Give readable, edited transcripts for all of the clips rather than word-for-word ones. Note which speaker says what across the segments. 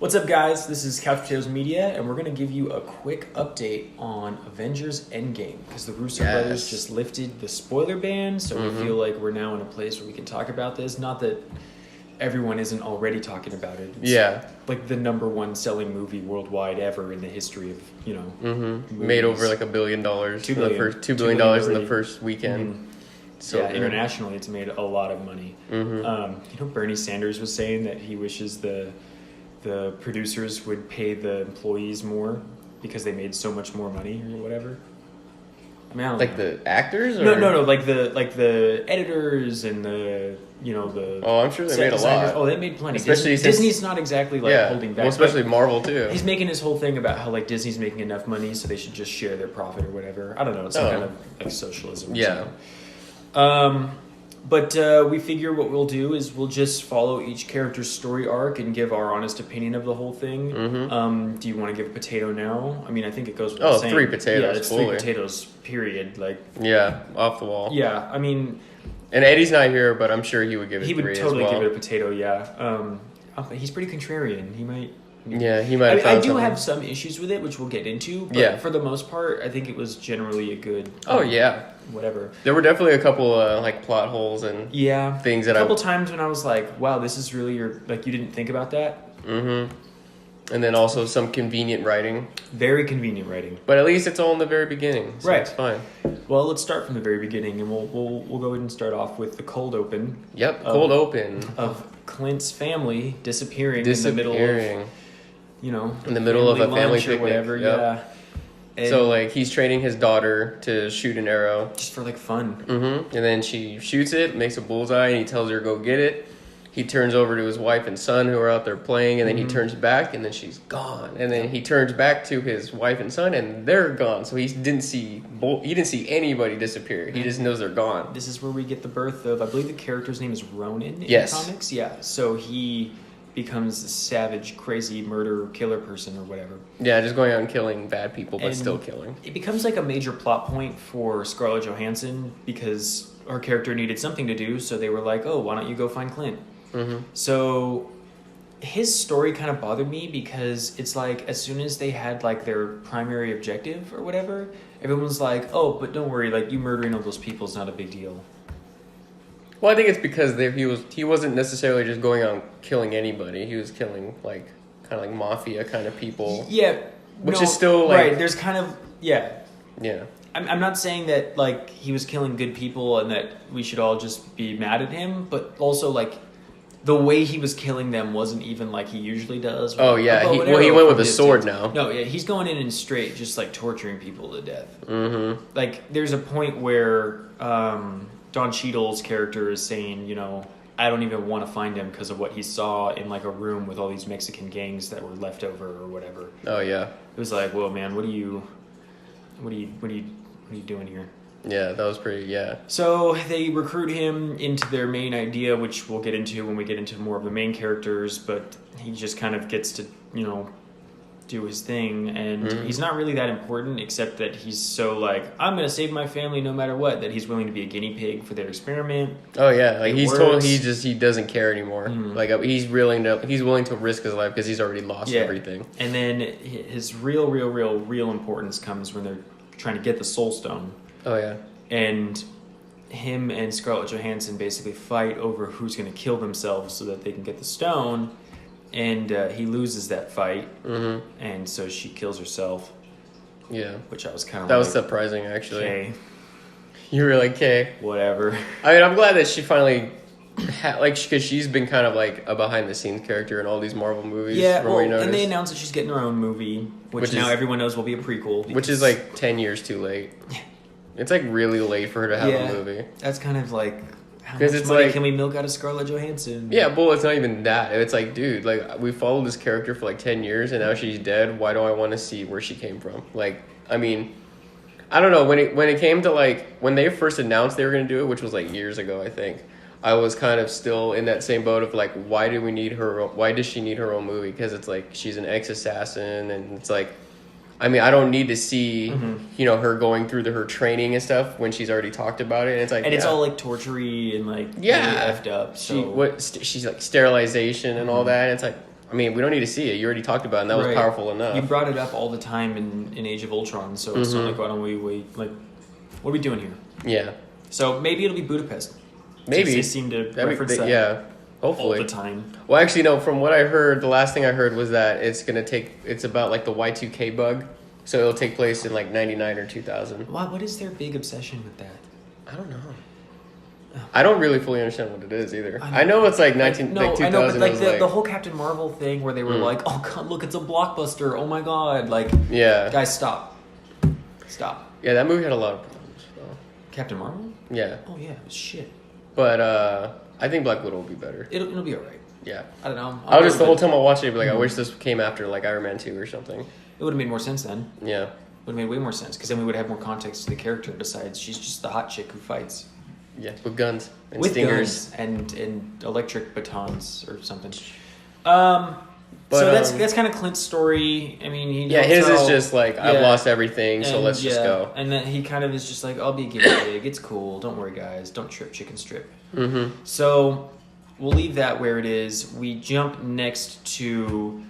Speaker 1: What's up, guys? This is Couch Potatoes Media, and we're going to give you a quick update on Avengers Endgame, because the Russo brothers just lifted the spoiler ban, so we feel like we're now in a place where we can talk about this. Not that everyone isn't already talking about it. It's like the number one selling movie worldwide ever in the history of,
Speaker 2: made over like $1 billion. $2 billion in the first weekend. So
Speaker 1: internationally, it's made a lot of money. Bernie Sanders was saying that he wishes the producers would pay the employees more because they made so much more money or whatever. I mean, I don't know.
Speaker 2: The actors? Or?
Speaker 1: No, like the editors and the
Speaker 2: I'm sure they made a lot.
Speaker 1: Oh, they made plenty.
Speaker 2: Especially
Speaker 1: Disney's not exactly holding back.
Speaker 2: Well, especially Marvel too.
Speaker 1: He's making his whole thing about how Disney's making enough money, so they should just share their profit or whatever. I don't know. It's some kind of socialism.
Speaker 2: Yeah.
Speaker 1: But we figure what we'll do is we'll just follow each character's story arc and give our honest opinion of the whole thing. Do you want to give a potato now? I mean, I think it goes without saying.
Speaker 2: 3 potatoes.
Speaker 1: Yeah, it's fully. 3 potatoes, period.
Speaker 2: Off the wall.
Speaker 1: Yeah, I mean...
Speaker 2: And Eddie's not here, but I'm sure he would give it 3 as well.
Speaker 1: He would totally give it a potato, yeah. He's pretty contrarian. He might...
Speaker 2: he might have
Speaker 1: I do have some issues with it, which we'll get into. But for the most part, I think it was generally a good... whatever.
Speaker 2: There were definitely a couple plot holes and things that
Speaker 1: a couple times when I was like, wow, this is really you didn't think about that.
Speaker 2: And then also some convenient writing.
Speaker 1: Very convenient writing.
Speaker 2: But at least it's all in the very beginning, so it's fine.
Speaker 1: Well, let's start from the very beginning, and we'll go ahead and start off with the cold open.
Speaker 2: Yep, cold open
Speaker 1: of Clint's family disappearing in the middle of
Speaker 2: in the middle of a family picnic
Speaker 1: or whatever.
Speaker 2: Yep. And so he's training his daughter to shoot an arrow
Speaker 1: just for fun.
Speaker 2: And then she shoots it, makes a bullseye, and he tells her to go get it. He turns over to his wife and son who are out there playing, and then he turns back, and then she's gone. And then he turns back to his wife and son, and they're gone. So he didn't see anybody disappear. He just knows they're gone.
Speaker 1: This is where we get the birth of, I believe the character's name is Ronin in the comics. Yeah, so he becomes a savage, crazy murderer, killer person or whatever.
Speaker 2: Yeah, just going out and killing bad people, but still killing.
Speaker 1: It becomes a major plot point for Scarlett Johansson because her character needed something to do, so they were like, oh, why don't you go find Clint? So his story kind of bothered me because it's as soon as they had their primary objective or whatever, everyone was like, oh, but don't worry, you murdering all those people is not a big deal.
Speaker 2: Well, I think it's because he wasn't necessarily just going out and killing anybody. He was killing kind of mafia kind of people.
Speaker 1: Yeah,
Speaker 2: which is still
Speaker 1: right. There's kind of
Speaker 2: yeah.
Speaker 1: I'm not saying that he was killing good people and that we should all just be mad at him, but also the way he was killing them wasn't even like he usually does.
Speaker 2: Oh yeah, he went with a sword now.
Speaker 1: No, yeah, he's going in and straight, just torturing people to death. There's a point where Don Cheadle's character is saying, I don't even want to find him because of what he saw in a room with all these Mexican gangs that were left over or whatever.
Speaker 2: Oh yeah,
Speaker 1: it was whoa, man, what are you doing here?
Speaker 2: Yeah, that was pretty,
Speaker 1: So they recruit him into their main idea, which we'll get into when we get into more of the main characters, but he just kind of gets to, do his thing, and he's not really that important, except that he's so I'm going to save my family no matter what, that he's willing to be a guinea pig for their experiment.
Speaker 2: Oh yeah, he's told he doesn't care anymore. He's willing to risk his life because he's already lost everything. And
Speaker 1: then his real importance comes when they're trying to get the Soul Stone.
Speaker 2: Oh yeah.
Speaker 1: And him and Scarlett Johansson basically fight over who's going to kill themselves so that they can get the stone. And he loses that fight, and so she kills herself.
Speaker 2: Yeah,
Speaker 1: which I was kind of
Speaker 2: that was surprising actually.
Speaker 1: Okay.
Speaker 2: You were like, okay,
Speaker 1: whatever.
Speaker 2: I mean, I'm glad that she finally because she's been kind of a behind the scenes character in all these Marvel movies.
Speaker 1: Yeah, and they announced that she's getting her own movie, which now everyone knows will be a prequel.
Speaker 2: Which is 10 years too late. It's really late for her to have a movie.
Speaker 1: That's kind of how much money can we milk out of Scarlett Johansson?
Speaker 2: Yeah, well, it's not even that. It's dude, we followed this character for 10 years and now she's dead. Why do I want to see where she came from? I mean, I don't know. When it came to when they first announced they were going to do it, which was years ago, I think, I was kind of still in that same boat of why do we need her? Why does she need her own movie? Because it's she's an ex-assassin, and it's I mean, I don't need to see, her going through her training and stuff when she's already talked about it. And it's
Speaker 1: it's all torture-y and really effed up. So
Speaker 2: she's sterilization and all that. And it's I mean, we don't need to see it. You already talked about it, and that was powerful enough.
Speaker 1: You brought it up all the time in Age of Ultron, so it's not like, why don't we wait? Like, what are we doing here?
Speaker 2: Yeah.
Speaker 1: So maybe it'll be Budapest.
Speaker 2: Maybe.
Speaker 1: They seem to reference that
Speaker 2: yeah, hopefully.
Speaker 1: all the time.
Speaker 2: Well, actually, no, from what I heard, the last thing I heard was that it's about like the Y2K bug, so it'll take place in like 99 or 2000.
Speaker 1: Why? What is their big obsession with that?
Speaker 2: I don't know. I don't really fully understand what it is either. I know it's like 2000.
Speaker 1: I know, but like the whole Captain Marvel thing where they were like, "Oh God, look, it's a blockbuster! Oh my God!" Like, guys, stop.
Speaker 2: Yeah, that movie had a lot of problems. So.
Speaker 1: Captain Marvel?
Speaker 2: Yeah.
Speaker 1: Oh yeah, it was shit.
Speaker 2: But I think Black Widow will be better.
Speaker 1: It'll be alright.
Speaker 2: Yeah.
Speaker 1: I don't know.
Speaker 2: I was just the whole time I watched it, be like, I wish this came after like Iron Man 2 or something.
Speaker 1: It would have made more sense then.
Speaker 2: Yeah.
Speaker 1: Would have made way more sense because then we would have more context to the character. Besides, she's just the hot chick who fights.
Speaker 2: Yeah, with guns and
Speaker 1: with
Speaker 2: stingers
Speaker 1: guns and electric batons or something.
Speaker 2: But,
Speaker 1: so that's kind of Clint's story. I mean,
Speaker 2: his is just like I've lost everything, so let's just go.
Speaker 1: And then he kind of is just like, I'll be a guinea pig. It's cool. Don't worry, guys. Don't trip, chicken strip.
Speaker 2: Mm-hmm.
Speaker 1: So we'll leave that where it is. We jump next to.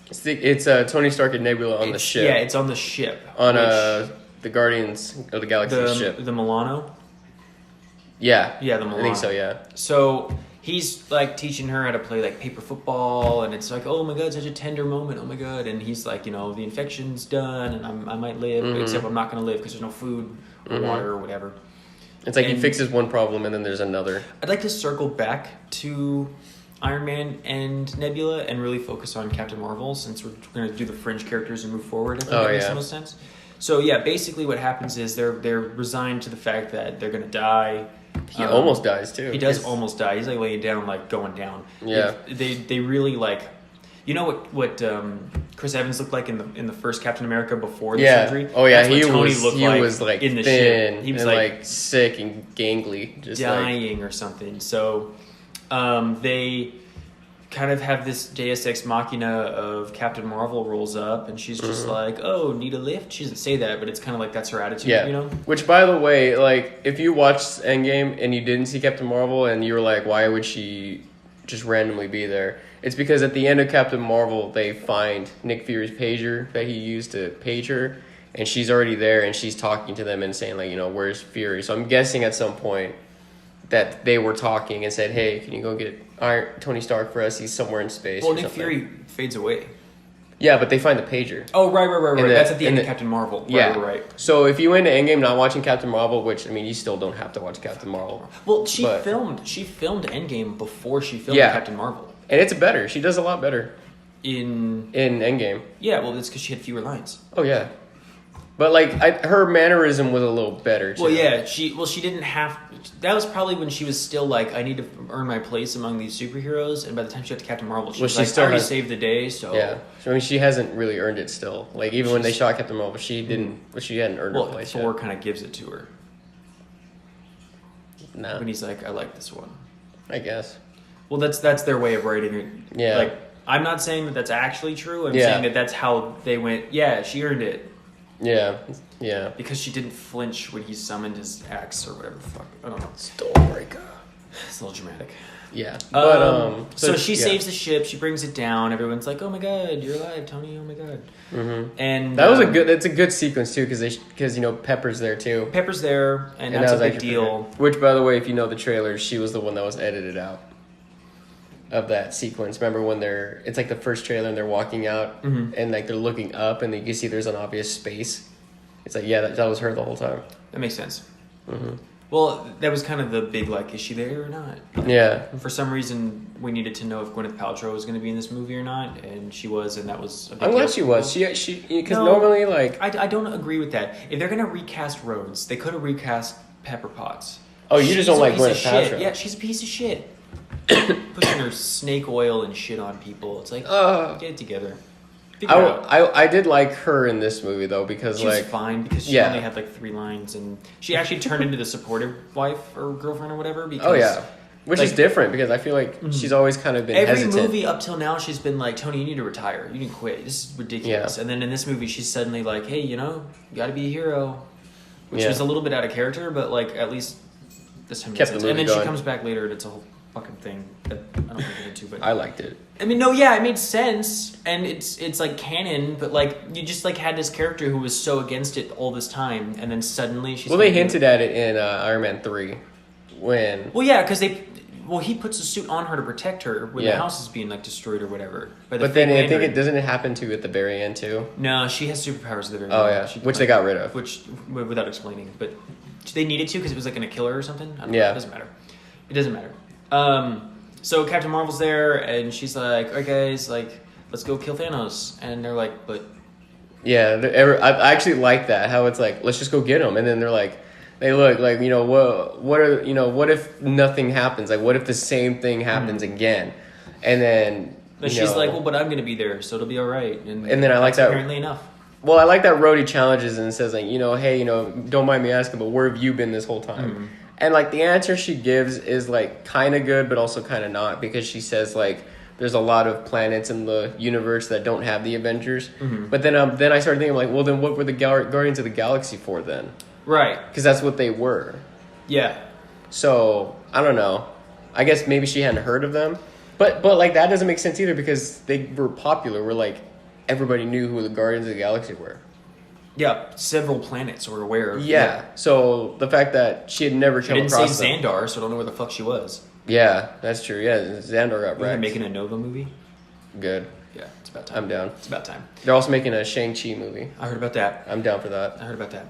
Speaker 2: It's Tony Stark and Nebula on the ship.
Speaker 1: Yeah, it's on the ship
Speaker 2: on the Guardians of the Galaxy ship.
Speaker 1: The Milano.
Speaker 2: Yeah,
Speaker 1: the Milano.
Speaker 2: I think so. Yeah.
Speaker 1: So he's like teaching her how to play like paper football, and it's like, oh my God, such a tender moment. Oh my God, and he's like, the infection's done, and I might live, except I'm not gonna live because there's no food or water or whatever.
Speaker 2: It's like he fixes one problem and then there's another.
Speaker 1: I'd like to circle back to Iron Man and Nebula and really focus on Captain Marvel since we're going to do the fringe characters and move forward. I think that makes the most sense. So yeah, basically what happens is they're resigned to the fact that they're going to die.
Speaker 2: He almost dies too.
Speaker 1: He does almost die. He's like laying down, like going down.
Speaker 2: Yeah.
Speaker 1: They really like, what Chris Evans looked like in the first Captain America before the surgery.
Speaker 2: Oh yeah,
Speaker 1: he
Speaker 2: was like
Speaker 1: in the
Speaker 2: thin
Speaker 1: ship. He was
Speaker 2: and like sick and gangly, just
Speaker 1: dying or something. So they kind of have this Deus Ex Machina of Captain Marvel rolls up and she's just like, oh, need a lift? She doesn't say that, but it's kind of like that's her attitude,
Speaker 2: Which, by the way, like, if you watched Endgame and you didn't see Captain Marvel and you were like, why would she just randomly be there? It's because at the end of Captain Marvel, they find Nick Fury's pager that he used to page her, and she's already there and she's talking to them and saying, like, where's Fury? So I'm guessing at some point that they were talking and said, hey, can you go get Tony Stark for us? He's somewhere in space.
Speaker 1: Well, Nick Fury fades away.
Speaker 2: Yeah, but they find the pager.
Speaker 1: Oh, right. That's at the end of Captain Marvel. Right.
Speaker 2: So if you went to Endgame not watching Captain Marvel, which, I mean, you still don't have to watch Captain Marvel.
Speaker 1: Well, she filmed Endgame before she filmed Captain Marvel.
Speaker 2: And it's better. She does a lot better.
Speaker 1: In
Speaker 2: Endgame.
Speaker 1: Yeah, well, it's because she had fewer lines.
Speaker 2: Oh, yeah. But, like, her mannerism was a little better, too.
Speaker 1: Well, yeah, she didn't have... That was probably when she was still like, I need to earn my place among these superheroes, and by the time she got to Captain Marvel, she was like, I already saved the day, so...
Speaker 2: Yeah. I mean, she hasn't really earned it still. Like, even when they shot Captain Marvel, she hadn't earned her place
Speaker 1: Thor kind of gives it to her.
Speaker 2: No.
Speaker 1: When he's like, I like this one.
Speaker 2: I guess.
Speaker 1: Well, that's their way of writing it.
Speaker 2: Yeah.
Speaker 1: Like, I'm not saying that that's actually true. I'm saying that that's how they went, yeah, she earned it.
Speaker 2: Yeah.
Speaker 1: Because she didn't flinch when he summoned his axe or whatever the fuck. I don't know.
Speaker 2: Stormbreaker.
Speaker 1: It's a little dramatic.
Speaker 2: Yeah. But,
Speaker 1: so she saves the ship. She brings it down. Everyone's like, "Oh my God, you're alive, Tony! Oh my God!"
Speaker 2: Mm-hmm.
Speaker 1: And
Speaker 2: that was that's a good sequence too, because Pepper's there too.
Speaker 1: Pepper's there, and that's a big deal.
Speaker 2: Which, by the way, if you know the trailers, she was the one that was edited out of that sequence. Remember when it's like the first trailer and they're walking out and like they're looking up and you can see there's an obvious space. It's like, yeah, that was her the whole time.
Speaker 1: That makes sense.
Speaker 2: Mm-hmm.
Speaker 1: Well, that was kind of the big, like, is she there or not?
Speaker 2: Yeah.
Speaker 1: For some reason, we needed to know if Gwyneth Paltrow was going to be in this movie or not, and she was, and that was a big
Speaker 2: I'm glad she was. She because normally, like...
Speaker 1: I don't agree with that. If they're going to recast Rhodes, they could have recast Pepper Potts.
Speaker 2: Oh, you just don't like Gwyneth Paltrow?
Speaker 1: Yeah, she's a piece of shit. Pushing her snake oil and shit on people. It's like, get it together.
Speaker 2: I did like her in this movie though because
Speaker 1: she
Speaker 2: was
Speaker 1: fine because she only had like 3 lines and she actually turned into the supportive wife or girlfriend or whatever. Because,
Speaker 2: which is different because I feel like she's always kind of been hesitant.
Speaker 1: Every movie up till now she's been like, Tony, you need to retire. You need to quit. This is ridiculous. And then in this movie she's suddenly like, hey, you got to be a hero, which was a little bit out of character, but like at least this time
Speaker 2: kept the movie
Speaker 1: and then
Speaker 2: going.
Speaker 1: she comes back later and it's a whole fucking thing that I don't want to get into, but
Speaker 2: I liked it.
Speaker 1: I mean, no, yeah, it made sense, and it's like canon, but like you just like had this character who was so against it all this time, and then suddenly she's.
Speaker 2: Well, they hinted at it in Iron Man 3 when.
Speaker 1: Well, yeah, because he puts a suit on her to protect her when the house is being like destroyed or whatever.
Speaker 2: But then I think it doesn't happen to at the very end too.
Speaker 1: No, she has superpowers at the very end.
Speaker 2: Oh yeah, which they got rid of.
Speaker 1: Which without explaining, but they needed to because it was like going to kill her or something. I don't know. It doesn't matter. So Captain Marvel's there, and she's like, "All right, guys, like, let's go kill Thanos." And they're like, "But."
Speaker 2: Yeah, I actually like that. How it's like, let's just go get him, and then they're like, they look like, what if nothing happens? Like, what if the same thing happens again? And then.
Speaker 1: But she's like, "Well, but I'm going to be there, so it'll be all right." And
Speaker 2: then I like that.
Speaker 1: Apparently enough.
Speaker 2: Well, I like that Rhodey challenges and says like, hey, don't mind me asking, but where have you been this whole time? Mm-hmm. And like the answer she gives is like kind of good, but also kind of not, because she says like there's a lot of planets in the universe that don't have the Avengers. Mm-hmm. But then I started thinking like, well, then what were the Guardians of the Galaxy for then?
Speaker 1: Right.
Speaker 2: Because that's what they were.
Speaker 1: Yeah.
Speaker 2: So I don't know. I guess maybe she hadn't heard of them, but like that doesn't make sense either because they were popular. We're like everybody knew who the Guardians of the Galaxy were.
Speaker 1: Yeah, several planets were aware of.
Speaker 2: Yeah, so the fact that she had never come across them.
Speaker 1: She didn't say Xandar, so I don't know where the fuck she was.
Speaker 2: Yeah, that's true. Yeah, Xandar got wrecked.
Speaker 1: They're making a Nova movie?
Speaker 2: Good.
Speaker 1: Yeah, it's about time.
Speaker 2: I'm down.
Speaker 1: It's about time.
Speaker 2: They're also making a Shang-Chi movie.
Speaker 1: I heard about that.
Speaker 2: I'm down for that.
Speaker 1: I heard about that.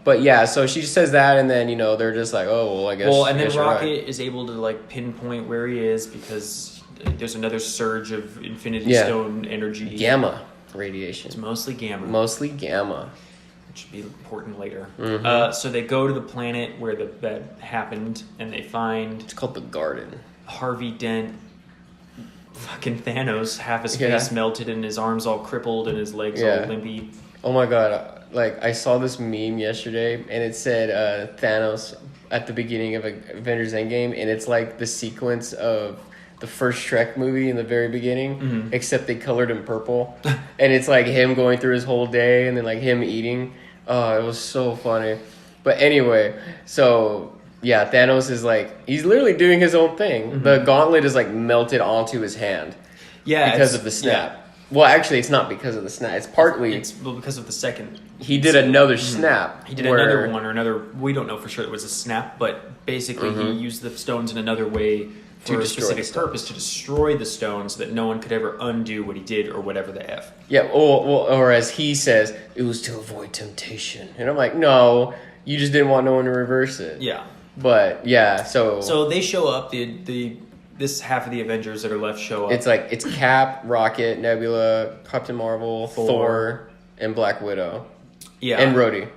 Speaker 2: But yeah, so she says that, and then, they're just like, oh, well, I guess.
Speaker 1: Well, and then Rocket is able to, like, pinpoint where he is because there's another surge of Infinity Stone energy.
Speaker 2: Gamma radiation.
Speaker 1: It's mostly gamma.
Speaker 2: Mostly gamma.
Speaker 1: Which would be important later.
Speaker 2: Mm-hmm.
Speaker 1: So they go to the planet where that happened, and they find...
Speaker 2: It's called the Garden.
Speaker 1: Harvey Dent, fucking Thanos, half his face melted and his arms all crippled and his legs all limpy.
Speaker 2: Oh my god, like I saw this meme yesterday and it said Thanos at the beginning of Avengers Endgame, and it's like the sequence of the first Shrek movie in the very beginning, except they colored him purple. And it's like him going through his whole day and then like him eating. Oh, it was so funny. But anyway, so... Yeah, Thanos is like, he's literally doing his own thing. Mm-hmm. The gauntlet is like melted onto his hand.
Speaker 1: Yeah.
Speaker 2: Because of the snap. Yeah. Well, actually, it's not because of the snap. It's partly...
Speaker 1: It's because of the second.
Speaker 2: He did another snap.
Speaker 1: He did another one or another... We don't know for sure it was a snap, but basically he used the stones in another way for a specific purpose to destroy the stones so that no one could ever undo what he did or whatever the F.
Speaker 2: Yeah, or as he says, it was to avoid temptation. And I'm like, no, you just didn't want no one to reverse it.
Speaker 1: Yeah.
Speaker 2: But yeah, so
Speaker 1: they show up. This half of the Avengers that are left show up.
Speaker 2: It's Cap, Rocket, Nebula, Captain Marvel, Thor, and Black Widow.
Speaker 1: Yeah,
Speaker 2: and Rhodey.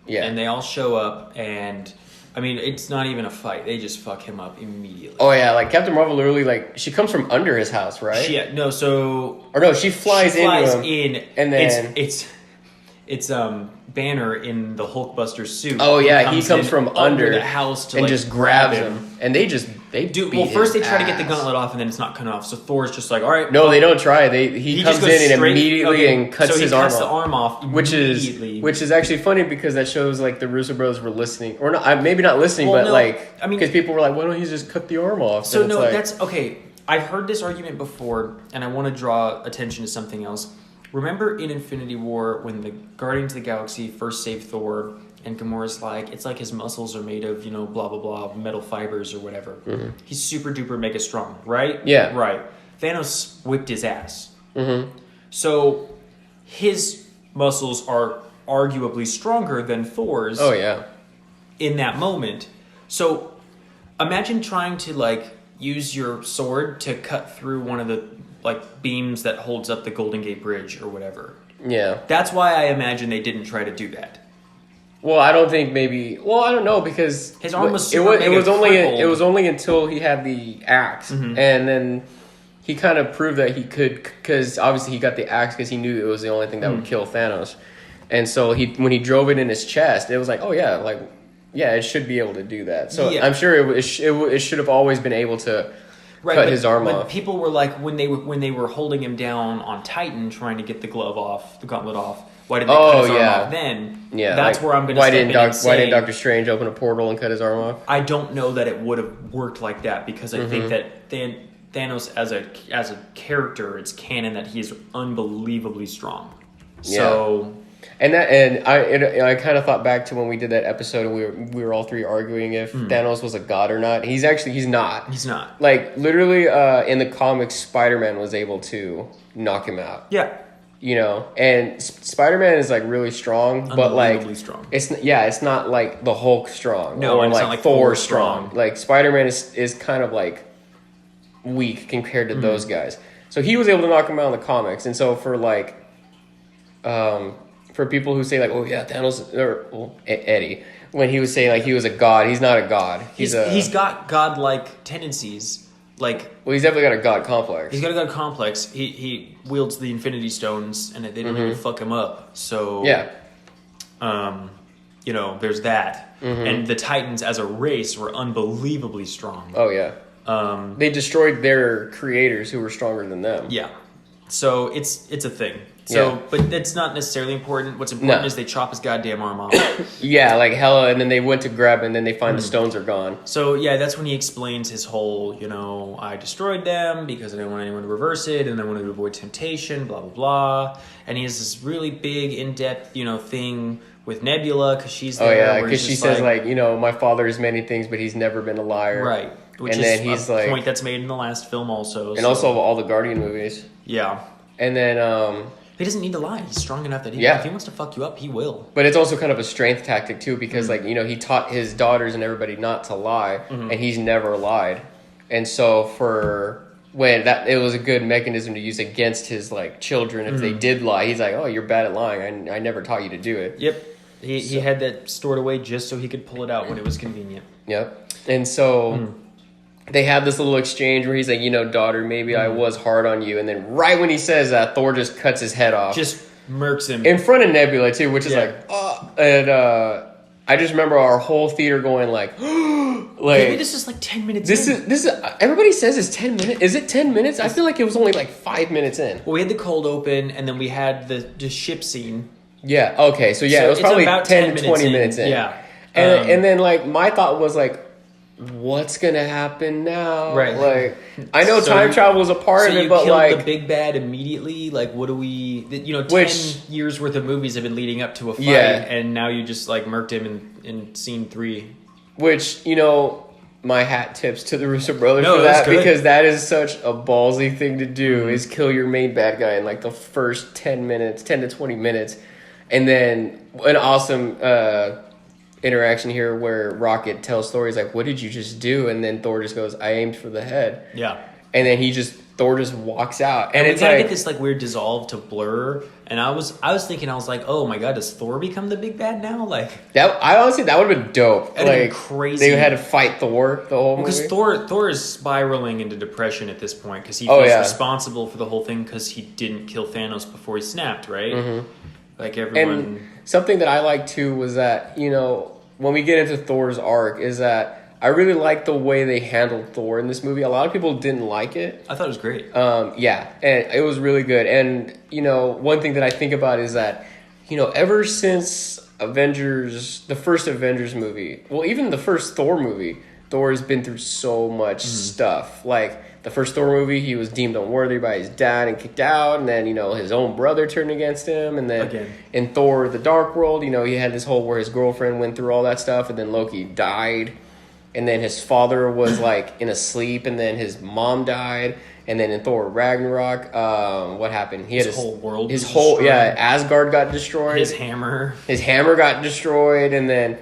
Speaker 1: Yeah, and they all show up, and I mean, it's not even a fight. They just fuck him up immediately.
Speaker 2: Oh yeah, like Captain Marvel literally like she comes from under his house, right?
Speaker 1: She flies in, and then it's Banner in the Hulkbuster suit.
Speaker 2: Oh yeah, he comes from under
Speaker 1: the house to
Speaker 2: and just grabs him. And they do.
Speaker 1: Well, first they try to get the gauntlet off, and then it's not cut off. So Thor's just like, all right.
Speaker 2: No, they don't try. He comes in and immediately and cuts his arm off.
Speaker 1: So he cuts the arm off immediately.
Speaker 2: Which is actually funny because that shows like the Russo brothers were listening, or not, maybe not listening, because people were like, why don't he just cut the arm off?
Speaker 1: So no, that's okay. I've heard this argument before, and I want to draw attention to something else. Remember in Infinity War when the Guardians of the Galaxy first saved Thor, and Gamora's like, it's like his muscles are made of, blah, blah, blah, metal fibers or whatever. Mm-hmm. He's super duper mega strong, right?
Speaker 2: Yeah.
Speaker 1: Right. Thanos whipped his ass.
Speaker 2: Mm-hmm.
Speaker 1: So his muscles are arguably stronger than Thor's.
Speaker 2: Oh, yeah.
Speaker 1: In that moment. So imagine trying to, use your sword to cut through one of the beams that holds up the Golden Gate Bridge or whatever.
Speaker 2: Yeah.
Speaker 1: That's why I imagine they didn't try to do that.
Speaker 2: Well, I don't think maybe... Well, I don't know because...
Speaker 1: His arm was
Speaker 2: it was only until he had the axe.
Speaker 1: Mm-hmm.
Speaker 2: And then he kind of proved that he could... Because obviously he got the axe because he knew it was the only thing that would kill Thanos. And so when he drove it in his chest, it was like, oh yeah, it should be able to do that. So I'm sure it should have always been able to... cut his arm off.
Speaker 1: People were like, when they were holding him down on Titan, trying to get the gauntlet off, Why did they cut his arm
Speaker 2: yeah.
Speaker 1: off then?
Speaker 2: Yeah,
Speaker 1: that's
Speaker 2: like,
Speaker 1: where I'm going to
Speaker 2: why
Speaker 1: step
Speaker 2: didn't
Speaker 1: in and say,
Speaker 2: why didn't Doctor Strange open a portal and cut his arm off?
Speaker 1: I don't know that it would have worked like that because I think that Thanos as a character, it's canon that he is unbelievably strong. So,
Speaker 2: and I kind of thought back to when we did that episode and we were all three arguing if Thanos was a god or not. He's not.
Speaker 1: He's not.
Speaker 2: Like literally, in the comics, Spider-Man was able to knock him out.
Speaker 1: Yeah.
Speaker 2: You know, and Spider-Man is like really strong, but like
Speaker 1: strong.
Speaker 2: It's not like the Hulk strong.
Speaker 1: No,
Speaker 2: or
Speaker 1: and it's
Speaker 2: like
Speaker 1: not like
Speaker 2: Thor
Speaker 1: Thor
Speaker 2: strong. Like Spider-Man is kind of like weak compared to those guys. So he was able to knock him out in the comics, and so for like, for people who say like, oh yeah, Thanos or Eddie, when he was saying like he was a god, he's not a god.
Speaker 1: He's got godlike tendencies. Like,
Speaker 2: well, he's definitely got a god complex.
Speaker 1: He's got a god complex. He wields the Infinity Stones, and they didn't really fuck him up. So
Speaker 2: yeah,
Speaker 1: you know, there's that. And the Titans as a race were unbelievably strong.
Speaker 2: Oh yeah. They destroyed their creators who were stronger than them.
Speaker 1: Yeah. So it's a thing. So, but it's not necessarily important. What's important is they chop his goddamn arm off.
Speaker 2: Yeah, like hella, and then they went to grab, and then they find the stones are gone.
Speaker 1: So yeah, that's when he explains his whole, you know, I destroyed them because I didn't want anyone to reverse it, and I wanted to avoid temptation, blah blah blah. And he has this really big, in-depth, you know, thing with Nebula because she's there.
Speaker 2: Oh yeah, because she says like, you know, my father is many things, but he's never been a liar.
Speaker 1: Right. Which
Speaker 2: and
Speaker 1: is
Speaker 2: then he's
Speaker 1: a
Speaker 2: like,
Speaker 1: point that's made in the last film also.
Speaker 2: And also all the Guardian movies.
Speaker 1: Yeah.
Speaker 2: And then
Speaker 1: he doesn't need to lie. He's strong enough that if he wants to fuck you up, he will.
Speaker 2: But it's also kind of a strength tactic too, because like, you know, he taught his daughters and everybody not to lie, and he's never lied. And so it was a good mechanism to use against his like children if they did lie. He's like, oh, you're bad at lying. I never taught you to do it.
Speaker 1: Yep. He had that stored away just so he could pull it out when it was convenient.
Speaker 2: Yep. And so they have this little exchange where he's like, you know, daughter, maybe I was hard on you. And then right when he says that, Thor just cuts his head off.
Speaker 1: Just murks him.
Speaker 2: In front of Nebula, too, which is like, oh. And I just remember our whole theater going like, like...
Speaker 1: Maybe this is like 10 minutes
Speaker 2: This is everybody says it's 10 minutes. Is it 10 minutes? I feel like it was only like 5 minutes in.
Speaker 1: Well, we had the cold open, and then we had the ship scene.
Speaker 2: Yeah, okay. So yeah, it was probably
Speaker 1: about
Speaker 2: 10 to 20 minutes in.
Speaker 1: Yeah.
Speaker 2: And then like my thought was like, what's gonna happen now?
Speaker 1: Right.
Speaker 2: Like, I know time travel is a part of it, but like
Speaker 1: the big bad immediately. Like, what do we? You know, 10 years worth of movies have been leading up to a fight, and now you just like murked him in scene 3.
Speaker 2: Which, you know, my hat tips to the Russo brothers for that, because that is such a ballsy thing to do. Is kill your main bad guy in like the first 10 to 20 minutes, and then an awesome interaction here where Rocket tells Thor, he's like, what did you just do? And then Thor just goes, I aimed for the head.
Speaker 1: Yeah.
Speaker 2: And then Thor just walks out. And
Speaker 1: we
Speaker 2: it's
Speaker 1: kind of
Speaker 2: like,
Speaker 1: get this like weird dissolve to Blur. And I was thinking, I was like, oh my god, does Thor become the big bad now? Like
Speaker 2: that, I honestly, that would have been dope.
Speaker 1: That'd
Speaker 2: like
Speaker 1: been crazy.
Speaker 2: They had to fight Thor the whole movie.
Speaker 1: Because Thor is spiraling into depression at this point because he feels responsible for the whole thing because he didn't kill Thanos before he snapped, right? Mm-hmm. Like everyone.
Speaker 2: And something that I liked too was that, you know, when we get into Thor's arc, is that I really like the way they handled Thor in this movie. A lot of people didn't like it.
Speaker 1: I thought it was great.
Speaker 2: Yeah, and it was really good. And, you know, one thing that I think about is that, you know, ever since the first Avengers movie, well, even the first Thor movie, Thor has been through so much stuff. Like, the first Thor movie, he was deemed unworthy by his dad and kicked out. And then, you know, his own brother turned against him. And then in Thor, The Dark World, you know, he had this whole where his girlfriend went through all that stuff. And then Loki died. And then his father was, like, in a sleep. And then his mom died. And then in Thor Ragnarok, what happened? He had
Speaker 1: his whole world
Speaker 2: was destroyed. Asgard got destroyed.
Speaker 1: His hammer
Speaker 2: got destroyed. And then,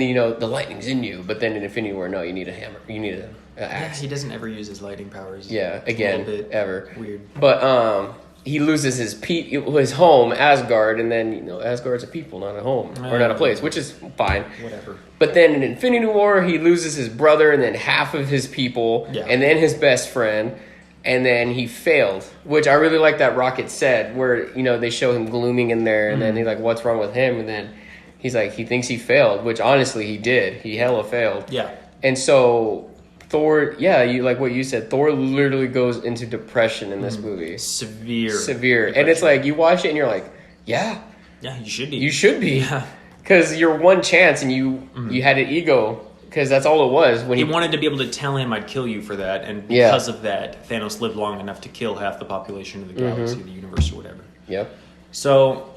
Speaker 2: you know, the lightning's in you. But then in Infinity War, no, you need a hammer. You need a axe.
Speaker 1: Yeah, he doesn't ever use his lighting powers.
Speaker 2: Yeah, again, ever.
Speaker 1: Weird.
Speaker 2: But he loses his home, Asgard, and then, you know, Asgard's a people, not a home, or not a place, which is fine.
Speaker 1: Whatever.
Speaker 2: But then in Infinity War, he loses his brother and then half of his people, and then his best friend, and then he failed, which I really like that Rocket said, where, you know, they show him glooming in there, and then he's like, what's wrong with him? And then he's like, he thinks he failed, which honestly he did. He hella failed.
Speaker 1: Yeah.
Speaker 2: And so Thor, you like what you said, Thor literally goes into depression in this movie.
Speaker 1: Severe.
Speaker 2: Depression. And it's like, you watch it and you're like, Yeah.
Speaker 1: Yeah, you should be.
Speaker 2: You should be.
Speaker 1: Yeah.
Speaker 2: Because you're one chance and you had an ego. Because that's all it was. When
Speaker 1: he wanted to be able to tell him I'd kill you for that. And because of that, Thanos lived long enough to kill half the population of the galaxy, the universe, or whatever.
Speaker 2: Yep.
Speaker 1: So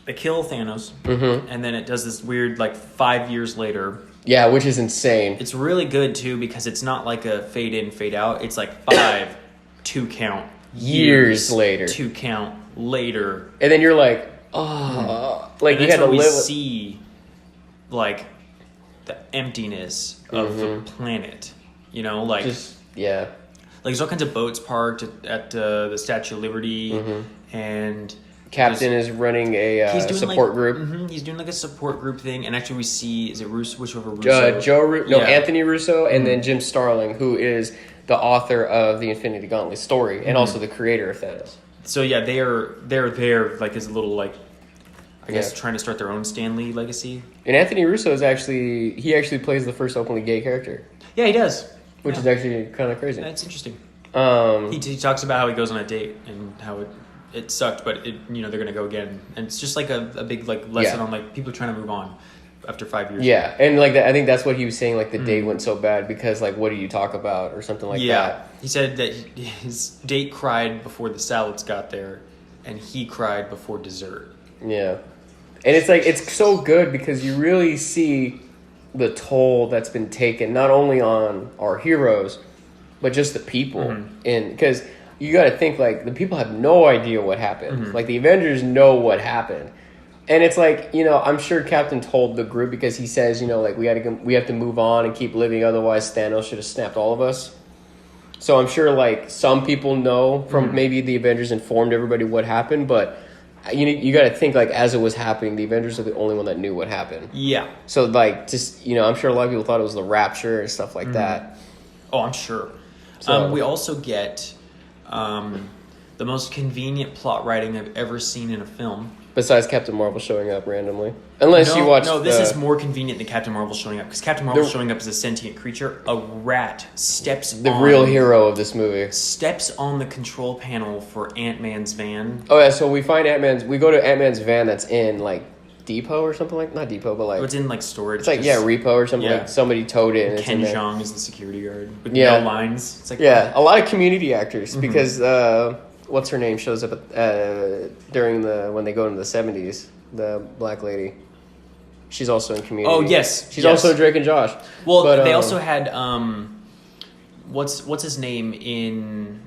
Speaker 1: they kill Thanos. And then it does this weird, 5 years later.
Speaker 2: Yeah, which is insane.
Speaker 1: It's really good, too, because it's not like a fade in, fade out. It's like 5, 2 count.
Speaker 2: Years later.
Speaker 1: 2 count later.
Speaker 2: And then you're like, oh. Like, you had to live with...
Speaker 1: see, the emptiness of the planet. You know, there's all kinds of boats parked at the Statue of Liberty. And...
Speaker 2: Captain is running a support group.
Speaker 1: He's doing a support group thing, and actually we see, is it Russo? Whichever Russo?
Speaker 2: Anthony Russo, and then Jim Starlin, who is the author of the Infinity Gauntlet story, and also the creator of Thanos.
Speaker 1: So yeah, they're there as a little I guess trying to start their own Stan Lee legacy.
Speaker 2: And Anthony Russo is actually plays the first openly gay character.
Speaker 1: Yeah, he does,
Speaker 2: which is actually kind of crazy.
Speaker 1: That's interesting. He talks about how he goes on a date and how it sucked, but they're gonna go again, and it's just a big lesson on people trying to move on after 5 years.
Speaker 2: Yeah, and I think that's what he was saying. The date went so bad because what do you talk about or something like that.
Speaker 1: Yeah, he said that his date cried before the salads got there, and he cried before dessert.
Speaker 2: Yeah, and it's so good because you really see the toll that's been taken not only on our heroes, but just the people, and because. You got to think the people have no idea what happened. The Avengers know what happened, and it's I'm sure Captain told the group because he says we have to move on and keep living, otherwise Thanos should have snapped all of us. So I'm sure some people know from maybe the Avengers informed everybody what happened, but you got to think as it was happening, the Avengers are the only one that knew what happened.
Speaker 1: Yeah.
Speaker 2: So I'm sure a lot of people thought it was the Rapture and stuff like that.
Speaker 1: Oh, I'm sure. So we also get. The most convenient plot writing I've ever seen in a film.
Speaker 2: Besides Captain Marvel showing up randomly. Unless you watch...
Speaker 1: No, this is more convenient than Captain Marvel showing up. Because Captain Marvel showing up as a sentient creature. A rat steps
Speaker 2: the real hero of this movie.
Speaker 1: Steps on the control panel for Ant-Man's van.
Speaker 2: Oh, yeah, so we find Ant-Man's... We go to Ant-Man's van that's in, depot or something not depot, but
Speaker 1: it's in storage.
Speaker 2: It's repo or something.
Speaker 1: Yeah.
Speaker 2: Somebody towed it. And
Speaker 1: Ken Jeong is the security guard with no lines. It's
Speaker 2: a lot of community actors because what's her name shows up during when they go into the 70s. The black lady. She's also in Community.
Speaker 1: Oh yes,
Speaker 2: she's also Drake and Josh.
Speaker 1: Well, but, they also had what's his name in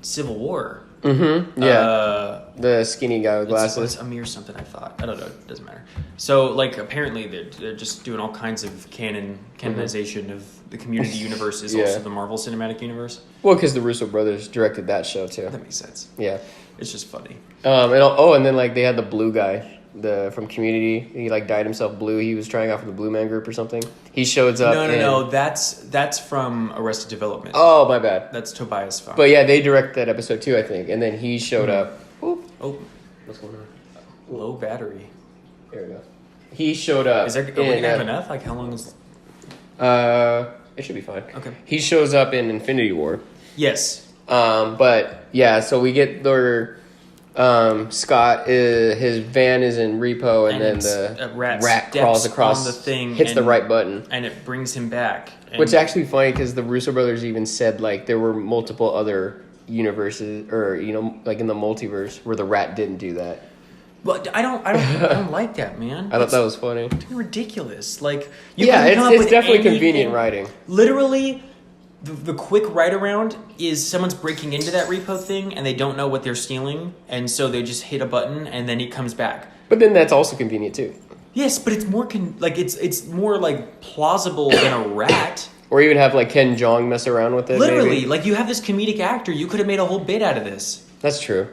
Speaker 1: Civil War.
Speaker 2: Yeah. The skinny guy with glasses.
Speaker 1: It's Amir something, I thought. I don't know. It doesn't matter. So, apparently they're just doing all kinds of canonization of the Community universe is also the Marvel Cinematic Universe.
Speaker 2: Well, because the Russo brothers directed that show, too.
Speaker 1: That makes sense.
Speaker 2: Yeah.
Speaker 1: It's just funny.
Speaker 2: And then, they had the blue guy from Community. He, dyed himself blue. He was trying out for the Blue Man Group or something. He shows up
Speaker 1: No. That's from Arrested Development.
Speaker 2: Oh, my bad.
Speaker 1: That's Tobias Fowler.
Speaker 2: But, yeah, they directed that episode, too, I think. And then he showed up.
Speaker 1: Oop. Oh.
Speaker 2: What's going on?
Speaker 1: Low battery.
Speaker 2: There we go. He showed up.
Speaker 1: Are we going to have enough? How long is...
Speaker 2: It should be fine.
Speaker 1: Okay.
Speaker 2: He shows up in Infinity War.
Speaker 1: Yes.
Speaker 2: But, yeah, so we get their... Scott, his van is in repo, and then the rat crawls across
Speaker 1: on the thing,
Speaker 2: hits the right button,
Speaker 1: and it brings him back.
Speaker 2: Which is actually funny because the Russo brothers even said there were multiple other universes, or in the multiverse where the rat didn't do that.
Speaker 1: Well, I don't like that, man.
Speaker 2: I thought that was funny.
Speaker 1: It's ridiculous.
Speaker 2: It's definitely convenient writing.
Speaker 1: Literally. The quick write around is someone's breaking into that repo thing and they don't know what they're stealing, and so they just hit a button and then it comes back.
Speaker 2: But then that's also convenient too.
Speaker 1: Yes, but it's more it's more plausible than a rat.
Speaker 2: Or even have Ken Jeong mess around with it.
Speaker 1: Literally, maybe. You have this comedic actor, you could have made a whole bit out of this.
Speaker 2: That's true.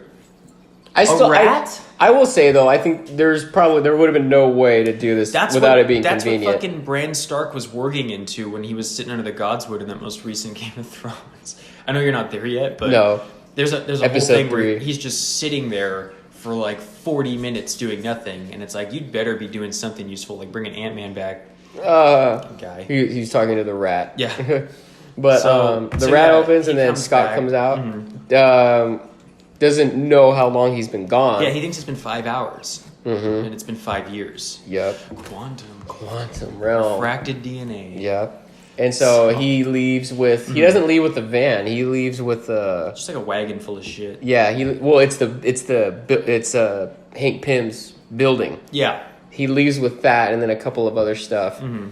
Speaker 1: Rat?
Speaker 2: I will say though, I think there would have been no way to do this without it being convenient.
Speaker 1: That's what fucking Bran Stark was working into when he was sitting under the Godswood in that most recent Game of Thrones. I know you're not there yet, but
Speaker 2: no.
Speaker 1: There's a whole thing where he's just sitting there for 40 minutes doing nothing, and it's you'd better be doing something useful, bringing Ant-Man back. Guy.
Speaker 2: He's talking to the rat.
Speaker 1: Yeah.
Speaker 2: But the rat opens and then Scott comes out. Mm-hmm. doesn't know how long he's been gone.
Speaker 1: Yeah, he thinks it's been 5 hours.
Speaker 2: Mm-hmm.
Speaker 1: And it's been 5 years.
Speaker 2: Yep.
Speaker 1: Quantum
Speaker 2: realm.
Speaker 1: Refracted DNA.
Speaker 2: Yep. And so he leaves with... He doesn't leave with the van. He leaves with
Speaker 1: just like a wagon full of shit.
Speaker 2: Yeah, it's Hank Pym's building.
Speaker 1: Yeah.
Speaker 2: He leaves with that and then a couple of other stuff. Mm-hmm.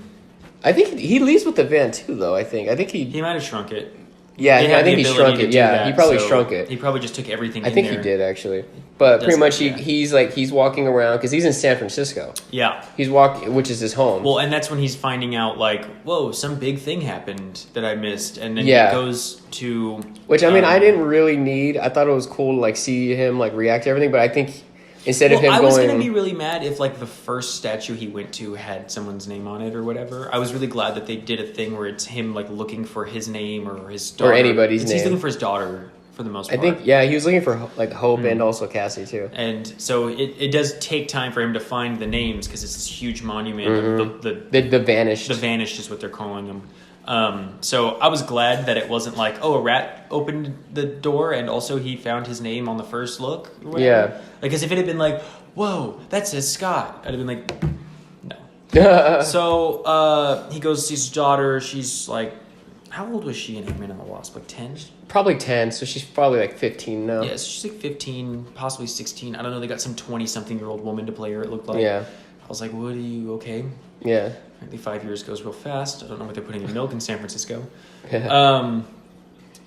Speaker 2: I think he leaves with the van too, though. I think he
Speaker 1: might have shrunk it.
Speaker 2: Yeah, I think he shrunk it. Yeah, he probably shrunk it.
Speaker 1: He probably just took everything.
Speaker 2: I think he did actually, but pretty much he's walking around because he's in San Francisco.
Speaker 1: Yeah,
Speaker 2: he's walking, which is his home.
Speaker 1: Well, and that's when he's finding out like, whoa, some big thing happened that I missed, and then he goes to.
Speaker 2: Which I mean, I didn't really need. I thought it was cool to like see him like react to everything, but I think. Instead of him
Speaker 1: I was
Speaker 2: going...
Speaker 1: going to be really mad if, like, the first statue he went to had someone's name on it or whatever. I was really glad that they did a thing where it's him, like, looking for his name or his daughter.
Speaker 2: Or anybody's name.
Speaker 1: He's looking for his daughter, for the most part.
Speaker 2: I think, yeah, he was looking for, like, Hope and also Cassie, too.
Speaker 1: And so it does take time for him to find the names because it's this huge monument.
Speaker 2: The Vanished.
Speaker 1: The Vanished is what they're calling them. So I was glad that it wasn't like, oh, a rat opened the door and also he found his name on the first look. Or whatever.
Speaker 2: Yeah.
Speaker 1: Because if it had been like, whoa, that says Scott, I'd have been like, no. So he goes to see his daughter. She's like, how old was she in Ant-Man and the Wasp? Like 10?
Speaker 2: Probably 10, so she's probably like 15 now.
Speaker 1: Yeah, so she's like 15, possibly 16. I don't know. They got some 20-something-year-old woman to play her, it looked like.
Speaker 2: Yeah.
Speaker 1: I was like, what are you, okay?
Speaker 2: Yeah.
Speaker 1: Apparently 5 years goes real fast. I don't know what they're putting in milk in San Francisco.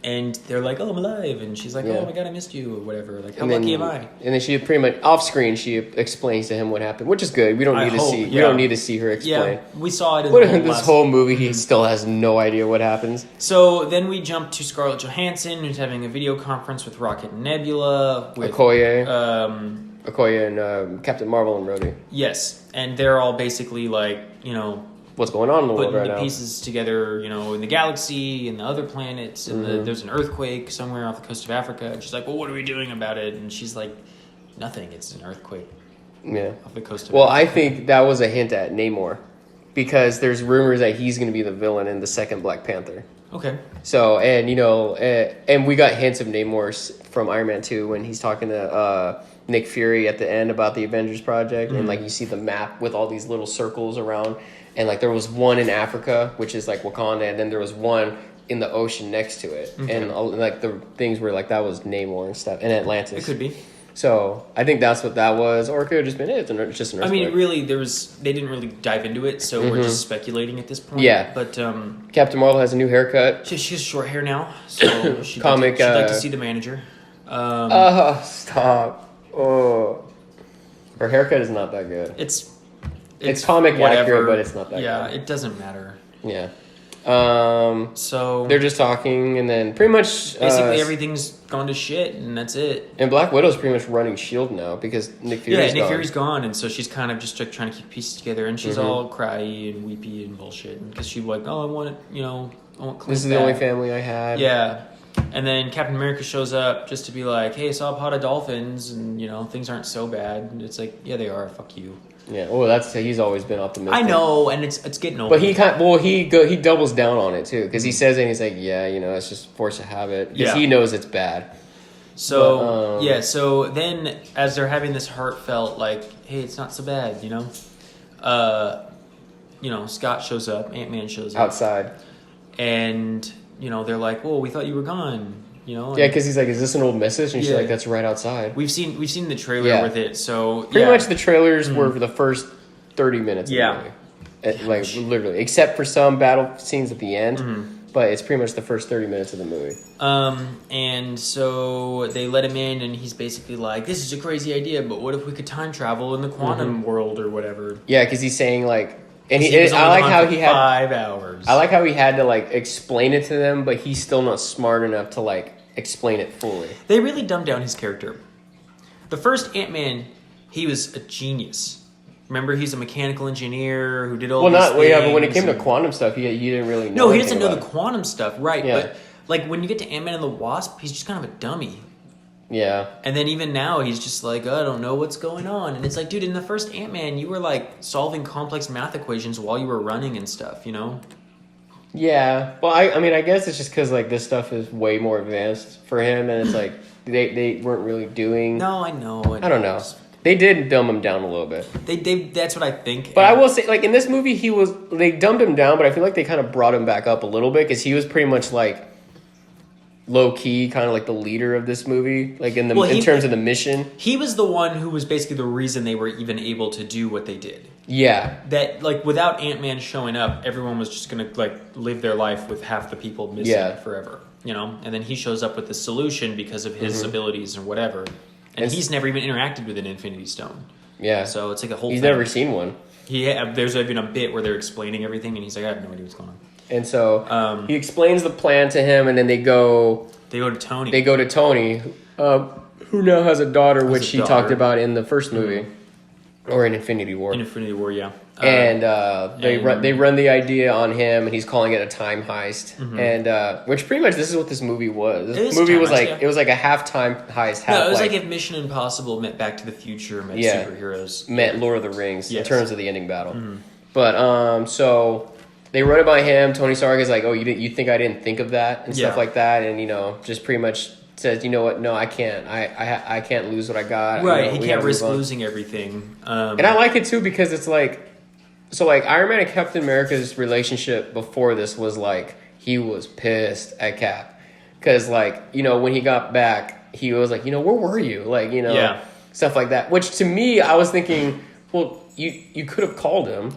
Speaker 1: And they're like, oh, I'm alive. And she's like, oh my God, I missed you or whatever. Like, how lucky am I? And
Speaker 2: then she pretty much, off screen, she explains to him what happened, which is good. We don't need to see her explain.
Speaker 1: Yeah, we saw it
Speaker 2: in this whole movie. He still has no idea what happens.
Speaker 1: So then we jump to Scarlett Johansson, who's having a video conference with Rocket and Nebula. With
Speaker 2: Okoye. Okoye and Captain Marvel and Rhodey.
Speaker 1: Yes. And they're all basically like,
Speaker 2: what's going on in the world right now.
Speaker 1: Putting the pieces together, in the galaxy and the other planets, and there's an earthquake somewhere off the coast of Africa. And she's like, well, what are we doing about it? And she's like, nothing. It's an earthquake.
Speaker 2: Yeah.
Speaker 1: Off the coast of
Speaker 2: Africa.
Speaker 1: I
Speaker 2: think that was a hint at Namor. Because there's rumors that he's going to be the villain in the second Black Panther.
Speaker 1: Okay.
Speaker 2: So, and, and we got hints of Namor from Iron Man 2 when he's talking to Nick Fury at the end about the Avengers project. And, you see the map with all these little circles around. And, there was one in Africa, which is, Wakanda, and then there was one in the ocean next to it. Okay. And, the things were, that was Namor and stuff, and Atlantis.
Speaker 1: It could be.
Speaker 2: So, I think that's what that was. Or it could have just been it's just an earthquake.
Speaker 1: I mean, really, they didn't really dive into it, so we're just speculating at this point.
Speaker 2: Yeah.
Speaker 1: But,
Speaker 2: Captain Marvel has a new haircut.
Speaker 1: She has short hair now, so she'd like to see the manager.
Speaker 2: Stop. Oh. Her haircut is not that good. It's comic accurate, but it's not that good.
Speaker 1: Yeah, it doesn't matter.
Speaker 2: Yeah.
Speaker 1: So
Speaker 2: they're just talking, and then pretty much
Speaker 1: basically everything's gone to shit, and that's it.
Speaker 2: And Black Widow's pretty much running S.H.I.E.L.D. now because Nick Fury's
Speaker 1: Nick Fury's gone, and so she's kind of just trying to keep pieces together, and she's all cryy and weepy and bullshit, because she's like, oh, I want Clint
Speaker 2: this is the only family I had.
Speaker 1: Yeah. And then Captain America shows up just to be like, hey, I saw a pod of dolphins, and things aren't so bad. And it's like, yeah, they are. Fuck you.
Speaker 2: Yeah, well, he's always been optimistic.
Speaker 1: I know, and it's getting old.
Speaker 2: But he he doubles down on it too, because he says it and he's like, yeah, it's just force of habit, because he knows it's bad.
Speaker 1: So so then as they're having this heartfelt hey, it's not so bad, Scott shows up, Ant-Man shows up
Speaker 2: outside,
Speaker 1: and they're like, well, we thought you were gone.
Speaker 2: Yeah, because he's like, is this an old message? And she's like, that's right outside.
Speaker 1: We've seen the trailer with it, so
Speaker 2: pretty much the trailers were for the first 30 minutes of the movie. Literally, except for some battle scenes at the end, but it's pretty much the first 30 minutes of the movie.
Speaker 1: And so they let him in, and he's basically like, this is a crazy idea, but what if we could time travel in the quantum world or whatever?
Speaker 2: Yeah, because he's saying and I like how he had
Speaker 1: 5 hours.
Speaker 2: I like how he had to explain it to them, but he's still not smart enough to explain it fully.
Speaker 1: They really dumbed down his character. The first Ant-Man, he was a genius. Remember, he's a mechanical engineer who did all these things.
Speaker 2: But when it came to quantum stuff, he didn't really know.
Speaker 1: No, he doesn't know the quantum stuff, right? Yeah. But when you get to Ant-Man and the Wasp, he's just kind of a dummy.
Speaker 2: Yeah.
Speaker 1: And then even now, he's just like, I don't know what's going on. And it's like, dude, in the first Ant-Man, you were solving complex math equations while you were running and stuff,
Speaker 2: Yeah, well, I mean, I guess it's just because like this stuff is way more advanced for him, and it's like they weren't really doing.
Speaker 1: No, I know.
Speaker 2: I don't know. They did dumb him down a little bit.
Speaker 1: They that's what I think.
Speaker 2: But I will say, like in this movie, they dumbed him down, but I feel like they kind of brought him back up a little bit because he was pretty much like low key, kind of like the leader of this movie, like in terms of the mission.
Speaker 1: He was the one who was basically the reason they were even able to do what they did.
Speaker 2: Yeah.
Speaker 1: That like without Ant-Man showing up, everyone was just gonna like live their life with half the people missing forever. You know, and then he shows up with the solution because of his abilities and whatever. And he's never even interacted with an Infinity Stone.
Speaker 2: Yeah.
Speaker 1: So it's like a whole
Speaker 2: He's
Speaker 1: thing.
Speaker 2: never seen one.
Speaker 1: There's even a bit where they're explaining everything, and he's like, I have no idea what's going on.
Speaker 2: And so he explains the plan to him, and then they go
Speaker 1: to Tony.
Speaker 2: They go to Tony, who now has a daughter, which he talked about in the first movie. Or in Infinity War.
Speaker 1: In Infinity War, yeah.
Speaker 2: And they run the idea on him, and he's calling it a time heist. And which pretty much this is what this movie was. This movie was like it was like a half-time heist.
Speaker 1: No, it was like if Mission Impossible met Back to the Future, met superheroes,
Speaker 2: met Lord of the Rings in terms of the ending battle. But so they run it by him. Tony Stark is like, "Oh, you think I didn't think of that?" and stuff like that, and just pretty much says, "You know what? No, I can't. I can't lose what I got.
Speaker 1: Right? He can't risk losing everything."
Speaker 2: And I like it too because it's like. So, like, Iron Man and Captain America's relationship before this was, like, he was pissed at Cap. Because, like, when he got back, he was like, where were you? Like, stuff like that. Which, to me, I was thinking, well, you could have called him.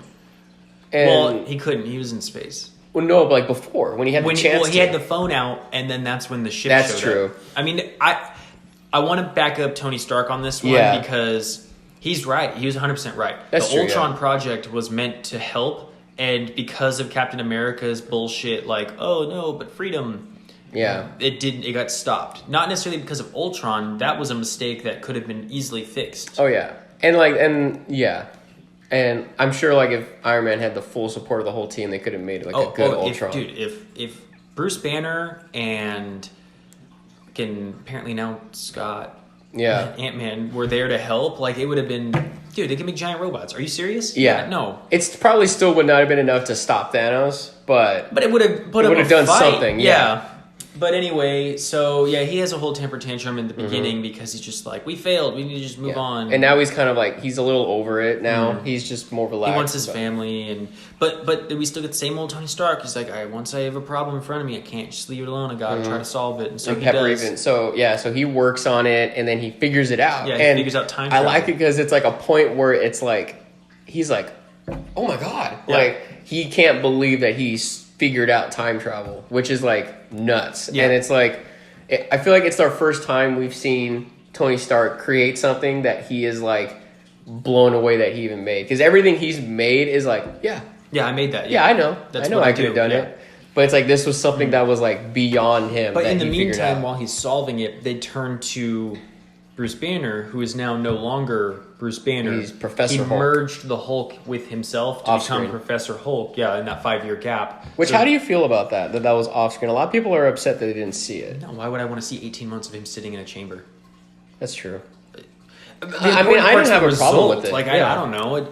Speaker 2: And,
Speaker 1: well, he couldn't. He was in space.
Speaker 2: Well, no, but, like, before, when he had the chance
Speaker 1: Well, he had the phone out, and then that's when the ship showed up.
Speaker 2: That's true.
Speaker 1: I mean, I want to back up Tony Stark on this one because... He's right. He was 100% right.
Speaker 2: That's
Speaker 1: the
Speaker 2: true,
Speaker 1: Ultron project was meant to help, and because of Captain America's bullshit, like, oh no, but freedom.
Speaker 2: Yeah.
Speaker 1: It didn't. It got stopped. Not necessarily because of Ultron. That was a mistake that could have been easily fixed.
Speaker 2: Oh yeah, and I'm sure like if Iron Man had the full support of the whole team, they could have made like a good Ultron.
Speaker 1: If Bruce Banner and apparently now Scott.
Speaker 2: Yeah,
Speaker 1: Ant-Man were there to help. Like it would have been, dude. They can make giant robots. Are you serious?
Speaker 2: Yeah.
Speaker 1: No.
Speaker 2: It's probably still would not have been enough to stop Thanos, but
Speaker 1: it would have
Speaker 2: done
Speaker 1: fight.
Speaker 2: Something. Yeah.
Speaker 1: But anyway, so yeah, he has a whole temper tantrum in the beginning because he's just like, we failed. We need to just move on.
Speaker 2: And now he's kind of like he's a little over it now. He's just more relaxed.
Speaker 1: He wants his family, but we still get the same old Tony Stark. He's like, once I have a problem in front of me, I can't just leave it alone. I gotta try to solve it. And so he does.
Speaker 2: So he works on it, and then he figures it out.
Speaker 1: Yeah, he figures out time
Speaker 2: travel.
Speaker 1: I
Speaker 2: like it because it's like a point where it's like he's like, oh my god, like he can't believe that he's figured out time travel, which is like nuts. And it's like I feel like it's our first time we've seen Tony Stark create something that he is like blown away that he even made, because everything he's made is like
Speaker 1: I made that.
Speaker 2: I know I could have done it, but it's like this was something that was like beyond him.
Speaker 1: But in the meantime, while he's solving it, they turn to Bruce Banner, who is now no longer Bruce Banner.
Speaker 2: He's Professor Hulk.
Speaker 1: He merged the Hulk with himself to
Speaker 2: Off-screen.
Speaker 1: become Professor Hulk, in that 5-year gap.
Speaker 2: Which, how do you feel about that was off-screen? A lot of people are upset that they didn't see it.
Speaker 1: No, why would I want to see 18 months of him sitting in a chamber?
Speaker 2: That's true.
Speaker 1: I
Speaker 2: didn't have a problem with it.
Speaker 1: Like, I don't know.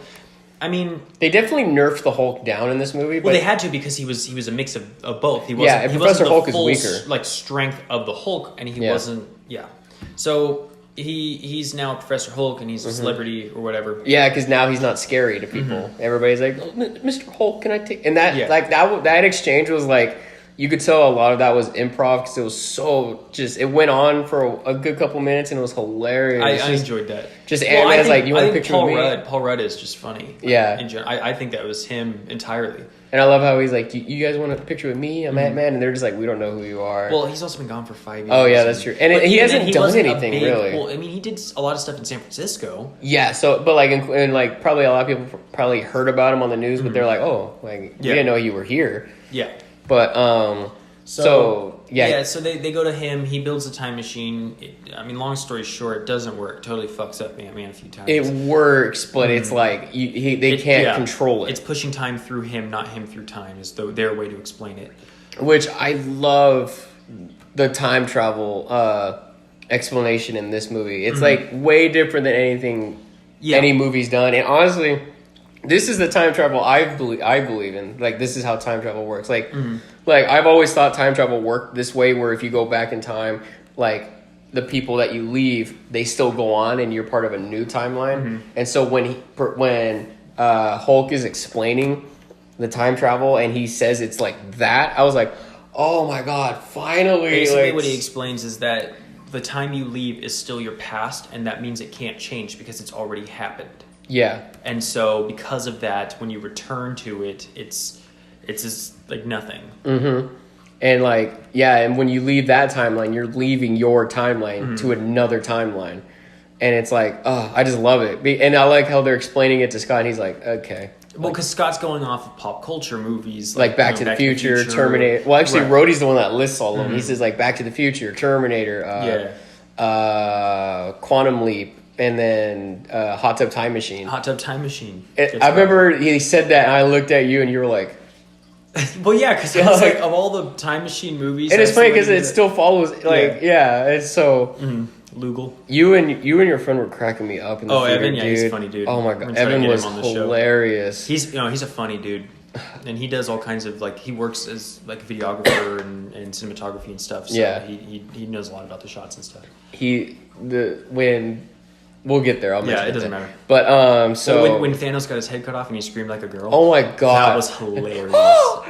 Speaker 2: They definitely nerfed the Hulk down in this movie.
Speaker 1: Well, they had to because he was a mix of both. He
Speaker 2: wasn't,
Speaker 1: he
Speaker 2: Professor
Speaker 1: wasn't
Speaker 2: Hulk
Speaker 1: the full,
Speaker 2: is weaker.
Speaker 1: Like strength of the Hulk, and he wasn't. Yeah, so he's now Professor Hulk, and he's a celebrity or whatever.
Speaker 2: Yeah, because now he's not scary to people. Everybody's like, oh, "Mr. Hulk, can I take?" And that exchange was like. You could tell a lot of that was improv because it was so it went on for a good couple minutes and it was hilarious.
Speaker 1: I enjoyed that.
Speaker 2: Just Ant-Man's like, you want a picture with me?
Speaker 1: Paul Rudd is just funny.
Speaker 2: Yeah.
Speaker 1: In general, I think that was him entirely.
Speaker 2: And I love how he's like, you guys want a picture with me? I'm Ant-Man. And they're just like, we don't know who you are.
Speaker 1: Well, he's also been gone for 5 years.
Speaker 2: Oh, yeah, that's true. And he hasn't done anything, really.
Speaker 1: Well, I mean, he did a lot of stuff in San Francisco.
Speaker 2: Yeah, but like, and like probably a lot of people probably heard about him on the news, but they're like, oh, like, we didn't know you were here.
Speaker 1: Yeah.
Speaker 2: But, So
Speaker 1: they go to him. He builds a time machine. Long story short, it doesn't work. It totally fucks up Ant-Man a few times.
Speaker 2: It works, but it's like they can't control it.
Speaker 1: It's pushing time through him, not him through time. Is their way to explain it.
Speaker 2: Which I love the time travel explanation in this movie. It's like way different than anything any movie's done. And honestly, this is the time travel I believe in. Like, this is how time travel works. Like, like I've always thought time travel worked this way, where if you go back in time, like the people that you leave, they still go on, and you're part of a new timeline. And so when Hulk is explaining the time travel and he says it's like that, I was like, oh my god, finally!
Speaker 1: Basically,
Speaker 2: like,
Speaker 1: what he explains is that the time you leave is still your past, and that means it can't change because it's already happened.
Speaker 2: Yeah.
Speaker 1: And so because of that, when you return to it, it's just like nothing.
Speaker 2: And like, yeah, and when you leave that timeline, you're leaving your timeline to another timeline. And it's like, oh, I just love it. And I like how they're explaining it to Scott, and he's like, okay.
Speaker 1: Well, because Scott's going off of pop culture movies.
Speaker 2: Like Back to the Future, Terminator. Well, actually, Rhodey's the one that lists all of them. He says like Back to the Future, Terminator, Quantum Leap, and then Hot Tub Time Machine.
Speaker 1: Hot Tub Time Machine.
Speaker 2: I remember he said that, and I looked at you, and you were like...
Speaker 1: Well, yeah, because it's like, of all the Time Machine movies...
Speaker 2: And it's funny because it still follows, like, yeah it's so...
Speaker 1: Lugal.
Speaker 2: You and your friend were cracking me up in the theater,
Speaker 1: Evan, yeah,
Speaker 2: dude.
Speaker 1: he's a funny dude.
Speaker 2: Oh my god, Evan was hilarious.
Speaker 1: He's a funny dude, and he does all kinds of like he works as like a videographer and cinematography and stuff. So
Speaker 2: yeah,
Speaker 1: he knows a lot about the shots and stuff.
Speaker 2: We'll get there. I'll mention
Speaker 1: it doesn't matter.
Speaker 2: But so
Speaker 1: when Thanos got his head cut off and he screamed like a girl.
Speaker 2: Oh my god,
Speaker 1: that was hilarious.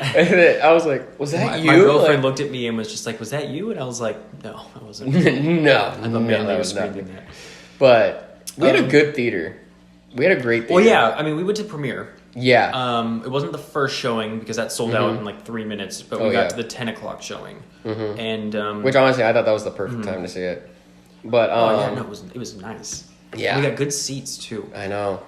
Speaker 2: And then I was like, "Was that you?"
Speaker 1: My girlfriend looked at me and was just like, "Was that you?" And I was like, "No, I wasn't."
Speaker 2: I was screaming that. But we had a good theater. We had a great theater.
Speaker 1: Well, yeah. I mean, we went to premiere.
Speaker 2: Yeah.
Speaker 1: It wasn't the first showing because that sold out in like 3 minutes, but we got to the 10 o'clock showing, and
Speaker 2: which honestly I thought that was the perfect time to see it. But
Speaker 1: it was nice.
Speaker 2: Yeah,
Speaker 1: we got good seats too.
Speaker 2: I know.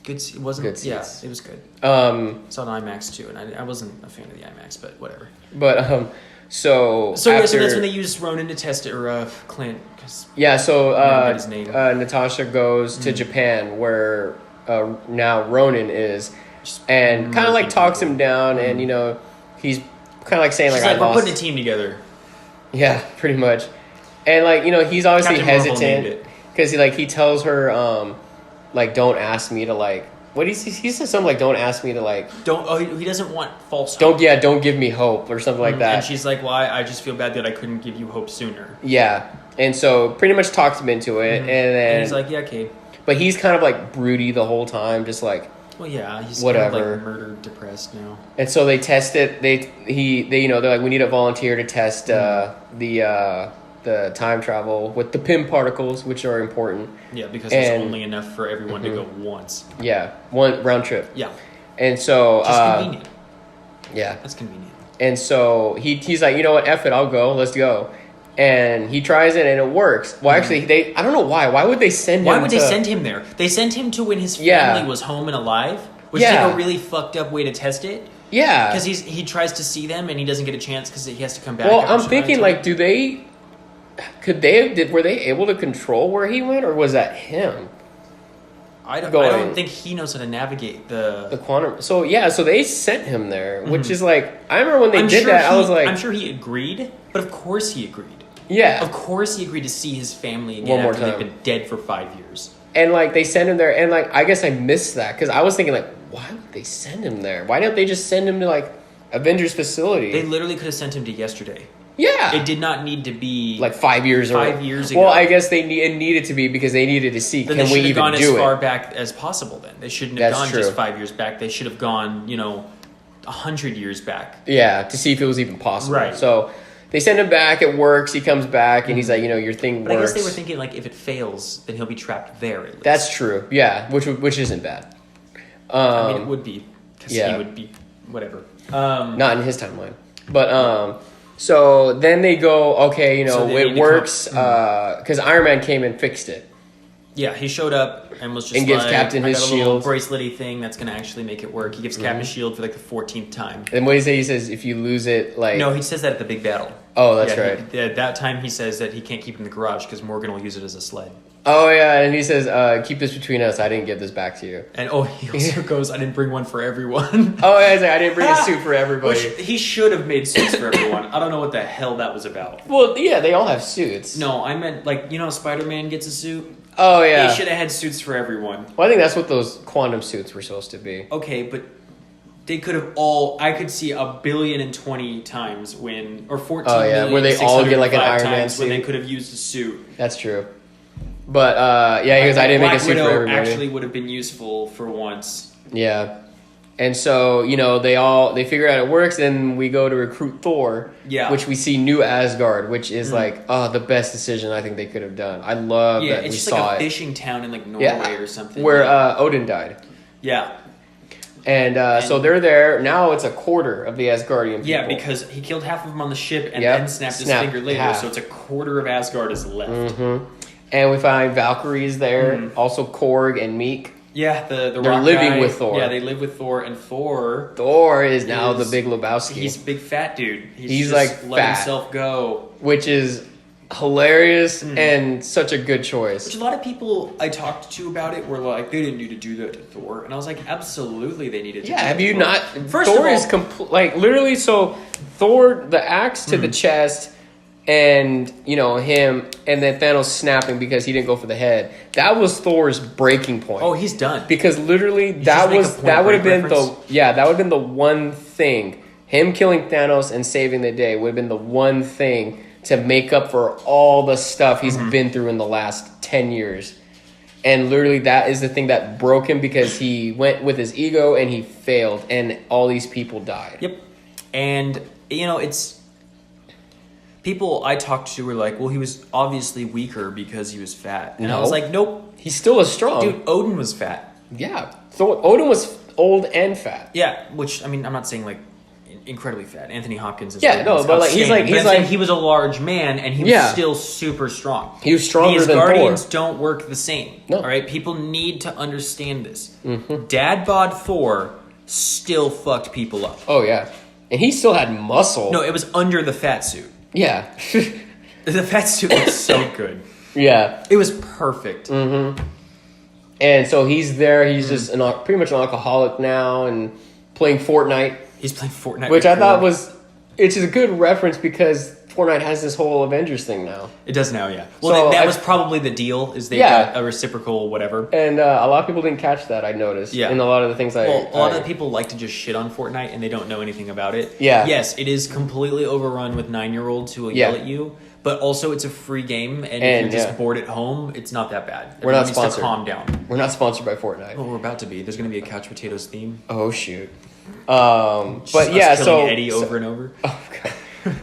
Speaker 1: It wasn't
Speaker 2: good seats.
Speaker 1: Yeah, it was good. Saw an IMAX too, and I wasn't a fan of the IMAX, but whatever.
Speaker 2: But so
Speaker 1: that's when they used Ronan to test it, or Clint.
Speaker 2: Yeah, so
Speaker 1: his name.
Speaker 2: Natasha goes to Japan, where now Ronan is, and kind of like talks him down, and you know he's kind of like saying
Speaker 1: She's
Speaker 2: like,
Speaker 1: we're putting a team together.
Speaker 2: Yeah, pretty much, and like you know he's obviously
Speaker 1: Captain
Speaker 2: hesitant because he tells her like don't ask me to like. What he says something like, "Don't ask me to like."
Speaker 1: He doesn't want false hope.
Speaker 2: Don't give me hope or something like that.
Speaker 1: And she's like, "Well, I just feel bad that I couldn't give you hope sooner."
Speaker 2: Yeah, and so pretty much talks him into it, and then
Speaker 1: he's like, "Yeah, okay."
Speaker 2: But he's kind of like broody the whole time, just like.
Speaker 1: Well, yeah, he's
Speaker 2: whatever.
Speaker 1: kind of like murder depressed now.
Speaker 2: And so they test it. They you know they're like, we need a volunteer to test the time travel with the PIM particles, which are important.
Speaker 1: Yeah, because there's only enough for everyone to go once.
Speaker 2: Yeah, one round trip.
Speaker 1: Yeah.
Speaker 2: And so...
Speaker 1: Just convenient.
Speaker 2: Yeah.
Speaker 1: That's convenient.
Speaker 2: And so he's like, you know what, F it, I'll go, let's go. And he tries it and it works. Well, actually, I don't know why. Why would they send him
Speaker 1: Why would they send him there? They sent him to when his family was home and alive, which is like a really fucked up way to test it.
Speaker 2: Yeah.
Speaker 1: Because he tries to see them and he doesn't get a chance because he has to come back.
Speaker 2: Well, I'm thinking like, were they able to control where he went, or was that him?
Speaker 1: I don't think he knows how to navigate the
Speaker 2: quantum. So they sent him there, which is like, I remember when they did that, I was like,
Speaker 1: I'm sure he agreed, but of course he agreed.
Speaker 2: Yeah,
Speaker 1: of course he agreed to see his family again
Speaker 2: one more
Speaker 1: after
Speaker 2: time.
Speaker 1: they've been dead for 5 years.
Speaker 2: And like they send him there, and like I guess I missed that because I was thinking like, why would they send him there? Why don't they just send him to like Avengers facility?
Speaker 1: They literally could have sent him to yesterday.
Speaker 2: Yeah,
Speaker 1: it did not need to be
Speaker 2: like 5 years.
Speaker 1: 5 years ago.
Speaker 2: Well, I guess it needed to be because they needed to see.
Speaker 1: Then
Speaker 2: can we even
Speaker 1: gone
Speaker 2: do
Speaker 1: as
Speaker 2: it?
Speaker 1: far back as possible. Then they shouldn't have
Speaker 2: That's
Speaker 1: gone
Speaker 2: true.
Speaker 1: just 5 years back. They should have gone 100 years back.
Speaker 2: Yeah, to see if it was even possible.
Speaker 1: Right.
Speaker 2: So they send him back. It works. He comes back and he's like, your thing
Speaker 1: but
Speaker 2: works.
Speaker 1: I guess they were thinking like if it fails, then he'll be trapped there. At least.
Speaker 2: That's true. Yeah, which isn't bad.
Speaker 1: I mean, it would be because he would be whatever.
Speaker 2: Not in his timeline, but So then they go, okay, it works because Iron Man came and fixed it.
Speaker 1: Yeah, he showed up and was just
Speaker 2: and gives Captain his shield,
Speaker 1: bracelety thing that's gonna actually make it work. He gives Captain his shield for like the 14th time.
Speaker 2: And what do you say? He says if you lose it, like
Speaker 1: no, he says that at the big battle.
Speaker 2: Oh, that's right.
Speaker 1: At that time, he says that he can't keep it in the garage because Morgan will use it as a sled.
Speaker 2: Oh yeah, and he says, "Keep this between us. I didn't give this back to you."
Speaker 1: And he also goes, "I didn't bring one for everyone."
Speaker 2: Oh yeah, he's like, I didn't bring a suit for everybody.
Speaker 1: Which he should have made suits for everyone. I don't know what the hell that was about.
Speaker 2: Well, yeah, they all have suits.
Speaker 1: No, I meant like Spider-Man gets a suit.
Speaker 2: Oh yeah.
Speaker 1: They should have had suits for everyone.
Speaker 2: Well, I think that's what those quantum suits were supposed to be.
Speaker 1: Okay, but they could have all. I could see 1,020,000,000 times when, or 14 million,
Speaker 2: where they all get like an Iron Man
Speaker 1: times
Speaker 2: suit.
Speaker 1: when they could have used a suit.
Speaker 2: That's true. But yeah, because I didn't make a suit for everybody.
Speaker 1: Actually, would have been useful for once.
Speaker 2: Yeah. And so, they figure out it works, and we go to recruit Thor, which we see New Asgard, which is the best decision I think they could have done. I love that we
Speaker 1: it's just
Speaker 2: saw
Speaker 1: like a
Speaker 2: it.
Speaker 1: fishing town in like Norway or something.
Speaker 2: Where Odin died.
Speaker 1: Yeah.
Speaker 2: And so they're there. Now it's a quarter of the Asgardian people.
Speaker 1: Yeah, because he killed half of them on the ship and then snapped his finger later, so it's a quarter of Asgard is left.
Speaker 2: Mm-hmm. And we find Valkyries there, also Korg and Meek.
Speaker 1: Yeah, the
Speaker 2: they're
Speaker 1: rock
Speaker 2: living
Speaker 1: guy.
Speaker 2: with Thor.
Speaker 1: Yeah, they live with Thor, and
Speaker 2: Thor is now the Big Lebowski.
Speaker 1: He's a big fat dude.
Speaker 2: He's
Speaker 1: just
Speaker 2: like
Speaker 1: let
Speaker 2: fat,
Speaker 1: himself go,
Speaker 2: which is hilarious and such a good choice.
Speaker 1: Which a lot of people I talked to about it were like, they didn't need to do that to Thor, and I was like, absolutely, they needed to.
Speaker 2: Yeah,
Speaker 1: do
Speaker 2: have
Speaker 1: that
Speaker 2: you
Speaker 1: to
Speaker 2: not?
Speaker 1: First
Speaker 2: Thor
Speaker 1: of all,
Speaker 2: is like literally. So Thor, the axe to the chest. And him, and then Thanos snapping because he didn't go for the head. That was Thor's breaking point.
Speaker 1: Oh, he's done.
Speaker 2: Because literally that would have been the one thing. Him killing Thanos and saving the day would have been the one thing to make up for all the stuff he's been through in the last 10 years. And literally that is the thing that broke him, because he went with his ego and he failed, and all these people died.
Speaker 1: Yep. And it's. People I talked to were like, well, he was obviously weaker because he was fat. And I was like, nope.
Speaker 2: He's still as strong.
Speaker 1: Dude, Odin was fat.
Speaker 2: Yeah. So Odin was old and fat.
Speaker 1: Yeah, which, I mean, I'm not saying, like, incredibly fat. Anthony Hopkins is
Speaker 2: but like he's like
Speaker 1: he was a large man, and he was still super strong.
Speaker 2: He was stronger than
Speaker 1: Guardians
Speaker 2: Thor.
Speaker 1: don't work the same.
Speaker 2: No.
Speaker 1: All right? People need to understand this. Dad bod Thor still fucked people up.
Speaker 2: Oh, yeah. And he still had muscle.
Speaker 1: No, it was under the fat suit.
Speaker 2: Yeah.
Speaker 1: The fat suit was so good.
Speaker 2: Yeah.
Speaker 1: It was perfect.
Speaker 2: And so he's there. He's just pretty much an alcoholic now and playing Fortnite.
Speaker 1: He's playing Fortnite.
Speaker 2: Which I thought it's a good reference, because Fortnite has this whole Avengers thing now.
Speaker 1: It does now, yeah. Well, that was probably the deal, is they got a reciprocal whatever.
Speaker 2: And a lot of people didn't catch that, I noticed. Yeah. In a lot of the things a
Speaker 1: lot of the people like to just shit on Fortnite, and they don't know anything about it.
Speaker 2: Yeah.
Speaker 1: Yes, it is completely overrun with 9-year-olds who will yell at you, but also it's a free game, and if you're just bored at home, it's not that bad.
Speaker 2: We're not sponsored.
Speaker 1: To calm down.
Speaker 2: We're not sponsored by Fortnite.
Speaker 1: Well, we're about to be. There's going to be a Couch Potatoes theme.
Speaker 2: Oh, shoot. But yeah, so
Speaker 1: Eddie over and over.
Speaker 2: Oh, God.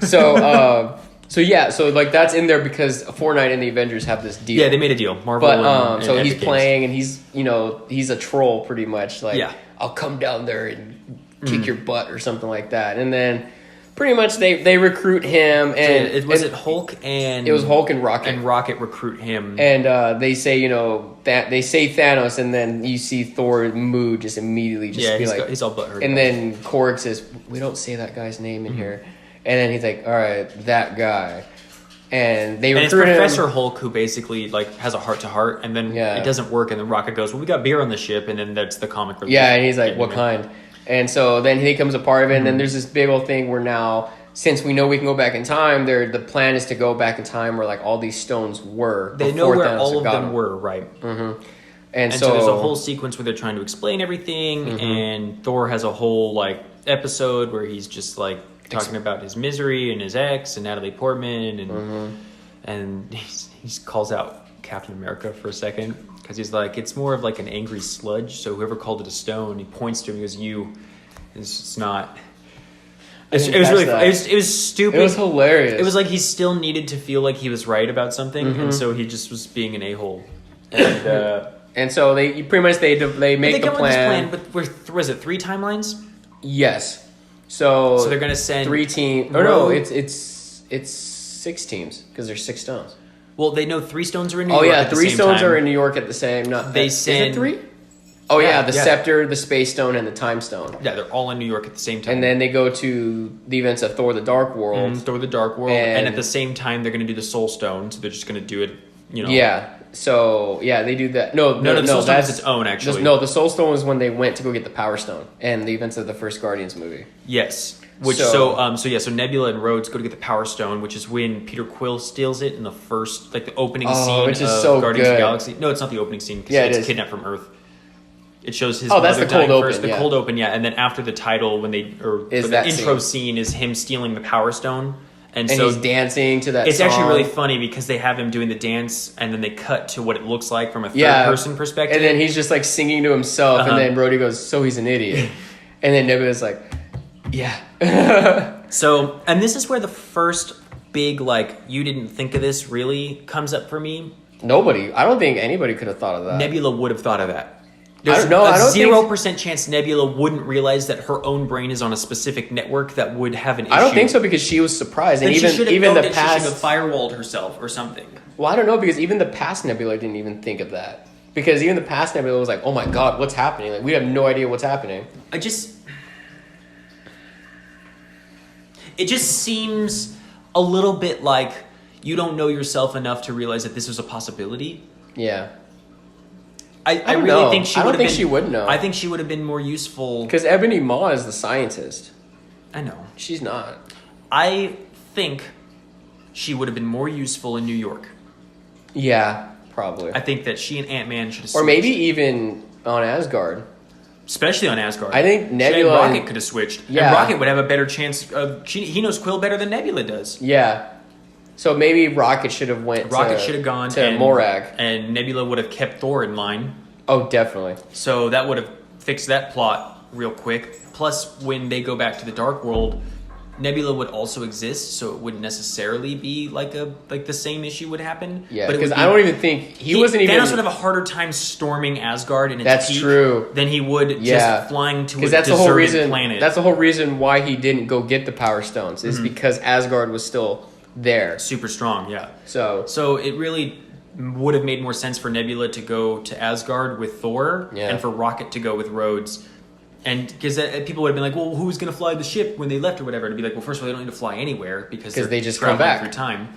Speaker 2: So like that's in there because Fortnite and the Avengers have this deal.
Speaker 1: Yeah, they made a deal. Marvel.
Speaker 2: But so he's playing, and he's he's a troll pretty much. Like, I'll come down there and kick your butt or something like that. And then pretty much they recruit him, and
Speaker 1: was it Hulk and
Speaker 2: it was Hulk and Rocket.
Speaker 1: And Rocket recruit him,
Speaker 2: and they say that they say Thanos, and then you see Thor mood just immediately
Speaker 1: he's all butthurt.
Speaker 2: And then Korg says, "We don't say that guy's name in here." And then he's like, all right, that guy. And they recruit him.
Speaker 1: And it's Professor Hulk who basically like has a heart-to-heart, and then it doesn't work, and then Rocket goes, well, we got beer on the ship, and then that's the comic relief.
Speaker 2: Yeah, and he's like, what kind? And so then he becomes a part of it, and then there's this big old thing where now, since we know we can go back in time, the plan is to go back in time where like all these stones were.
Speaker 1: They know where all of them were, right. And so there's a whole sequence where they're trying to explain everything, and Thor has a whole like episode where he's just like talking about his misery and his ex and Natalie Portman, and he calls out Captain America for a second because he's like, it's more of like an angry sludge, so whoever called it a stone, he points to him, he goes, you. It's not. It was really fun. It was stupid.
Speaker 2: It was hilarious.
Speaker 1: It was like he still needed to feel like he was right about something, and so he just was being an a-hole.
Speaker 2: And so they pretty much they make the plan.
Speaker 1: But was it 3 timelines?
Speaker 2: Yes. So
Speaker 1: they're gonna send
Speaker 2: 3 teams. Or no, it's 6 teams because there's 6 stones.
Speaker 1: Well, they know 3 stones are in New York.
Speaker 2: Oh yeah, 3 stones are in New York at the same.
Speaker 1: Is it
Speaker 2: 3? Oh yeah, the scepter, the space stone, and the time stone.
Speaker 1: Yeah, they're all in New York at the same time.
Speaker 2: And then they go to the events of Thor: The Dark World.
Speaker 1: Thor: The Dark World, and at the same time they're going to do the Soul Stone. So they're just going to do it.
Speaker 2: Yeah. So yeah, they do that. No,
Speaker 1: the Soul Stone is its own actually.
Speaker 2: The Soul Stone was when they went to go get the Power Stone and the events of the first Guardians movie.
Speaker 1: Yes. So Nebula and Rhodes go to get the Power Stone, which is when Peter Quill steals it in the first, like the opening scene
Speaker 2: which is
Speaker 1: of
Speaker 2: so
Speaker 1: Guardians of
Speaker 2: good.
Speaker 1: the Galaxy. No, it's not the opening scene because
Speaker 2: Yeah, it
Speaker 1: it's
Speaker 2: is.
Speaker 1: kidnapped from Earth. It shows his
Speaker 2: Oh, that's
Speaker 1: mother
Speaker 2: the cold
Speaker 1: dying
Speaker 2: open,
Speaker 1: first. The
Speaker 2: yeah.
Speaker 1: cold open, yeah, and then after the title, when they
Speaker 2: Is
Speaker 1: the
Speaker 2: that
Speaker 1: intro scene is him stealing the Power Stone, and so
Speaker 2: he's dancing to that.
Speaker 1: it's
Speaker 2: song.
Speaker 1: actually really funny because they have him doing the dance, and then they cut to what it looks like from a third person perspective,
Speaker 2: and then he's just like singing to himself, and then Rhodey goes, "So he's an idiot," and then Nebula's like, "Yeah."
Speaker 1: So, and this is where the first big like you didn't think of this really comes up for me.
Speaker 2: I don't think anybody could have thought of that.
Speaker 1: Nebula would have thought of that.
Speaker 2: I
Speaker 1: There's
Speaker 2: don't
Speaker 1: a
Speaker 2: think-
Speaker 1: 0% chance Nebula wouldn't realize that her own brain is on a specific network that would have an issue.
Speaker 2: I don't think so because she was surprised,
Speaker 1: Then
Speaker 2: and
Speaker 1: she should have
Speaker 2: even
Speaker 1: known
Speaker 2: the
Speaker 1: that she should have
Speaker 2: past.
Speaker 1: firewalled herself or something.
Speaker 2: Well, I don't know because even the past Nebula didn't even think of that. Because even the past Nebula was like, "Oh my God, what's happening? Like we have no idea what's happening."
Speaker 1: It just seems a little bit like you don't know yourself enough to realize that this was a possibility.
Speaker 2: Yeah.
Speaker 1: I
Speaker 2: don't
Speaker 1: really
Speaker 2: know.
Speaker 1: think she
Speaker 2: I don't
Speaker 1: would have
Speaker 2: think
Speaker 1: been,
Speaker 2: she would know.
Speaker 1: I think she would have been more useful.
Speaker 2: Because Ebony Maw is the scientist.
Speaker 1: I know.
Speaker 2: She's not.
Speaker 1: I think she would have been more useful in New York.
Speaker 2: Yeah, probably.
Speaker 1: I think that she and Ant-Man should have
Speaker 2: Or
Speaker 1: switched.
Speaker 2: maybe even on Asgard.
Speaker 1: Especially on Asgard.
Speaker 2: I think
Speaker 1: She
Speaker 2: Nebula
Speaker 1: and Rocket
Speaker 2: and-
Speaker 1: could have switched.
Speaker 2: Yeah.
Speaker 1: And Rocket would have a better chance of... he knows Quill better than Nebula does.
Speaker 2: Yeah. So maybe Rocket should have went
Speaker 1: Rocket should have gone
Speaker 2: to
Speaker 1: and,
Speaker 2: Morag.
Speaker 1: And Nebula would have kept Thor in line.
Speaker 2: Oh, definitely.
Speaker 1: So that would have fixed that plot real quick. Plus, when they go back to the Dark World, Nebula would also exist, so it wouldn't necessarily be like the same issue would happen.
Speaker 2: Yeah,
Speaker 1: but it
Speaker 2: because
Speaker 1: would be,
Speaker 2: I don't even think he wasn't even.
Speaker 1: Thanos would have a harder time storming Asgard in its
Speaker 2: That's
Speaker 1: peak
Speaker 2: true.
Speaker 1: than he would just flying to a
Speaker 2: that's
Speaker 1: deserted
Speaker 2: the whole reason.
Speaker 1: planet.
Speaker 2: That's the whole reason why he didn't go get the Power Stones is because Asgard was still there.
Speaker 1: Super strong, yeah.
Speaker 2: So
Speaker 1: it really would have made more sense for Nebula to go to Asgard with Thor and for Rocket to go with Rhodes. And because people would have been like, well, who's going to fly the ship when they left or whatever? To be like, well, first of all, they don't need to fly anywhere because
Speaker 2: they just
Speaker 1: traveling
Speaker 2: come back
Speaker 1: through time.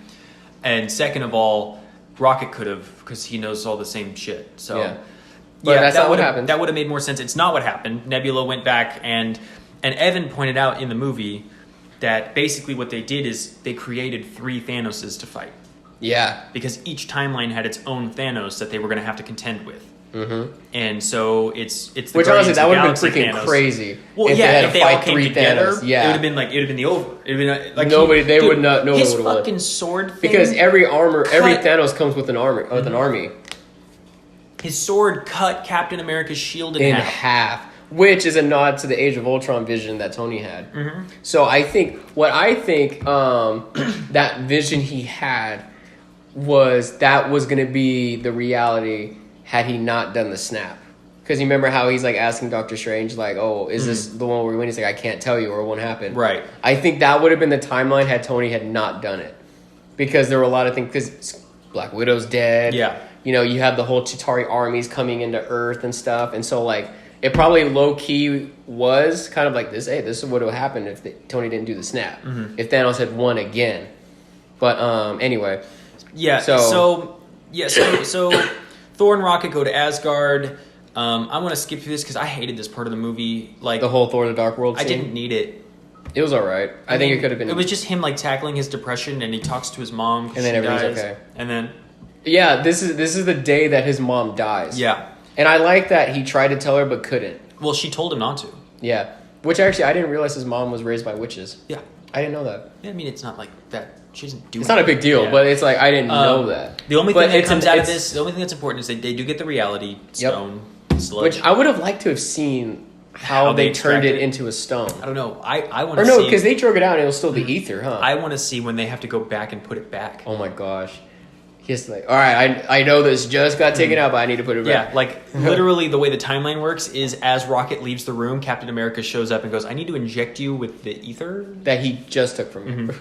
Speaker 1: And second of all, Rocket could have because he knows all the same shit. So
Speaker 2: But that's not what
Speaker 1: would've-
Speaker 2: happened.
Speaker 1: That would have made more sense. It's not what happened. Nebula went back and Evan pointed out in the movie that basically what they did is they created 3 Thanoses to fight.
Speaker 2: Yeah.
Speaker 1: Because each timeline had its own Thanos that they were going to have to contend with. Mm-hmm. And so it's the
Speaker 2: Which honestly,
Speaker 1: Guardians
Speaker 2: that
Speaker 1: of
Speaker 2: would
Speaker 1: the
Speaker 2: have been
Speaker 1: Galaxy
Speaker 2: freaking
Speaker 1: Thanos.
Speaker 2: crazy.
Speaker 1: Well,
Speaker 2: if
Speaker 1: yeah,
Speaker 2: they had
Speaker 1: if
Speaker 2: to
Speaker 1: they all
Speaker 2: fight
Speaker 1: came
Speaker 2: 3
Speaker 1: together,
Speaker 2: Thanos. Yeah.
Speaker 1: it would have been the over. It would have been like
Speaker 2: Nobody- they
Speaker 1: dude,
Speaker 2: would not- no one
Speaker 1: his
Speaker 2: would have won.
Speaker 1: fucking sword thing.
Speaker 2: Because every
Speaker 1: cut-
Speaker 2: Thanos comes with an army. With an army.
Speaker 1: His sword cut Captain America's shield in
Speaker 2: In
Speaker 1: half.
Speaker 2: half. Which is a nod to the Age of Ultron vision that Tony had. Mm-hmm. So I think that vision he had was going to be the reality had he not done the snap. Because you remember how he's like asking Doctor Strange, like, "Oh, is this the one where we win?" He's like, "I can't tell you, or it won't happen."
Speaker 1: Right.
Speaker 2: I think that would have been the timeline had Tony had not done it, because there were a lot of things. Because Black Widow's dead.
Speaker 1: Yeah.
Speaker 2: You know, you have the whole Chitauri armies coming into Earth and stuff, and so like it probably low key was kind of like this. Hey, this would have happened if Tony didn't do the snap. If Thanos had won again. But anyway.
Speaker 1: Yeah. So Thor and Rocket go to Asgard. I want to skip through this because I hated this part of the movie. Like
Speaker 2: The whole Thor: The Dark World
Speaker 1: I
Speaker 2: scene.
Speaker 1: didn't need it.
Speaker 2: It was all right. I think
Speaker 1: mean,
Speaker 2: it could have been.
Speaker 1: It was just him like tackling his depression, and he talks to his mom,
Speaker 2: And then
Speaker 1: she
Speaker 2: everything's
Speaker 1: dies,
Speaker 2: okay.
Speaker 1: And then
Speaker 2: Yeah, this is the day that his mom dies.
Speaker 1: yeah,
Speaker 2: And I like that he tried to tell her but couldn't.
Speaker 1: well, she told him not to.
Speaker 2: Yeah. Which actually, I didn't realize his mom was raised by witches.
Speaker 1: Yeah,
Speaker 2: I didn't know that.
Speaker 1: I mean it's not like that. She doesn't do.
Speaker 2: It's not a big deal,
Speaker 1: Yeah.
Speaker 2: but it's like I didn't know that.
Speaker 1: The only
Speaker 2: But
Speaker 1: thing that
Speaker 2: it's-
Speaker 1: comes out of
Speaker 2: it's-
Speaker 1: this, the only thing that's important is that they do get the reality
Speaker 2: Yep.
Speaker 1: stone sludge.
Speaker 2: Which I would have liked to have seen how they turned it
Speaker 1: extracted
Speaker 2: into a stone.
Speaker 1: I don't know. I want
Speaker 2: Or
Speaker 1: to
Speaker 2: no,
Speaker 1: see.
Speaker 2: because they drove it out and it was still the ether, huh?
Speaker 1: I want to see when they have to go back and put it back.
Speaker 2: Oh my gosh. He's like, all right, I know this just got taken out, but I need to put it
Speaker 1: Yeah,
Speaker 2: back.
Speaker 1: like literally the way the timeline works is as Rocket leaves the room, Captain America shows up and goes, "I need to inject you with the ether."
Speaker 2: That he just took from you.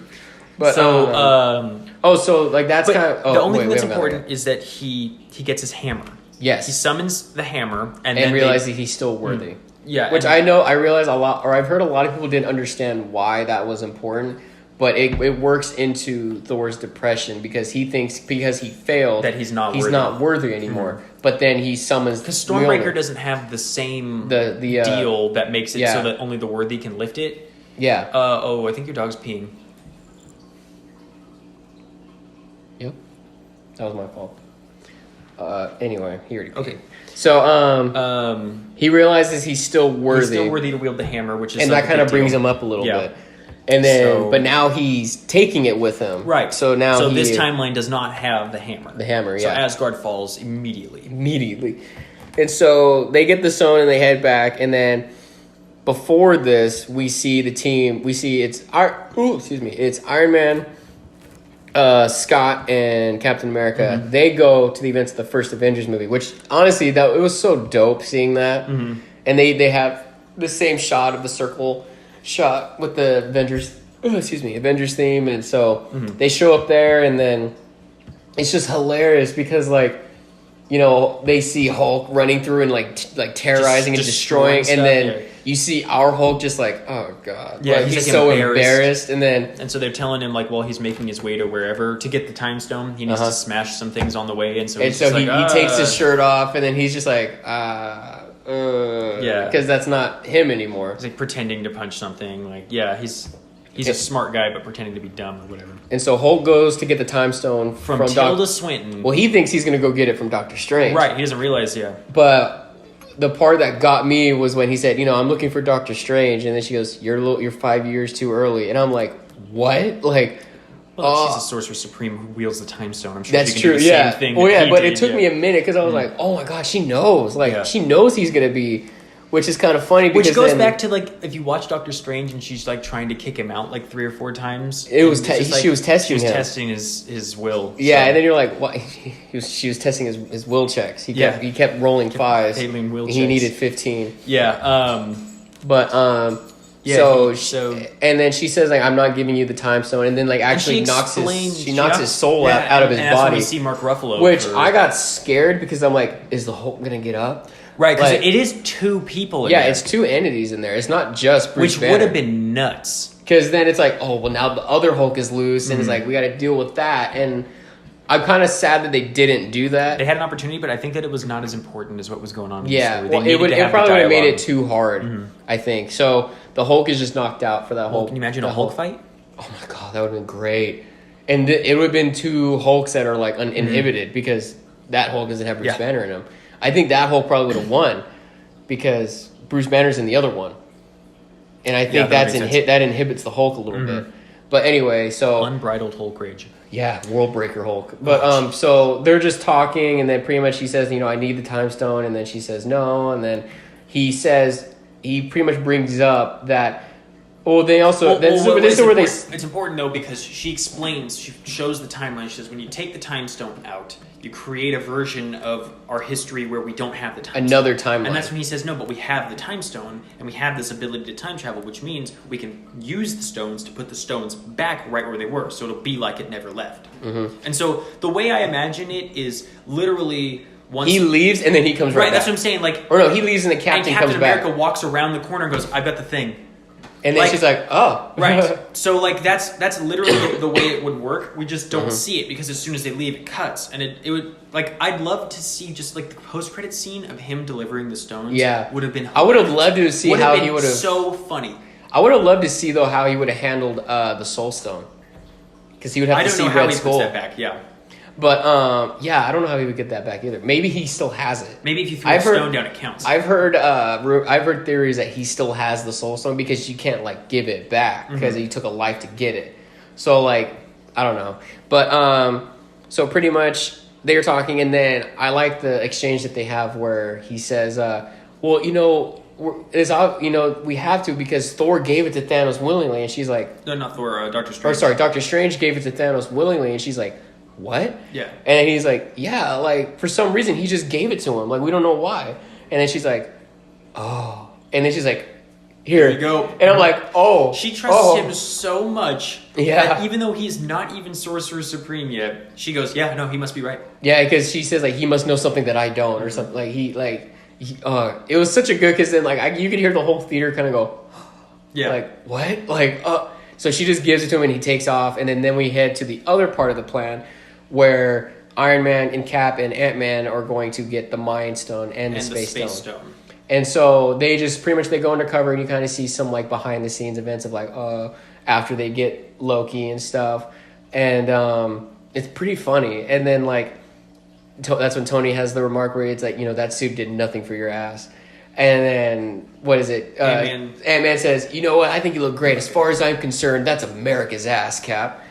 Speaker 2: But
Speaker 1: So,
Speaker 2: so like that's
Speaker 1: but
Speaker 2: kind of
Speaker 1: the only thing
Speaker 2: we
Speaker 1: that's
Speaker 2: haven't gotten
Speaker 1: important is that he gets his hammer.
Speaker 2: Yes.
Speaker 1: He summons the hammer and
Speaker 2: and
Speaker 1: then
Speaker 2: realize that he's still worthy.
Speaker 1: yeah,
Speaker 2: Which
Speaker 1: and-
Speaker 2: I realize a lot, or I've heard a lot of people didn't understand why that was important, but it works into Thor's depression because he thinks because he failed
Speaker 1: That he's not
Speaker 2: worthy anymore. But then he summons
Speaker 1: because Stormbreaker
Speaker 2: Mjolnir.
Speaker 1: doesn't have the same
Speaker 2: The
Speaker 1: deal that makes it
Speaker 2: yeah.
Speaker 1: so that only the worthy can lift it.
Speaker 2: Yeah.
Speaker 1: I think your dog's peeing.
Speaker 2: Yep. That was my fault. Anyway, he already.
Speaker 1: Okay.
Speaker 2: So, he realizes he's still worthy.
Speaker 1: He's still worthy to wield the hammer, which is
Speaker 2: and that kind of brings him up a little bit. And then, but now he's taking it with him.
Speaker 1: Right.
Speaker 2: So now
Speaker 1: this timeline does not have the hammer.
Speaker 2: The hammer, yeah.
Speaker 1: So Asgard falls immediately.
Speaker 2: And so they get the stone and they head back. And then before this, we see the team. We see it's Iron Man, Scott, and Captain America. Mm-hmm. They go to the events of the first Avengers movie, which honestly, it was so dope seeing that. Mm-hmm. And they have the same shot of the circle shot with the Avengers theme, and so they show up there, and then it's just hilarious because they see Hulk running through and like terrorizing and destroying stuff, and then you see our Hulk just like, oh god, he's so embarrassed, and
Speaker 1: so they're telling him he's making his way to wherever to get the time stone, he needs to smash some things on the way, and so he
Speaker 2: takes his shirt off, and then he's just like because that's not him anymore.
Speaker 1: He's pretending to punch something. He's a smart guy, but pretending to be dumb or whatever.
Speaker 2: And so Hulk goes to get the time stone from
Speaker 1: Tilda Swinton.
Speaker 2: Well, he thinks he's going to go get it from Doctor Strange.
Speaker 1: Right, he doesn't realize,
Speaker 2: But the part that got me was when he said, I'm looking for Doctor Strange, and then she goes, "You're 5 years too early," and I'm like, "What?"
Speaker 1: She's a sorcerer supreme who wields the time stone. I'm sure
Speaker 2: that's
Speaker 1: she can
Speaker 2: true.
Speaker 1: do the same thing.
Speaker 2: But it took me a minute because I was like, "Oh my gosh, she knows!" She knows he's gonna be, which is kind of funny. Because
Speaker 1: which goes back to if you watch Doctor Strange and she's trying to kick him out 3 or 4 times.
Speaker 2: It was she was testing him.
Speaker 1: She was testing his will.
Speaker 2: Yeah, and then you're like, "What?" She was testing his will checks. He kept rolling 5s.
Speaker 1: Failing will checks.
Speaker 2: He needed 15.
Speaker 1: Yeah.
Speaker 2: And then she says I'm not giving you the time stone, and then actually knocks his soul out of his body.
Speaker 1: That's when we see Mark Ruffalo,
Speaker 2: which I got scared because I'm like, is the Hulk gonna get up?
Speaker 1: Right, because it is 2 people in there.
Speaker 2: Yeah, it's 2 entities in there. It's not just Bruce Banner.
Speaker 1: Which would have been nuts.
Speaker 2: Because then it's now the other Hulk is loose, and it's we got to deal with that. And I'm kind of sad that they didn't do that.
Speaker 1: They had an opportunity, but I think that it was not as important as what was going on in
Speaker 2: the
Speaker 1: story.
Speaker 2: It probably would have made it too hard, I think. So the Hulk is just knocked out for that Hulk.
Speaker 1: Can you imagine a Hulk fight?
Speaker 2: Oh my god, that would have been great. And it would have been 2 Hulks that are uninhibited because that Hulk doesn't have Bruce Banner in him. I think that Hulk probably would have won because Bruce Banner's in the other one. And I think that inhibits the Hulk a little bit. But anyway, so
Speaker 1: unbridled Hulk rage.
Speaker 2: Yeah, World Breaker Hulk. But so they're just talking, and then pretty much he says, I need the time stone, and then she says no, and then he pretty much brings up that. Well, they also.
Speaker 1: It's important though because she shows the timeline. She says when you take the time stone out, you create a version of our history where we don't have the time.
Speaker 2: Another timeline.
Speaker 1: And that's when he says no, but we have the time stone, and we have this ability to time travel, which means we can use the stones to put the stones back right where they were, so it'll be like it never left. Mm-hmm. And so the way I imagine it is literally. Once
Speaker 2: he leaves and then he comes right back.
Speaker 1: That's what I'm saying.
Speaker 2: He leaves and the Captain comes back.
Speaker 1: Captain America walks around the corner and goes, "I've got the thing."
Speaker 2: And then she's like, "Oh,
Speaker 1: right." So that's literally the way it would work. We just don't see it because as soon as they leave, it cuts, and it would I'd love to see just the post credit scene of him delivering the stones.
Speaker 2: Yeah,
Speaker 1: would have been.
Speaker 2: I would have loved to see how he would have.
Speaker 1: So funny.
Speaker 2: I would have loved to see though how he would have handled the Soul Stone because he would have to see Red Skull. I don't know how he puts that
Speaker 1: back. Yeah.
Speaker 2: But I don't know how he would get that back either. Maybe he still has it.
Speaker 1: Maybe if you throw a stone down, it counts.
Speaker 2: I've heard theories that he still has the Soul Stone because you can't give it back because he took a life to get it. So I don't know. But so pretty much they're talking, and then I like the exchange that they have where he says, "Well, we have to because Thor gave it to Thanos willingly," and she's like,
Speaker 1: "No, not Thor. Doctor Strange."
Speaker 2: Or sorry, Doctor Strange gave it to Thanos willingly, and she's like. What?
Speaker 1: Yeah.
Speaker 2: And he's like, yeah, for some reason he just gave it to him. We don't know why. And then she's like, oh. And then she's like, here
Speaker 1: you go.
Speaker 2: And I'm like, oh.
Speaker 1: She trusts him so much
Speaker 2: that
Speaker 1: even though he's not even Sorcerer Supreme yet, she goes, yeah, no, he must be right.
Speaker 2: Yeah, because she says he must know something that I don't or something. It was such a good, because then you could hear the whole theater kind of go,
Speaker 1: yeah.
Speaker 2: What? So she just gives it to him and he takes off. And then we head to the other part of the plan where Iron Man and Cap and Ant-Man are going to get the Mind Stone and the Space Stone. And so they just pretty much they go undercover, and you kind of see some like behind the scenes events of like after they get Loki and stuff, and it's pretty funny. And then like that's when Tony has the remark where it's like, you know, that suit did nothing for your ass. And then what is it? Ant-Man says, you know what? I think you look great. As far as I'm concerned, that's America's ass, Cap.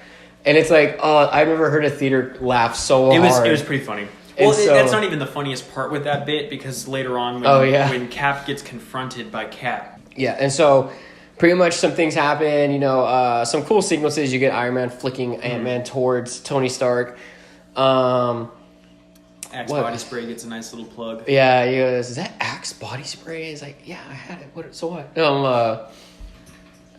Speaker 2: And it's like, I've never heard a theater laugh so hard.
Speaker 1: It was pretty funny. Well, that's not even the funniest part with that bit, because later on when Cap gets confronted by Cap.
Speaker 2: Yeah, and so pretty much some things happen, you know, some cool sequences. You get Iron Man flicking Ant-Man towards Tony Stark.
Speaker 1: Axe body spray gets a nice little plug.
Speaker 2: Yeah, he goes, is that Axe body spray? He's like, yeah, I had it. So what?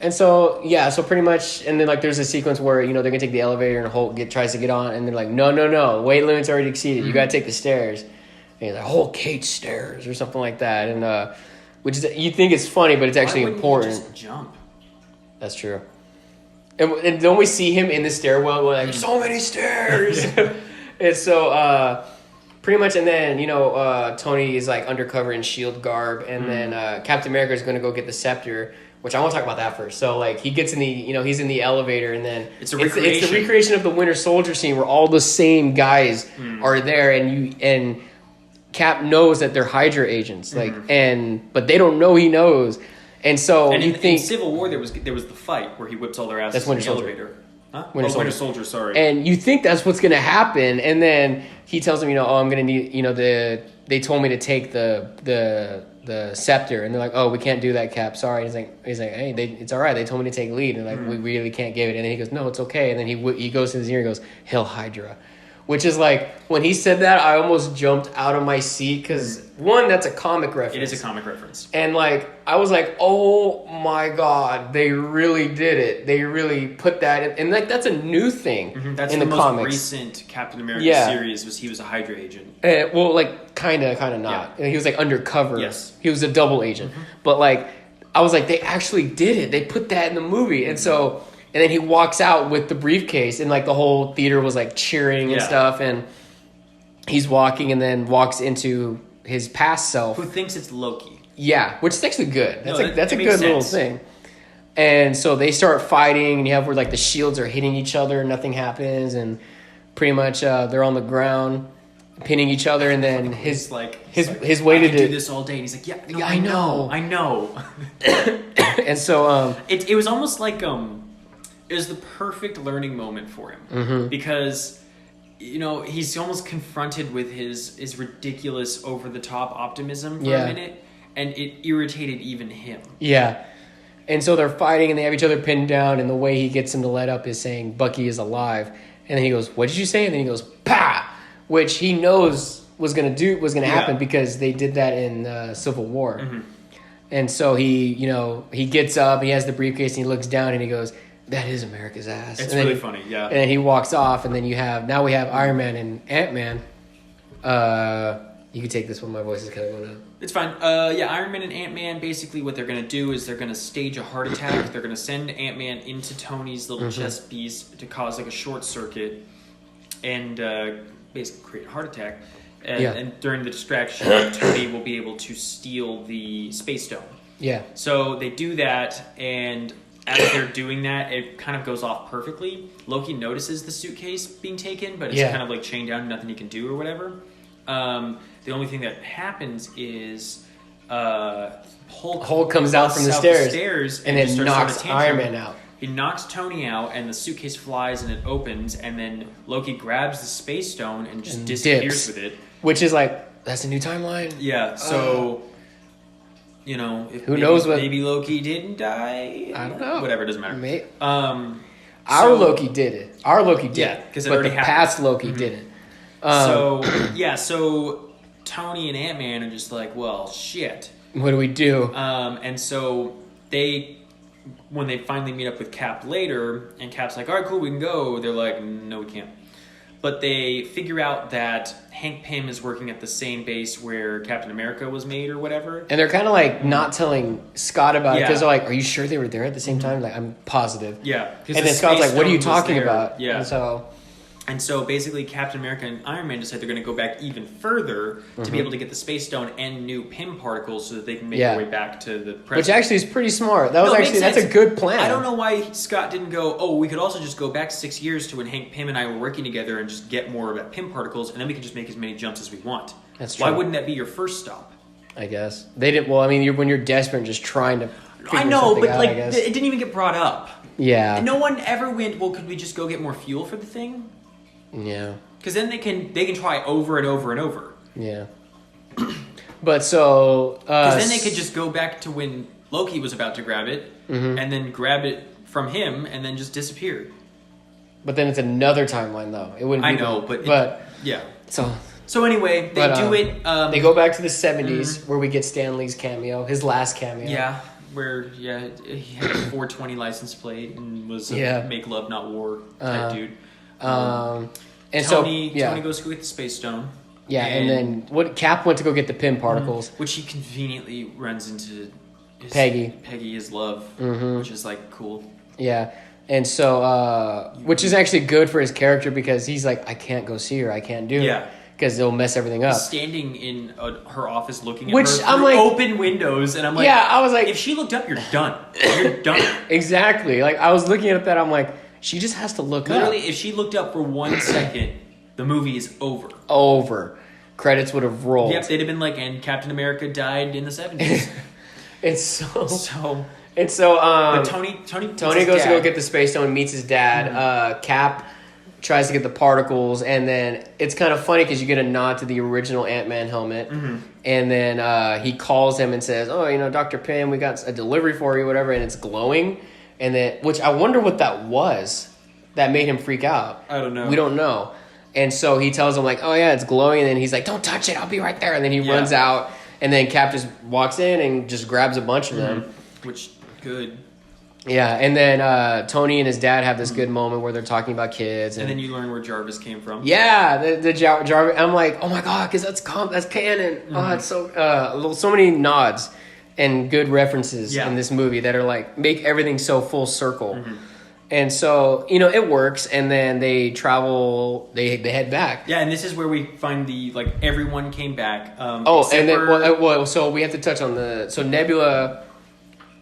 Speaker 2: And so, yeah, so pretty much, and then, like, there's a sequence where, you know, they're going to take the elevator and Hulk tries to get on, and they're like, no, weight limit's already exceeded. You got to take the stairs. And he's like, Hulk hates stairs or something like that. And, which is, you think it's funny, but it's actually important.
Speaker 1: Just jump?
Speaker 2: That's true. And don't we see him in the stairwell going, like, so many stairs? And so, pretty much, and then, you know, Tony is, like, undercover in S.H.I.E.L.D. garb, and then Captain America is going to go get the scepter, which I want to talk about that first. So, like, he gets in the, you know, he's in the elevator, and then it's the recreation of the Winter Soldier scene where all the same guys are there, and Cap knows that they're Hydra agents, like, but they don't know he knows, and so
Speaker 1: in Civil War there was the fight where he whips all their asses in the elevator. Huh? Winter Soldier, sorry.
Speaker 2: And you think that's what's going to happen, and then he tells them, you know, I'm going to need, you know, they told me to take the scepter, and they're like, oh, we can't do that, Cap, sorry. He's like, hey, it's all right. They told me to take lead, and like we really can't give it. And then he goes, no, it's okay. And then he goes to his ear and goes, Hail Hydra, which is like, when he said that, I almost jumped out of my seat because one, that's a comic reference.
Speaker 1: It is a comic reference,
Speaker 2: and like I was like, oh my god, they really did it. They really put that in, and like that's a new thing.
Speaker 1: That's
Speaker 2: in
Speaker 1: the
Speaker 2: the
Speaker 1: most
Speaker 2: comics.
Speaker 1: Recent Captain America series he was a Hydra agent.
Speaker 2: Well, like kind of not. Yeah. He was like undercover.
Speaker 1: Yes,
Speaker 2: he was a double agent. But like I was like, they actually did it. They put that in the movie, and so and then he walks out with the briefcase, and like the whole theater was like cheering and stuff, and he's walking, and then walks into his past self,
Speaker 1: who thinks it's Loki.
Speaker 2: Yeah, which is actually good. That's a good little thing. And so they start fighting, and you have where like the shields are hitting each other, and nothing happens, and pretty much they're on the ground pinning each other, and then his way to
Speaker 1: do this all day. And he's like, yeah, I know.
Speaker 2: And so
Speaker 1: it was almost like it was the perfect learning moment for him because, you know, he's almost confronted with his ridiculous over the top optimism for a minute. And it irritated even him. Yeah. And so they're fighting, and they have each other pinned down, and the way he gets him to let up is saying, Bucky is alive. And then he goes, what did you say? And then he goes, "Pah!" Which he knows was going to happen because they did that in Civil War. And so he gets up, he has the briefcase, and he looks down, and he goes, that is America's ass. It's really funny, yeah.
Speaker 2: And then he walks off, and then we have Iron Man and Ant-Man. You can take this one. My voice is kind of going up.
Speaker 1: It's fine. Iron Man and Ant-Man, basically what they're going to do is they're going to stage a heart attack. They're going to send Ant-Man into Tony's little chest piece to cause like a short circuit and basically create a heart attack. And during the distraction, Tony will be able to steal the Space Stone. Yeah. So they do that, and as they're doing that, it kind of goes off perfectly. Loki notices the suitcase being taken, but it's kind of like chained down, nothing he can do or whatever. The only thing that happens is Hulk
Speaker 2: comes out from the stairs and then knocks Iron Man out.
Speaker 1: He knocks Tony out, and the suitcase flies, and it opens, and then Loki grabs the Space Stone and just disappears with it.
Speaker 2: Which is like, that's a new timeline?
Speaker 1: Yeah, so, you know, maybe Loki didn't die?
Speaker 2: I don't know.
Speaker 1: Whatever, it doesn't matter.
Speaker 2: Our Loki did it. Our Loki did.
Speaker 1: Yeah, because
Speaker 2: but the past Loki didn't.
Speaker 1: So Tony and Ant-Man are just like, well, shit.
Speaker 2: What do we do?
Speaker 1: And so when they finally meet up with Cap later, and Cap's like, all right, cool, we can go. They're like, no, we can't. But they figure out that Hank Pym is working at the same base where Captain America was made or whatever.
Speaker 2: And they're kind of like not telling Scott about it because they're like, are you sure they were there at the same time? Like, I'm positive.
Speaker 1: Yeah.
Speaker 2: And then Scott's like, what are you talking about?
Speaker 1: Yeah.
Speaker 2: And so...
Speaker 1: And so basically Captain America and Iron Man decide they're going to go back even further to be able to get the Space Stone and new Pym particles so that they can make their way back to the present.
Speaker 2: Which actually is pretty smart. That's a good plan.
Speaker 1: I don't know why Scott didn't go, oh, we could also just go back 6 years to when Hank Pym and I were working together and just get more of that Pym particles, and then we can just make as many jumps as we want.
Speaker 2: That's true.
Speaker 1: Why wouldn't that be your first stop?
Speaker 2: I guess. They didn't, well, I mean, when you're desperate and just trying to
Speaker 1: I know, but
Speaker 2: out,
Speaker 1: like it didn't even get brought up.
Speaker 2: Yeah.
Speaker 1: And no one ever went, well, could we just go get more fuel for the thing?
Speaker 2: Yeah.
Speaker 1: Because then they can try over and over and over.
Speaker 2: Yeah. But so...
Speaker 1: Because then they could just go back to when Loki was about to grab it, and then grab it from him, and then just disappear.
Speaker 2: But then it's another timeline, though. It wouldn't.
Speaker 1: I know, but yeah. So anyway, they do it.
Speaker 2: They go back to the 70s, where we get Stan Lee's cameo, his last cameo.
Speaker 1: Yeah, where he had a 420 license plate and was a make love not war type dude.
Speaker 2: And
Speaker 1: Tony goes to go get the Space Stone.
Speaker 2: Yeah, and then Cap went to go get the Pym particles,
Speaker 1: which he conveniently runs into
Speaker 2: Peggy,
Speaker 1: his love, which is like cool.
Speaker 2: Yeah. And so, which is actually good for his character because he's like, I can't go see her. I can't do it. Because it'll mess everything up.
Speaker 1: Standing in her office looking at
Speaker 2: her
Speaker 1: through
Speaker 2: like,
Speaker 1: open windows. And I'm like,
Speaker 2: I was like,
Speaker 1: if she looked up, you're done. You're done.
Speaker 2: Exactly. Like, I was looking at that. I'm like, she just has to look
Speaker 1: Literally, if she looked up for 1 second, the movie is over.
Speaker 2: Credits would have rolled.
Speaker 1: Yep, they'd have been like, and Captain America died in the 70s. But Tony
Speaker 2: goes to go get the Space Stone, meets his dad. Cap tries to get the particles, and then it's kind of funny because you get a nod to the original Ant-Man helmet, and then he calls him and says, "Oh, Dr. Pym, we got a delivery for you, whatever," and it's glowing, and then which I wonder what that was that made him freak out.
Speaker 1: I don't know.
Speaker 2: We don't know, and so he tells him like, "Oh yeah, it's glowing," and then he's like, "Don't touch it, I'll be right there," and then he runs out, and then Cap just walks in and just grabs a bunch of them,
Speaker 1: which good.
Speaker 2: Yeah, and then Tony and his dad have this good moment where they're talking about kids,
Speaker 1: and then you learn where Jarvis came from.
Speaker 2: Yeah, the Jarvis. I'm like, oh my god, because that's canon. Oh, it's so many nods and good references in this movie that are like make everything so full circle. And so it works, and then they travel. They head back.
Speaker 1: Yeah, and this is where we find the everyone came back.
Speaker 2: And then so we have to touch on Nebula.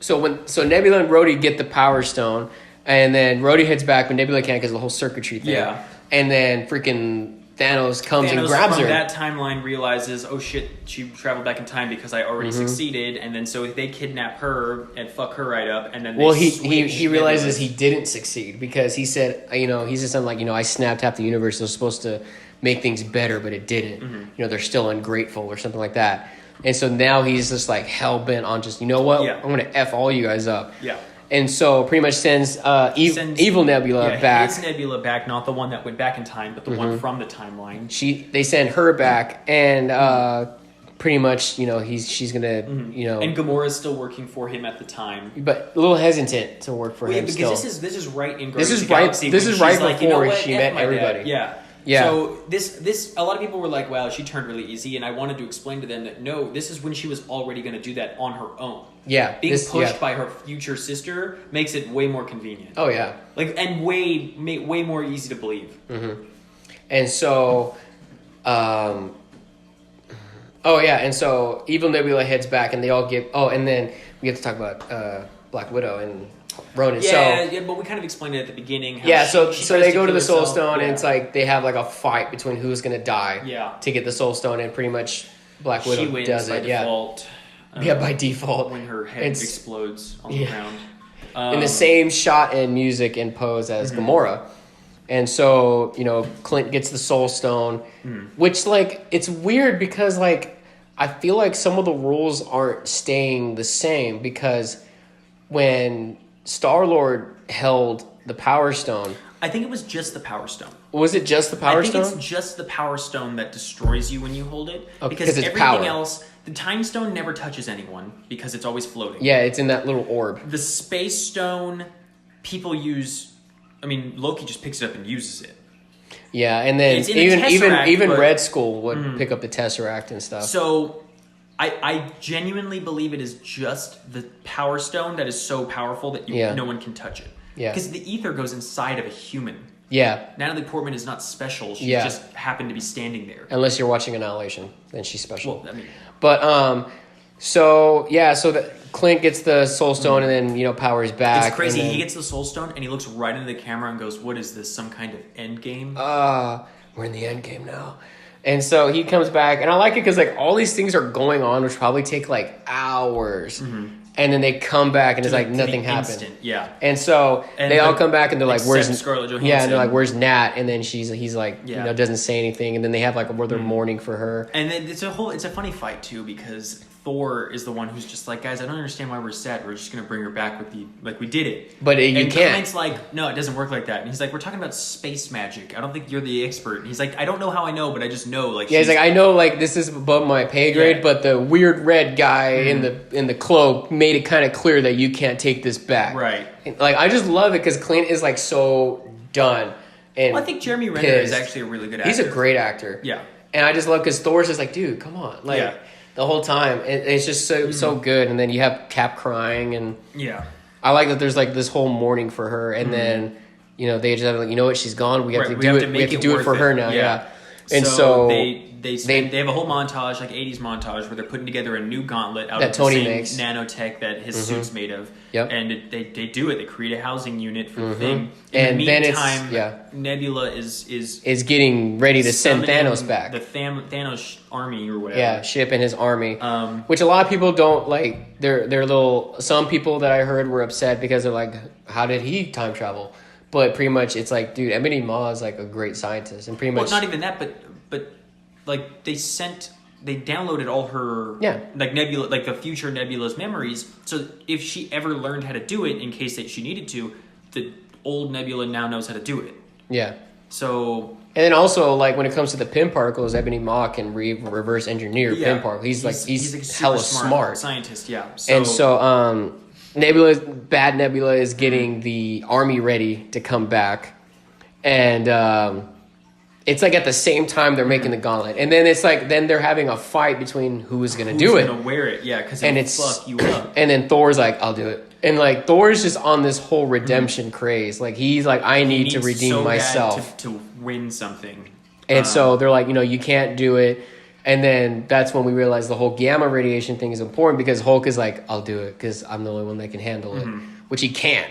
Speaker 2: So Nebula and Rhodey get the Power Stone, and then Rhodey heads back, but Nebula can't because of the whole circuitry thing.
Speaker 1: Yeah.
Speaker 2: And then freaking Thanos comes and grabs her.
Speaker 1: That timeline realizes, oh shit, she traveled back in time because I already succeeded, and then so they kidnap her and fuck her right up, and then
Speaker 2: he realizes he didn't succeed because he said, he said something like, I snapped half the universe. It was supposed to make things better, but it didn't. They're still ungrateful or something like that. And so now he's just like hell bent on just, I'm going to F all you guys up.
Speaker 1: Yeah.
Speaker 2: And so pretty much sends evil Nebula back.
Speaker 1: His Nebula back, not the one that went back in time, but the one from the timeline.
Speaker 2: They send her back, and pretty much, she's going to,
Speaker 1: And Gamora's still working for him at the time.
Speaker 2: But a little hesitant to work for him
Speaker 1: because
Speaker 2: still.
Speaker 1: This is right in Guardians of the Galaxy.
Speaker 2: This is right before she met everybody.
Speaker 1: Yeah.
Speaker 2: Yeah.
Speaker 1: So this a lot of people were like, wow, she turned really easy, and I wanted to explain to them that no, this is when she was already going to do that on her own.
Speaker 2: Yeah.
Speaker 1: Being pushed by her future sister makes it way more convenient.
Speaker 2: Oh yeah.
Speaker 1: And way more easy to believe.
Speaker 2: And so and so evil Nebula heads back, and they all get and then we have to talk about Black Widow and Ronan.
Speaker 1: Yeah, but we kind of explained it at the beginning.
Speaker 2: So they go to the Soul Stone, and it's like they have like a fight between who's going to die to get the Soul Stone, and pretty much Black Widow
Speaker 1: she wins
Speaker 2: does
Speaker 1: by
Speaker 2: it.
Speaker 1: Default,
Speaker 2: by default.
Speaker 1: When her head explodes on the ground.
Speaker 2: In the same shot and music and pose as Gamora. And so, Clint gets the Soul Stone, which it's weird because I feel like some of the rules aren't staying the same because when Star-Lord held the Power Stone.
Speaker 1: I think it was just the Power Stone.
Speaker 2: Was it just the Power Stone?
Speaker 1: I think it's just the Power Stone that destroys you when you hold it.
Speaker 2: Because it's
Speaker 1: everything else, the Time Stone never touches anyone because it's always floating.
Speaker 2: Yeah, it's in that little orb.
Speaker 1: The Space Stone, people use... Loki just picks it up and uses it.
Speaker 2: Yeah, and then even Red Skull would pick up the Tesseract and stuff.
Speaker 1: So... I genuinely believe it is just the Power Stone that is so powerful that no one can touch it.
Speaker 2: Yeah.
Speaker 1: Because the ether goes inside of a human.
Speaker 2: Yeah.
Speaker 1: Natalie Portman is not special. She just happened to be standing there.
Speaker 2: Unless you're watching Annihilation, then she's special.
Speaker 1: Well, I mean,
Speaker 2: but so the Clint gets the Soul Stone and then powers back.
Speaker 1: it's crazy.
Speaker 2: Then,
Speaker 1: He gets the Soul Stone and he looks right into the camera and goes, "What is this? Some kind of end game?"
Speaker 2: We're in the end game now. And so he comes back, and I like it because like all these things are going on, which probably take like hours. And then they come back, and it's like nothing happened.
Speaker 1: Instant, yeah.
Speaker 2: And so they all come back, and they're like, "Where's
Speaker 1: Scarlett Johansson?"
Speaker 2: Yeah, and they're like, "Where's Nat?" And then he's like, doesn't say anything. And then they have like where they're mourning for her.
Speaker 1: And then it's a funny fight too because Thor is the one who's just like, "Guys, I don't understand why we're sad. We're just gonna bring her back with we did it."
Speaker 2: But you
Speaker 1: and
Speaker 2: can't.
Speaker 1: Clint's like, "No, it doesn't work like that." And he's like, "We're talking about space magic. I don't think you're the expert." And he's like, "I don't know how I know, but I just know." Like,
Speaker 2: he's like, "I know, like this is above my pay grade, but the weird red guy in the cloak made it kind of clear that you can't take this back."
Speaker 1: Right.
Speaker 2: Like I just love it because Clint is like so done. And
Speaker 1: I think Jeremy Renner is actually a really good actor.
Speaker 2: He's a great actor.
Speaker 1: Yeah.
Speaker 2: And I just love because Thor's just like, dude, come on, like the whole time. It's just so good. And then you have Cap crying, and I like that there's like this whole mourning for her, and then they just have like, what, she's gone. We have to do it. We have to do it for her now. Yeah. And so
Speaker 1: they have a whole montage, like 80s montage, where they're putting together a new gauntlet out
Speaker 2: that
Speaker 1: of
Speaker 2: Tony
Speaker 1: the same
Speaker 2: makes.
Speaker 1: nanotech that his suit's made of.
Speaker 2: Yep.
Speaker 1: And they do it. They create a housing unit for the thing.
Speaker 2: And
Speaker 1: the
Speaker 2: then
Speaker 1: meantime, Nebula is
Speaker 2: getting ready to send Thanos back.
Speaker 1: The Thanos army or whatever.
Speaker 2: Yeah, ship and his army. Which a lot of people don't like. They're little. Some people that I heard were upset because they're like, how did he time travel? But pretty much, it's like, dude, Ebony Maw is like a great scientist, and pretty much.
Speaker 1: Well, not even that, but like they downloaded all her like Nebula, like the future Nebula's memories. So if she ever learned how to do it, in case that she needed to, the old Nebula now knows how to do it. Yeah. So.
Speaker 2: And then also, like when it comes to the Pym particles, Ebony Maw can reverse engineer Pym particles. He's like hella smart
Speaker 1: scientist. Yeah.
Speaker 2: And so Bad Nebula is getting the army ready to come back, and it's like at the same time they're making the gauntlet, and then it's like they're having a fight between who's gonna do it.
Speaker 1: Who's gonna wear it? Yeah, because
Speaker 2: it's
Speaker 1: fuck you up.
Speaker 2: And then Thor's like, I'll do it, and like Thor's just on this whole redemption craze. Like he's like, I need to redeem so myself
Speaker 1: to win something.
Speaker 2: And so they're like, you can't do it. And then that's when we realize the whole gamma radiation thing is important because Hulk is like, I'll do it because I'm the only one that can handle it, which he can't.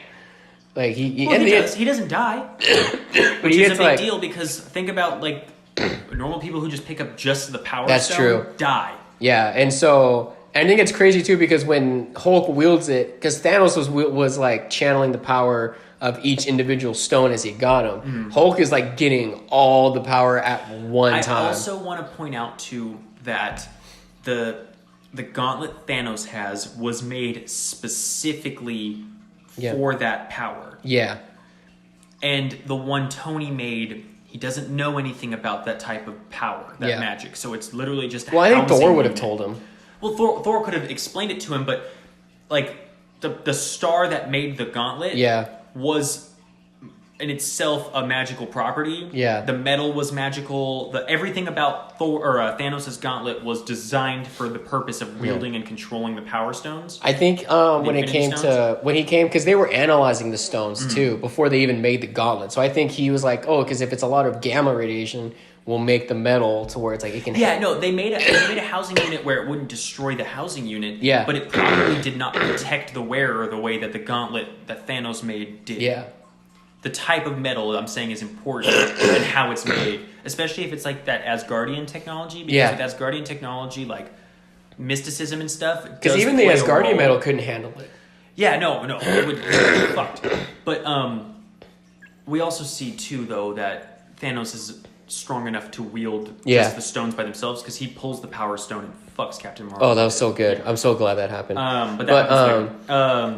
Speaker 2: Like he
Speaker 1: does. He doesn't die,
Speaker 2: but
Speaker 1: which is a big deal because think about like normal people who just pick up just the power.
Speaker 2: That's
Speaker 1: stone,
Speaker 2: true.
Speaker 1: Die.
Speaker 2: Yeah, and so I think it's crazy too because when Hulk wields it, because Thanos was like channeling the power of each individual stone as he got them. Hulk is like getting all the power at one time.
Speaker 1: I also want to point out too that the gauntlet Thanos has was made specifically for that power. Yeah. And the one Tony made, he doesn't know anything about that type of power, that magic. So it's literally just
Speaker 2: I think Thor would have told him.
Speaker 1: Well, Thor could have explained it to him, but like the star that made the gauntlet was in itself a magical property. Yeah. The metal was magical. Everything about Thanos' gauntlet was designed for the purpose of wielding and controlling the Power Stones.
Speaker 2: I think when he came, because they were analyzing the stones too before they even made the gauntlet. So I think he was like, because if it's a lot of gamma radiation, we'll make the metal to where it's like it can.
Speaker 1: Yeah, no, they made a housing unit where it wouldn't destroy the housing unit. Yeah. But it probably did not protect the wearer the way that the gauntlet that Thanos made did. Yeah. The type of metal I'm saying is important and how it's made, especially if it's like that Asgardian technology. Because with Asgardian technology, like mysticism and stuff,
Speaker 2: because even the Asgardian metal couldn't handle it.
Speaker 1: Yeah, no, it would be fucked. But we also see too, though, that Thanos is strong enough to wield just the stones by themselves because he pulls the Power Stone and fucks Captain Marvel.
Speaker 2: Oh, that was so good. I'm so glad that happened.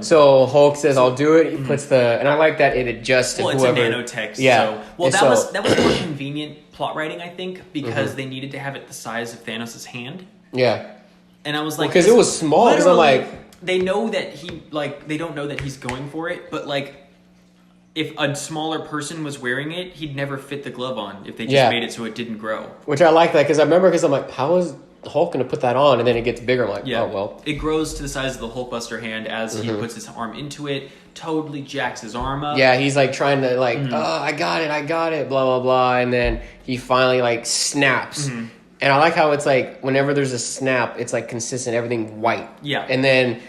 Speaker 2: So Hulk says, I'll do it. He puts and I like that it adjusts to whoever.
Speaker 1: It's a nanotech. Yeah. So, that was more convenient plot writing, I think, because they needed to have it the size of Thanos' hand. Yeah. And I was like,
Speaker 2: because it was small. Because I'm like,
Speaker 1: they know that they don't know that he's going for it, but like, if a smaller person was wearing it, he'd never fit the glove on if they just made it so it didn't grow.
Speaker 2: Which I like that because I remember I'm like, how is the Hulk gonna put that on? And then it gets bigger. I'm like,
Speaker 1: Yeah.
Speaker 2: oh well.
Speaker 1: It grows to the size of the Hulkbuster hand as he puts his arm into it. Totally jacks his arm up.
Speaker 2: Yeah, he's like trying to like, oh, I got it, blah blah blah, and then he finally like snaps. And I like how it's like whenever there's a snap, it's like consistent, everything white.
Speaker 1: Yeah.
Speaker 2: And then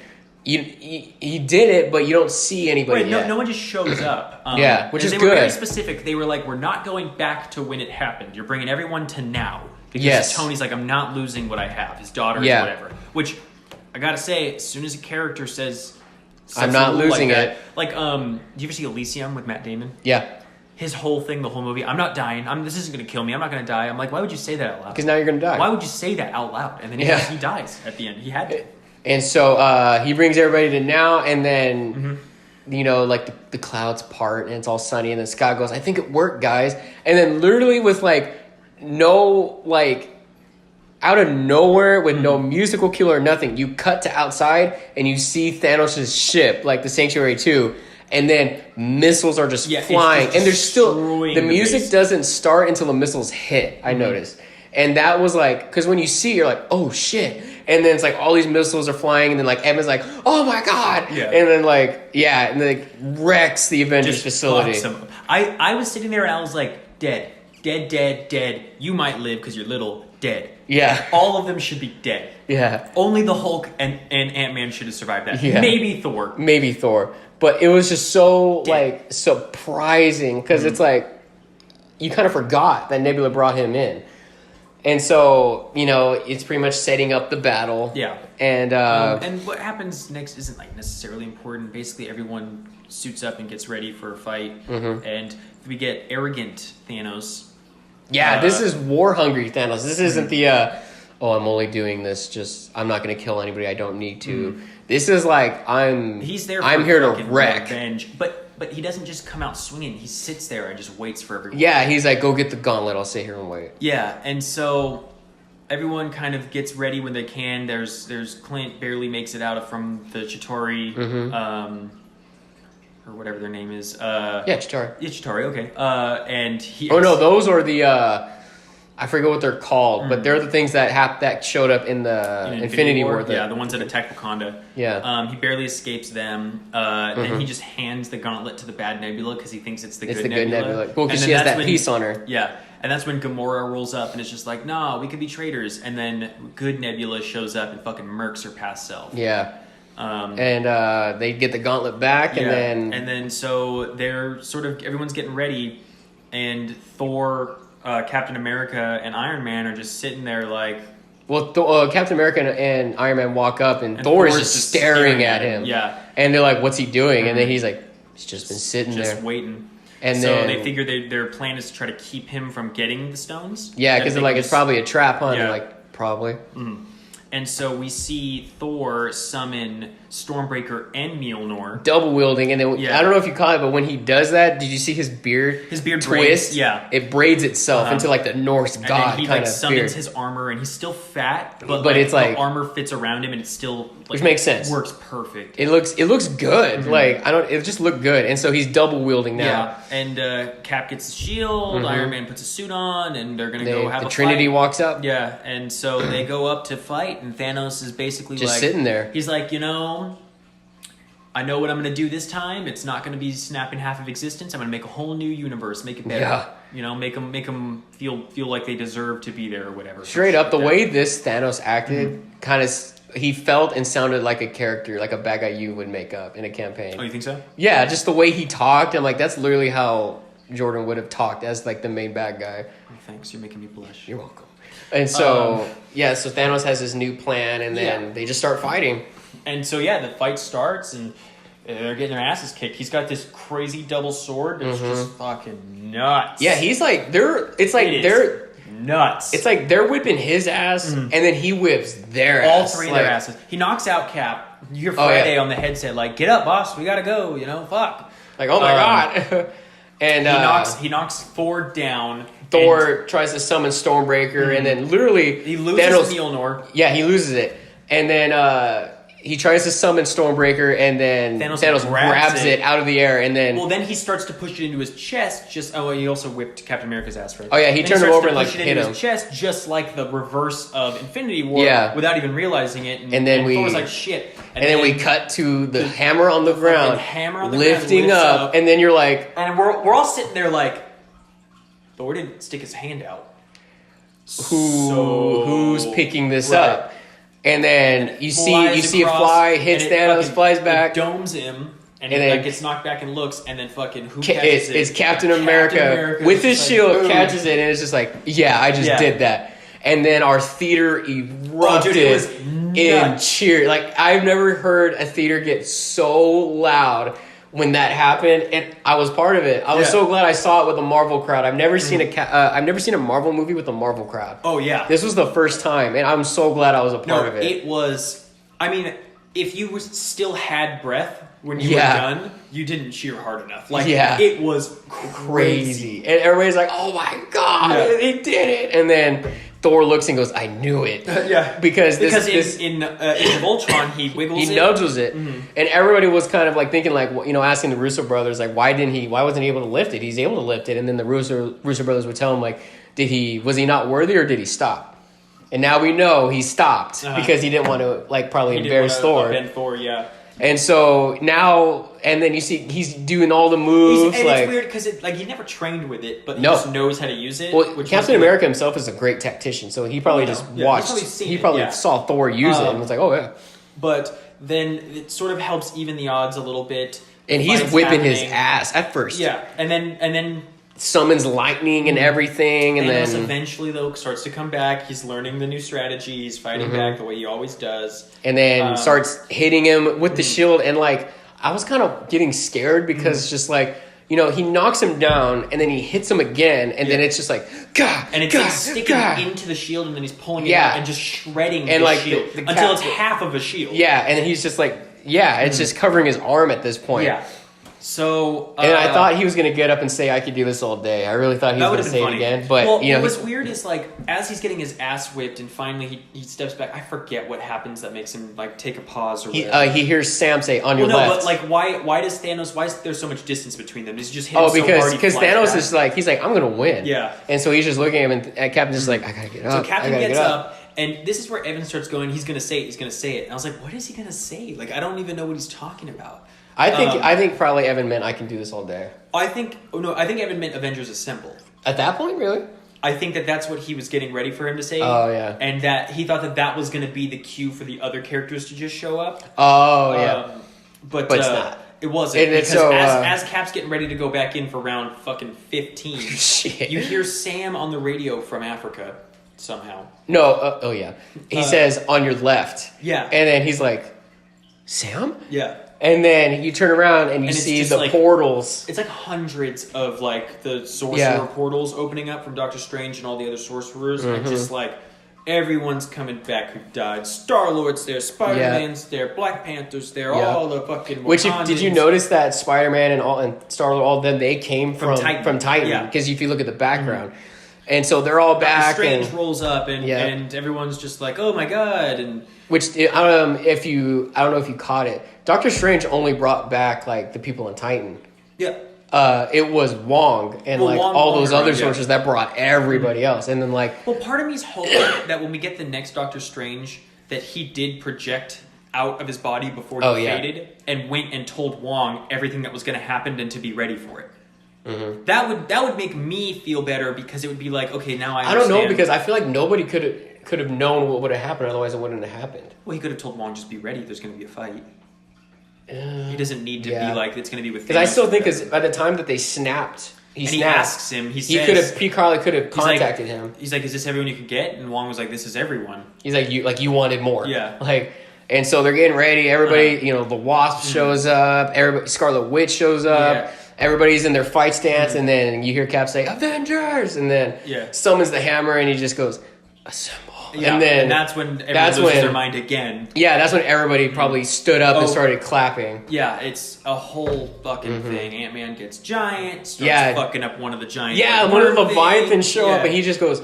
Speaker 2: he did it, but you don't see anybody yet.
Speaker 1: No one just shows up.
Speaker 2: Yeah, which is
Speaker 1: good. They were very specific. They were like, we're not going back to when it happened. You're bringing everyone to now. Because Tony's like, I'm not losing what I have. His daughter is whatever. Which, I gotta say, as soon as a character says
Speaker 2: I'm not losing
Speaker 1: like
Speaker 2: it.
Speaker 1: Like, do you ever see Elysium with Matt Damon?
Speaker 2: Yeah.
Speaker 1: His whole thing, the whole movie, I'm not dying. This isn't going to kill me. I'm not going to die. I'm like, why would you say that out loud?
Speaker 2: Because now you're going to die.
Speaker 1: Why would you say that out loud? And then he dies at the end. He had to.
Speaker 2: And so he brings everybody to now, and then, you know, like the clouds part, and it's all sunny, and then Scott goes, I think it worked, guys. And then literally with, like, no, like, out of nowhere, with no musical cue or nothing, you cut to outside, and you see Thanos' ship, like the Sanctuary 2, and then missiles are just flying, and there's still the music doesn't start until the missiles hit. I noticed, and that was like, because when you see, you're like, oh shit, and then it's like all these missiles are flying, and then like Emma's like, oh my god, and then like and then like wrecks the Avengers facility.
Speaker 1: I was sitting there and I was like, dead. You might live because you're little. Dead.
Speaker 2: Yeah.
Speaker 1: All of them should be dead.
Speaker 2: Yeah.
Speaker 1: Only the Hulk and Ant-Man should have survived that.
Speaker 2: Yeah.
Speaker 1: Maybe Thor.
Speaker 2: But it was just so like surprising because it's like you kind of forgot that Nebula brought him in. And so, you know, it's pretty much setting up the battle.
Speaker 1: Yeah.
Speaker 2: And
Speaker 1: what happens next isn't like necessarily important. Basically everyone suits up and gets ready for a fight. And we get arrogant Thanos.
Speaker 2: Yeah, this is war-hungry Thanos. This isn't the, I'm only doing this I'm not going to kill anybody I don't need to. This is like, I'm here to wreck.
Speaker 1: Revenge. But he doesn't just come out swinging. He sits there and just waits for everyone.
Speaker 2: Yeah, he's like, go get the gauntlet. I'll sit here and wait.
Speaker 1: Yeah, and so everyone kind of gets ready when they can. There's Clint barely makes it out from the Chitauri, or whatever their name is.
Speaker 2: Chitauri.
Speaker 1: Yeah, Chitauri, okay. And he...
Speaker 2: Oh, no, those are the... I forget what they're called, but they're the things that showed up in the Infinity War.
Speaker 1: Yeah, the ones that attack Wakanda.
Speaker 2: Yeah.
Speaker 1: He barely escapes them. Then he just hands the gauntlet to the bad Nebula because he thinks it's the good Nebula.
Speaker 2: Well, because she has that piece on her.
Speaker 1: Yeah. And that's when Gamora rolls up and it's just like, nah, we could be traitors. And then good Nebula shows up and fucking murks her past self.
Speaker 2: Yeah. And they get the gauntlet back, and
Speaker 1: then so they're sort of everyone's getting ready, and Thor, Captain America, and Iron Man are just sitting there like.
Speaker 2: Well, Captain America and Iron Man walk up, and Thor is just staring at him.
Speaker 1: Yeah,
Speaker 2: and they're like, "What's he doing?" And then he's like, "He's just been sitting there,
Speaker 1: just waiting."
Speaker 2: And
Speaker 1: so
Speaker 2: then
Speaker 1: they figure their plan is to try to keep him from getting the stones.
Speaker 2: Yeah, because they're like, it's probably a trap, huh? Yeah. Like, probably.
Speaker 1: And so we see Thor summon Stormbreaker and Mjolnir.
Speaker 2: Double wielding, and then I don't know if you caught it, but when he does that, did you see his beard?
Speaker 1: His beard
Speaker 2: twist?
Speaker 1: Braids, yeah.
Speaker 2: It braids itself into like the Norse god kind of
Speaker 1: beard. And he summons his armor, and he's still fat, but it's like the armor fits around him, and it's still
Speaker 2: which makes sense.
Speaker 1: Works perfect.
Speaker 2: It looks good. Like it just looked good, and so he's double wielding now.
Speaker 1: Yeah, and Cap gets his shield. Iron Man puts a suit on, and they're gonna go have a fight.
Speaker 2: The Trinity walks up.
Speaker 1: Yeah, and so they go up to fight, and Thanos is basically
Speaker 2: just sitting there.
Speaker 1: He's like, I know what I'm going to do this time. It's not going to be snapping half of existence. I'm going to make a whole new universe, make it better. Yeah. Make them feel like they deserve to be there or whatever.
Speaker 2: Straight up, the way this Thanos acted, kind of, he felt and sounded like a character, like a bad guy you would make up in a campaign.
Speaker 1: Oh, you think so?
Speaker 2: Yeah, just the way he talked. I'm like, that's literally how Jordan would have talked as like the main bad guy.
Speaker 1: Oh, thanks, you're making me blush.
Speaker 2: You're welcome. And so, so Thanos has his new plan, and then they just start fighting.
Speaker 1: And so, the fight starts, and they're getting their asses kicked. He's got this crazy double sword that's just fucking nuts.
Speaker 2: Yeah, he's like, they're
Speaker 1: nuts.
Speaker 2: It's like they're whipping his ass, and then he whips their ass.
Speaker 1: All three of their asses. He knocks out Cap. You hear Friday on the headset, like, get up, boss, we gotta go, fuck.
Speaker 2: Like, oh my god. And
Speaker 1: he knocks Thor down.
Speaker 2: Thor tries to summon Stormbreaker, and then literally
Speaker 1: he loses Mjolnir.
Speaker 2: Yeah, he loses it, and then he tries to summon Stormbreaker, and then Thanos grabs it out of the air, and then...
Speaker 1: Well, then he starts to push it into his chest, he also whipped Captain America's ass, right?
Speaker 2: Oh, yeah, he turned him over and, like, hit him.
Speaker 1: His chest, just like the reverse of Infinity War, without even realizing it, and
Speaker 2: then
Speaker 1: Thor was like, shit.
Speaker 2: And then we cut to the hammer on the ground, lifting up, and then you're like...
Speaker 1: And we're all sitting there like, Thor didn't stick his hand out.
Speaker 2: Who's picking this up? And then you see a fly, hits Thanos, flies back.
Speaker 1: It domes him, and then like gets knocked back and looks, and then fucking who catches it?
Speaker 2: It's Captain America with his shield, catches it, and it's just like, I just did that. And then our theater erupted in cheer. Like, I've never heard a theater get so loud when that happened, and I was part of it. I was so glad I saw it with a Marvel crowd. I've never seen a Marvel movie with a Marvel crowd.
Speaker 1: Oh yeah,
Speaker 2: this was the first time, and I'm so glad I was a part of it.
Speaker 1: It was. I mean, if you still had breath when you were done, you didn't cheer hard enough. Like, it was crazy,
Speaker 2: and everybody's like, "Oh my god, they did it!" And then Thor looks and goes, "I knew it." Because
Speaker 1: in Age of Ultron, he wiggles
Speaker 2: he nudges it, and everybody was kind of like thinking, like, asking the Russo brothers, like, why wasn't he able to lift it? He's able to lift it, and then the Russo brothers would tell him, like, was he not worthy, or did he stop? And now we know he stopped because he didn't want to, like, probably embarrass Thor. And so now, and then you see he's doing all the moves.
Speaker 1: And it's weird because he never trained with it, but he just knows how to use it.
Speaker 2: Well, Captain America himself is a great tactician, so he probably just watched. He probably saw Thor use it and was like, "Oh yeah."
Speaker 1: But then it sort of helps even the odds a little bit.
Speaker 2: And he's whipping his ass at first.
Speaker 1: Yeah, and then
Speaker 2: summons lightning and everything, and
Speaker 1: Thanos
Speaker 2: then
Speaker 1: eventually though starts to come back. He's learning the new strategy. He's fighting back the way he always does,
Speaker 2: and then starts hitting him with the shield. And like, I was kind of getting scared because just like, he knocks him down and then he hits him again, and then it's just like, gah,
Speaker 1: and it's like sticking into the shield, and then he's pulling it out and just shredding the shield until it's half of a shield.
Speaker 2: Yeah, and then he's just like, it's just covering his arm at this point.
Speaker 1: Yeah. So,
Speaker 2: and I thought he was going to get up and say, "I could do this all day." I really thought he was going to say it again. But
Speaker 1: what was weird is, like, as he's getting his ass whipped, and finally he steps back. I forget what happens that makes him like take a pause or whatever.
Speaker 2: He hears Sam say, "On your left."
Speaker 1: But like, why does Thanos? Why is there so much distance between them? Does he just hit him
Speaker 2: because Thanos is like, he's like, "I'm going to win."
Speaker 1: Yeah,
Speaker 2: and so he's just looking at him, and Captain's just like, "I got to get up."
Speaker 1: So Captain gets up. And this is where Evan starts going, he's going to say it. And I was like, what is he going to say? Like, I don't even know what he's talking about.
Speaker 2: I think probably Evan meant I can do this all day.
Speaker 1: I think Evan meant Avengers Assemble.
Speaker 2: At that point, really?
Speaker 1: I think that's what he was getting ready for him to say.
Speaker 2: Oh, yeah.
Speaker 1: And that he thought that was going to be the cue for the other characters to just show up.
Speaker 2: Oh, yeah.
Speaker 1: But
Speaker 2: it's not.
Speaker 1: It wasn't.
Speaker 2: And
Speaker 1: because as Cap's getting ready to go back in for round fucking 15,
Speaker 2: Shit.
Speaker 1: You hear Sam on the radio from Africa somehow.
Speaker 2: No, yeah. He says, "On your left."
Speaker 1: Yeah.
Speaker 2: And then he's like, "Sam?"
Speaker 1: Yeah.
Speaker 2: And then you turn around and you see the portals.
Speaker 1: It's like hundreds of like the sorcerer portals opening up from Doctor Strange and all the other sorcerers. And just like everyone's coming back who died. Star-Lord's there, Spider-Man's there, Black Panther's there, all the fucking Wakandans.
Speaker 2: Did you notice that Spider-Man and Star-Lord, all of them, they came from Titan? Because if you look at the background. And so they're all back.
Speaker 1: Strange rolls up and everyone's just like, oh my god. And
Speaker 2: which I don't know if you caught it. Doctor Strange only brought back like the people in Titan.
Speaker 1: Yeah.
Speaker 2: It was Wong and all those other sorcerers that brought everybody else. And then like,
Speaker 1: well, part of me is hoping that when we get the next Doctor Strange, that he did project out of his body before he faded and went and told Wong everything that was going to happen and to be ready for it. Mm-hmm. That would make me feel better because it would be like, okay, now I understand.
Speaker 2: I don't know, because I feel like nobody could have known what would have happened, otherwise it wouldn't have happened.
Speaker 1: Well, he could have told Wong, just be ready, there's going to be a fight. He doesn't need to be like, it's going to be with Thanos.
Speaker 2: Because I still think by the time that they snapped, he asks him, he probably could have contacted him.
Speaker 1: He's like, is this everyone you can get? And Wong was like, this is everyone.
Speaker 2: He's like, you wanted more.
Speaker 1: Yeah.
Speaker 2: And so they're getting ready, everybody, the Wasp shows up, Scarlet Witch shows up, everybody's in their fight stance, and then you hear Cap say, "Avengers!" and then summons the hammer, and he just goes, "Assemble."
Speaker 1: Yeah, and that's when everyone loses their mind again.
Speaker 2: Yeah, that's when everybody probably stood up and started clapping.
Speaker 1: Yeah, it's a whole fucking thing. Ant-Man gets giant, starts fucking up one of the giants.
Speaker 2: Yeah, one of the Leviathans show up, and he just goes,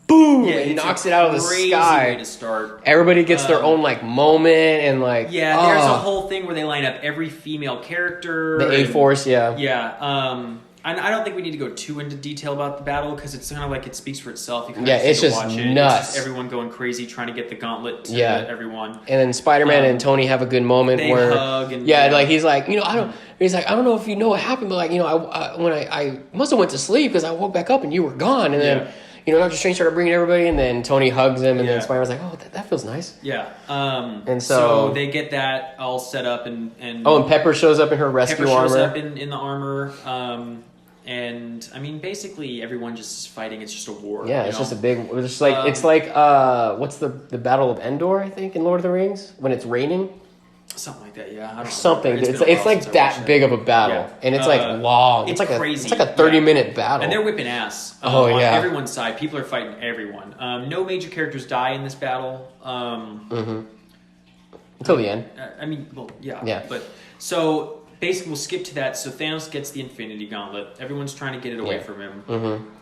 Speaker 2: boom,
Speaker 1: Yeah,
Speaker 2: it
Speaker 1: it's
Speaker 2: knocks
Speaker 1: a
Speaker 2: it out of the
Speaker 1: crazy
Speaker 2: sky.
Speaker 1: way to start.
Speaker 2: Everybody gets their own like moment and like
Speaker 1: Yeah, there's a whole thing where they line up every female character.
Speaker 2: The A-Force, yeah.
Speaker 1: Yeah. And I don't think we need to go too into detail about the battle because it's kind of like it speaks for itself. You
Speaker 2: it's just
Speaker 1: watch it.
Speaker 2: nuts.
Speaker 1: It's just everyone going crazy trying to get the gauntlet to everyone.
Speaker 2: And then Spider-Man and Tony have a good moment
Speaker 1: they
Speaker 2: where
Speaker 1: hug and
Speaker 2: like he's like, I don't know if you know what happened, but like, when I must have went to sleep because I woke back up and you were gone, and then Doctor Strange started bringing everybody, and then Tony hugs him, and then Spider-Man's like, oh, that feels nice.
Speaker 1: Yeah.
Speaker 2: And so
Speaker 1: they get that all set up and
Speaker 2: and Pepper shows up in her rescue armor.
Speaker 1: Pepper shows up in the armor. And I mean, basically, everyone just is fighting. It's just a war.
Speaker 2: Yeah, it's just a big. It's just like it's like what's the Battle of Endor? I think in Lord of the Rings when it's raining.
Speaker 1: Something like that, yeah.
Speaker 2: Something. It's like that big of a battle, and it's like long. It's like
Speaker 1: crazy.
Speaker 2: It's like a 30-minute battle,
Speaker 1: and they're whipping ass. On everyone's side, people are fighting everyone. No major characters die in this battle.
Speaker 2: Until the end.
Speaker 1: I mean, well, yeah. But so. Basically, we'll skip to that. So Thanos gets the Infinity Gauntlet. Everyone's trying to get it away from him.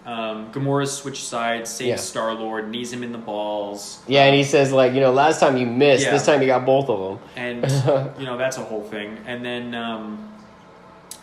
Speaker 1: Gamora's switched sides, saves Star-Lord, knees him in the balls.
Speaker 2: Yeah, and he says, like, last time you missed, this time you got both of them.
Speaker 1: And, that's a whole thing. And then,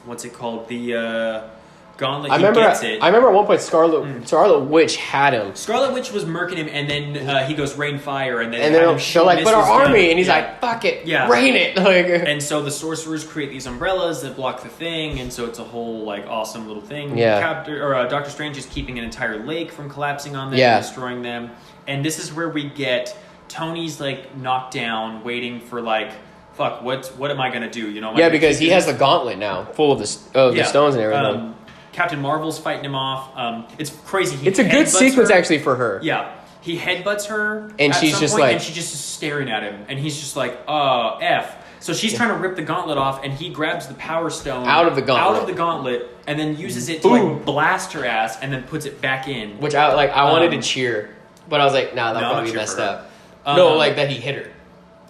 Speaker 1: what's it called? The Gauntlet, gets it.
Speaker 2: I remember at one point Scarlet Witch had him.
Speaker 1: Scarlet Witch was murking him, and then he goes rain fire, and then
Speaker 2: they're like, but our army, and he's like, fuck it, rain it.
Speaker 1: And so the sorcerers create these umbrellas that block the thing, and so it's a whole like awesome little thing.
Speaker 2: Yeah.
Speaker 1: Doctor Strange is keeping an entire lake from collapsing on them, and destroying them, and this is where we get Tony's like knocked down, waiting for like. Fuck, what am I gonna do?
Speaker 2: Because he has the gauntlet now, full of the stones and everything.
Speaker 1: Captain Marvel's fighting him off. It's crazy.
Speaker 2: It's a good sequence actually for her.
Speaker 1: Yeah, he headbutts her,
Speaker 2: and she's just like,
Speaker 1: and she just is staring at him, and he's just like, oh, F. So she's trying to rip the gauntlet off, and he grabs the Power Stone
Speaker 2: out of the gauntlet,
Speaker 1: and then uses it to like blast her ass, and then puts it back in.
Speaker 2: Which I wanted to cheer, but I was like, nah, that's gonna be messed up. No, like that he hit her.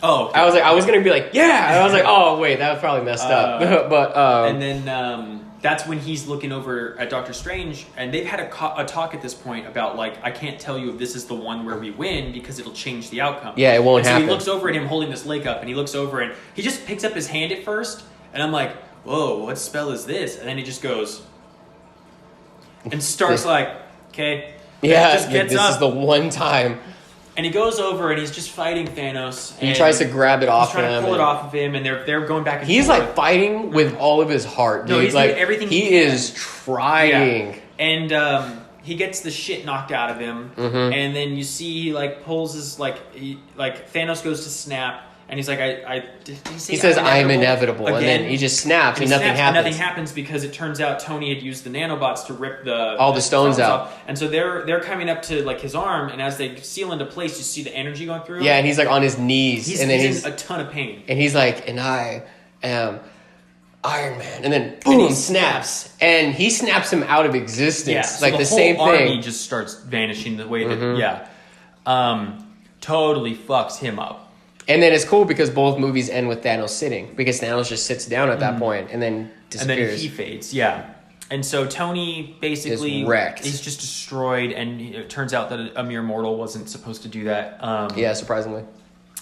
Speaker 1: Oh, okay.
Speaker 2: I was gonna be like, yeah. And I was like, oh wait, that was probably messed up. But
Speaker 1: and then that's when he's looking over at Doctor Strange, and they've had a talk at this point about like, I can't tell you if this is the one where we win because it'll change the outcome.
Speaker 2: Yeah, it won't happen.
Speaker 1: So he looks over at him holding this lake up, and he looks over and he just picks up his hand at first, and I'm like, whoa, what spell is this? And then he just goes and starts like, okay, just gets
Speaker 2: this
Speaker 1: up.
Speaker 2: is the one time.
Speaker 1: And he goes over and he's just fighting Thanos.
Speaker 2: And he tries to grab it off him.
Speaker 1: He's trying to pull it off of him, and they're going back and forth.
Speaker 2: He's like fighting with all of his heart, dude.
Speaker 1: No, he's
Speaker 2: like
Speaker 1: doing everything
Speaker 2: he is trying.
Speaker 1: Yeah. And he gets the shit knocked out of him, and then you see he like pulls his like Thanos goes to snap. And he's like, he says, I'm inevitable.
Speaker 2: And then he just snaps and nothing happens.
Speaker 1: And nothing happens because it turns out Tony had used the nanobots to rip
Speaker 2: all the stones out.
Speaker 1: Off. And so they're coming up to like his arm, and as they seal into place, you see the energy going through.
Speaker 2: Yeah, and he's like on his knees.
Speaker 1: He's in a ton of pain.
Speaker 2: And he's like, and I am Iron Man. And then boom, snaps. And he snaps him out of existence.
Speaker 1: Yeah, so
Speaker 2: like the
Speaker 1: whole
Speaker 2: same thing.
Speaker 1: Army just starts vanishing the way that, totally fucks him up.
Speaker 2: And then it's cool because both movies end with Thanos sitting. Because Thanos just sits down at that point and then disappears.
Speaker 1: And then he fades, yeah. And so Tony basically...
Speaker 2: is wrecked.
Speaker 1: He's just destroyed, and it turns out that a mere mortal wasn't supposed to do that.
Speaker 2: Yeah, surprisingly.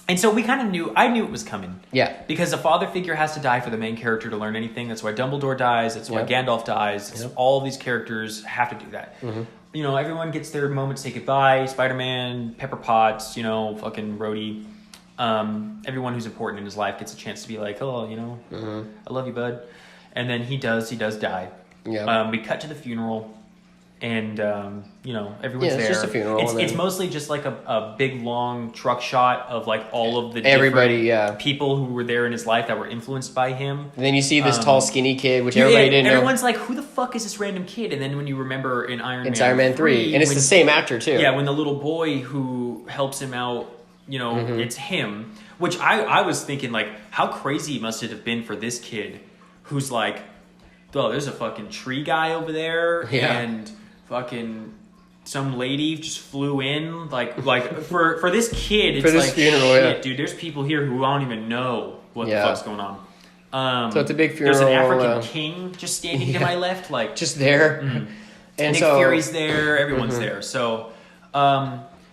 Speaker 1: And so we kind of knew... I knew it was coming.
Speaker 2: Yeah.
Speaker 1: Because a father figure has to die for the main character to learn anything. That's why Dumbledore dies. That's why Gandalf dies. All of these characters have to do that. Everyone gets their moment to say goodbye. Spider-Man, Pepper Potts, fucking Rhodey... everyone who's important in his life gets a chance to be like, oh, I love you, bud. And then he does die.
Speaker 2: Yeah.
Speaker 1: We cut to the funeral, and everyone's there.
Speaker 2: It's just a funeral.
Speaker 1: It's mostly just like a big long truck shot of like all of the
Speaker 2: different
Speaker 1: people who were there in his life that were influenced by him.
Speaker 2: And then you see this tall, skinny kid, which everybody didn't know.
Speaker 1: Everyone's like, who the fuck is this random kid? And then when you remember in Iron Man
Speaker 2: 3, and it's the same actor too.
Speaker 1: Yeah, when the little boy who helps him out, it's him. Which I was thinking, like, how crazy must it have been for this kid who's like, oh, there's a fucking tree guy over there, and fucking some lady just flew in. Like for this kid, it's
Speaker 2: this
Speaker 1: like,
Speaker 2: funeral,
Speaker 1: shit, dude, there's people here who don't even know what the fuck's going on.
Speaker 2: So it's a big funeral.
Speaker 1: There's an African king just standing to my left, like...
Speaker 2: Just there.
Speaker 1: And Nick Fury's there, everyone's there. So...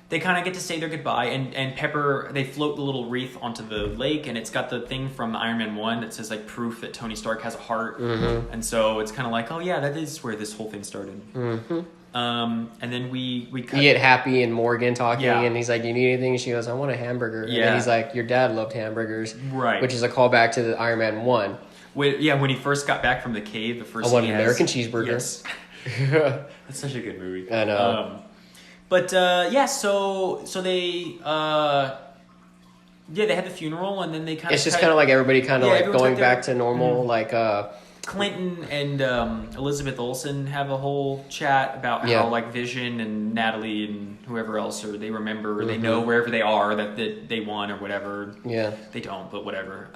Speaker 1: They kind of get to say their goodbye, and Pepper, they float the little wreath onto the lake, and it's got the thing from Iron Man 1 that says, like, proof that Tony Stark has a heart. And so it's kind of like, oh, yeah, that is where this whole thing started. And then we cut.
Speaker 2: You get Happy and Morgan talking, and he's like, "You need anything?" And she goes, "I want a hamburger." And then he's like, "Your dad loved hamburgers,"
Speaker 1: right?
Speaker 2: Which is a callback to the Iron Man 1.
Speaker 1: When he first got back from the cave, the first
Speaker 2: I want an American cheeseburger.
Speaker 1: Yes. That's such a good movie.
Speaker 2: I know.
Speaker 1: So they they had the funeral, and then they kind of...
Speaker 2: It's just kind of like everybody kind of like going back to normal, like...
Speaker 1: Clinton and Elizabeth Olsen have a whole chat about how like Vision and Natalie and whoever else, or they remember, they know wherever they are that they won or whatever. Yeah, they don't, but whatever.